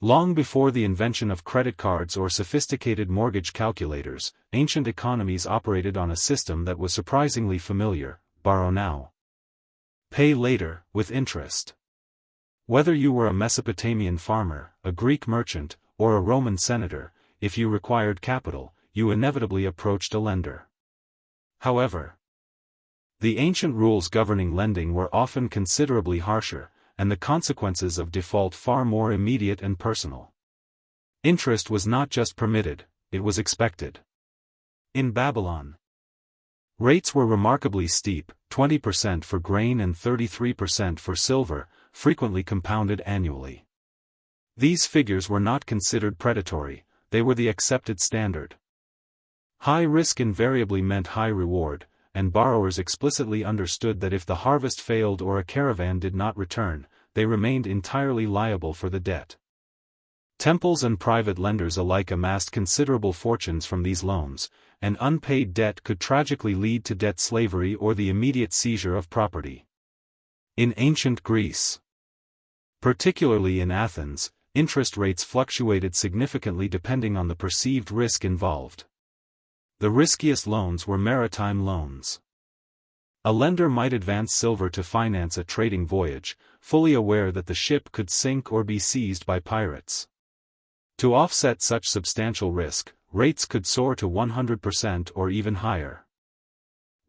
Long before the invention of credit cards or sophisticated mortgage calculators, ancient economies operated on a system that was surprisingly familiar: borrow now, pay later, with interest. Whether you were a Mesopotamian farmer, a Greek merchant, or a Roman senator, if you required capital, you inevitably approached a lender. However, the ancient rules governing lending were often considerably harsher, and the consequences of default far more immediate and personal. Interest was not just permitted, it was expected. In Babylon, rates were remarkably steep, 20% for grain and 33% for silver, frequently compounded annually. These figures were not considered predatory, they were the accepted standard. High risk invariably meant high reward, and borrowers explicitly understood that if the harvest failed or a caravan did not return, they remained entirely liable for the debt. Temples and private lenders alike amassed considerable fortunes from these loans, and unpaid debt could tragically lead to debt slavery or the immediate seizure of property. In ancient Greece, particularly in Athens, interest rates fluctuated significantly depending on the perceived risk involved. The riskiest loans were maritime loans. A lender might advance silver to finance a trading voyage, fully aware that the ship could sink or be seized by pirates. To offset such substantial risk, rates could soar to 100% or even higher.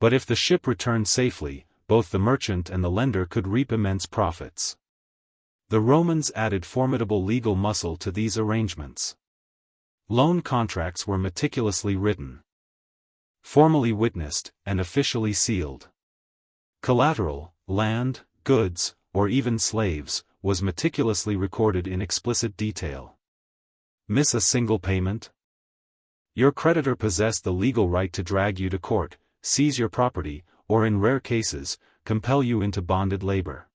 But if the ship returned safely, both the merchant and the lender could reap immense profits. The Romans added formidable legal muscle to these arrangements. Loan contracts were meticulously written, formally witnessed, and officially sealed. Collateral, land, goods, or even slaves, was meticulously recorded in explicit detail. Miss a single payment? Your creditor possessed the legal right to drag you to court, seize your property, or in rare cases, compel you into bonded labor.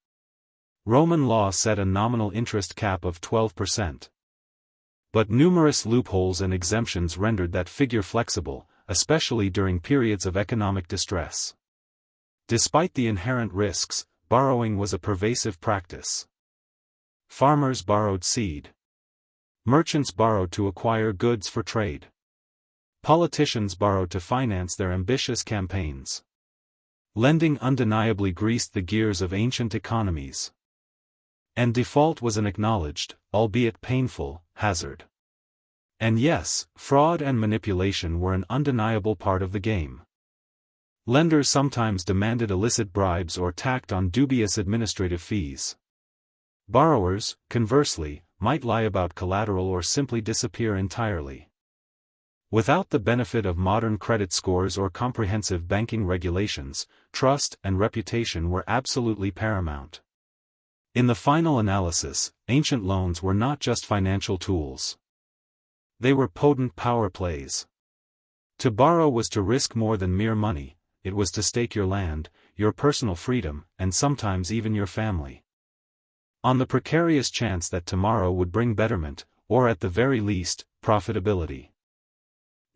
Roman law set a nominal interest cap of 12%. But numerous loopholes and exemptions rendered that figure flexible, especially during periods of economic distress. Despite the inherent risks, borrowing was a pervasive practice. Farmers borrowed seed. Merchants borrowed to acquire goods for trade. Politicians borrowed to finance their ambitious campaigns. Lending undeniably greased the gears of ancient economies. And default was an acknowledged, albeit painful, hazard. And yes, fraud and manipulation were an undeniable part of the game. Lenders sometimes demanded illicit bribes or tacked on dubious administrative fees. Borrowers, conversely, might lie about collateral or simply disappear entirely. Without the benefit of modern credit scores or comprehensive banking regulations, trust and reputation were absolutely paramount. In the final analysis, ancient loans were not just financial tools. They were potent power plays. To borrow was to risk more than mere money. It was to stake your land, your personal freedom, and sometimes even your family, on the precarious chance that tomorrow would bring betterment, or at the very least, profitability.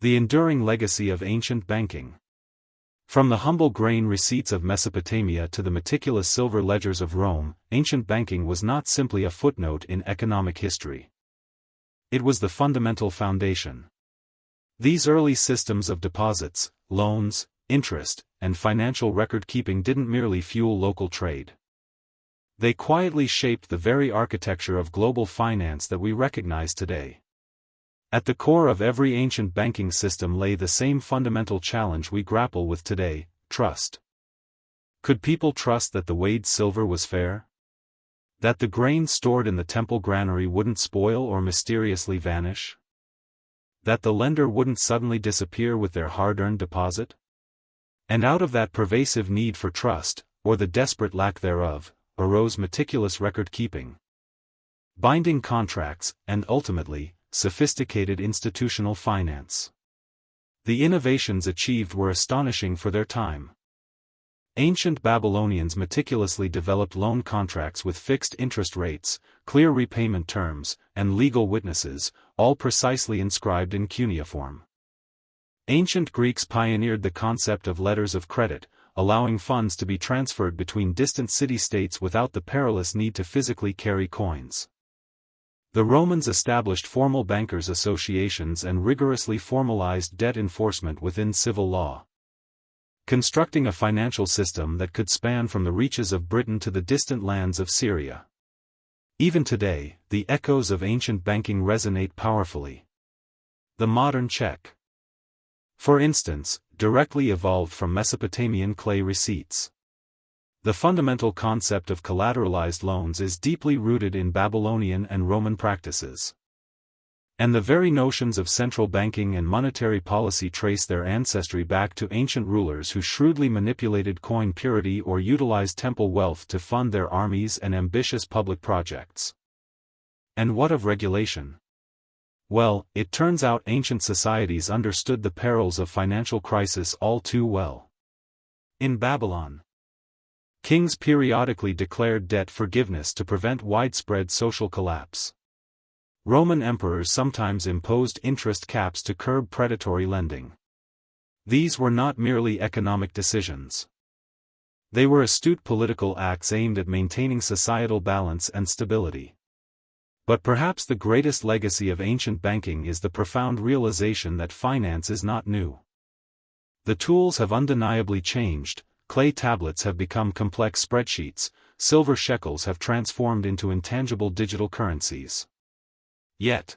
The enduring legacy of ancient banking. From the humble grain receipts of Mesopotamia to the meticulous silver ledgers of Rome, ancient banking was not simply a footnote in economic history. It was the fundamental foundation. These early systems of deposits, loans, interest, and financial record-keeping didn't merely fuel local trade. They quietly shaped the very architecture of global finance that we recognize today. At the core of every ancient banking system lay the same fundamental challenge we grapple with today: trust. Could people trust that the weighed silver was fair? That the grain stored in the temple granary wouldn't spoil or mysteriously vanish? That the lender wouldn't suddenly disappear with their hard-earned deposit? And out of that pervasive need for trust, or the desperate lack thereof, arose meticulous record-keeping, binding contracts, and ultimately, sophisticated institutional finance. The innovations achieved were astonishing for their time. Ancient Babylonians meticulously developed loan contracts with fixed interest rates, clear repayment terms, and legal witnesses, all precisely inscribed in cuneiform. Ancient Greeks pioneered the concept of letters of credit, allowing funds to be transferred between distant city-states without the perilous need to physically carry coins. The Romans established formal bankers' associations and rigorously formalized debt enforcement within civil law, constructing a financial system that could span from the reaches of Britain to the distant lands of Syria. Even today, the echoes of ancient banking resonate powerfully. The modern check, for instance, directly evolved from Mesopotamian clay receipts. The fundamental concept of collateralized loans is deeply rooted in Babylonian and Roman practices. And the very notions of central banking and monetary policy trace their ancestry back to ancient rulers who shrewdly manipulated coin purity or utilized temple wealth to fund their armies and ambitious public projects. And what of regulation? Well, it turns out ancient societies understood the perils of financial crisis all too well. In Babylon, kings periodically declared debt forgiveness to prevent widespread social collapse. Roman emperors sometimes imposed interest caps to curb predatory lending. These were not merely economic decisions. They were astute political acts aimed at maintaining societal balance and stability. But perhaps the greatest legacy of ancient banking is the profound realization that finance is not new. The tools have undeniably changed, clay tablets have become complex spreadsheets, silver shekels have transformed into intangible digital currencies. Yet,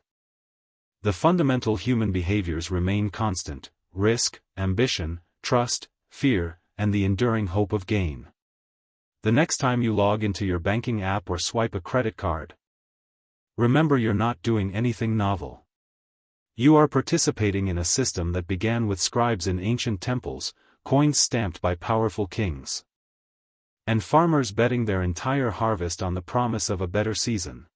the fundamental human behaviors remain constant: risk, ambition, trust, fear, and the enduring hope of gain. The next time you log into your banking app or swipe a credit card, remember you're not doing anything novel. You are participating in a system that began with scribes in ancient temples, coins stamped by powerful kings, and farmers betting their entire harvest on the promise of a better season.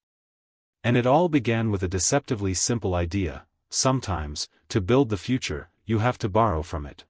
And it all began with a deceptively simple idea: sometimes, to build the future, you have to borrow from it.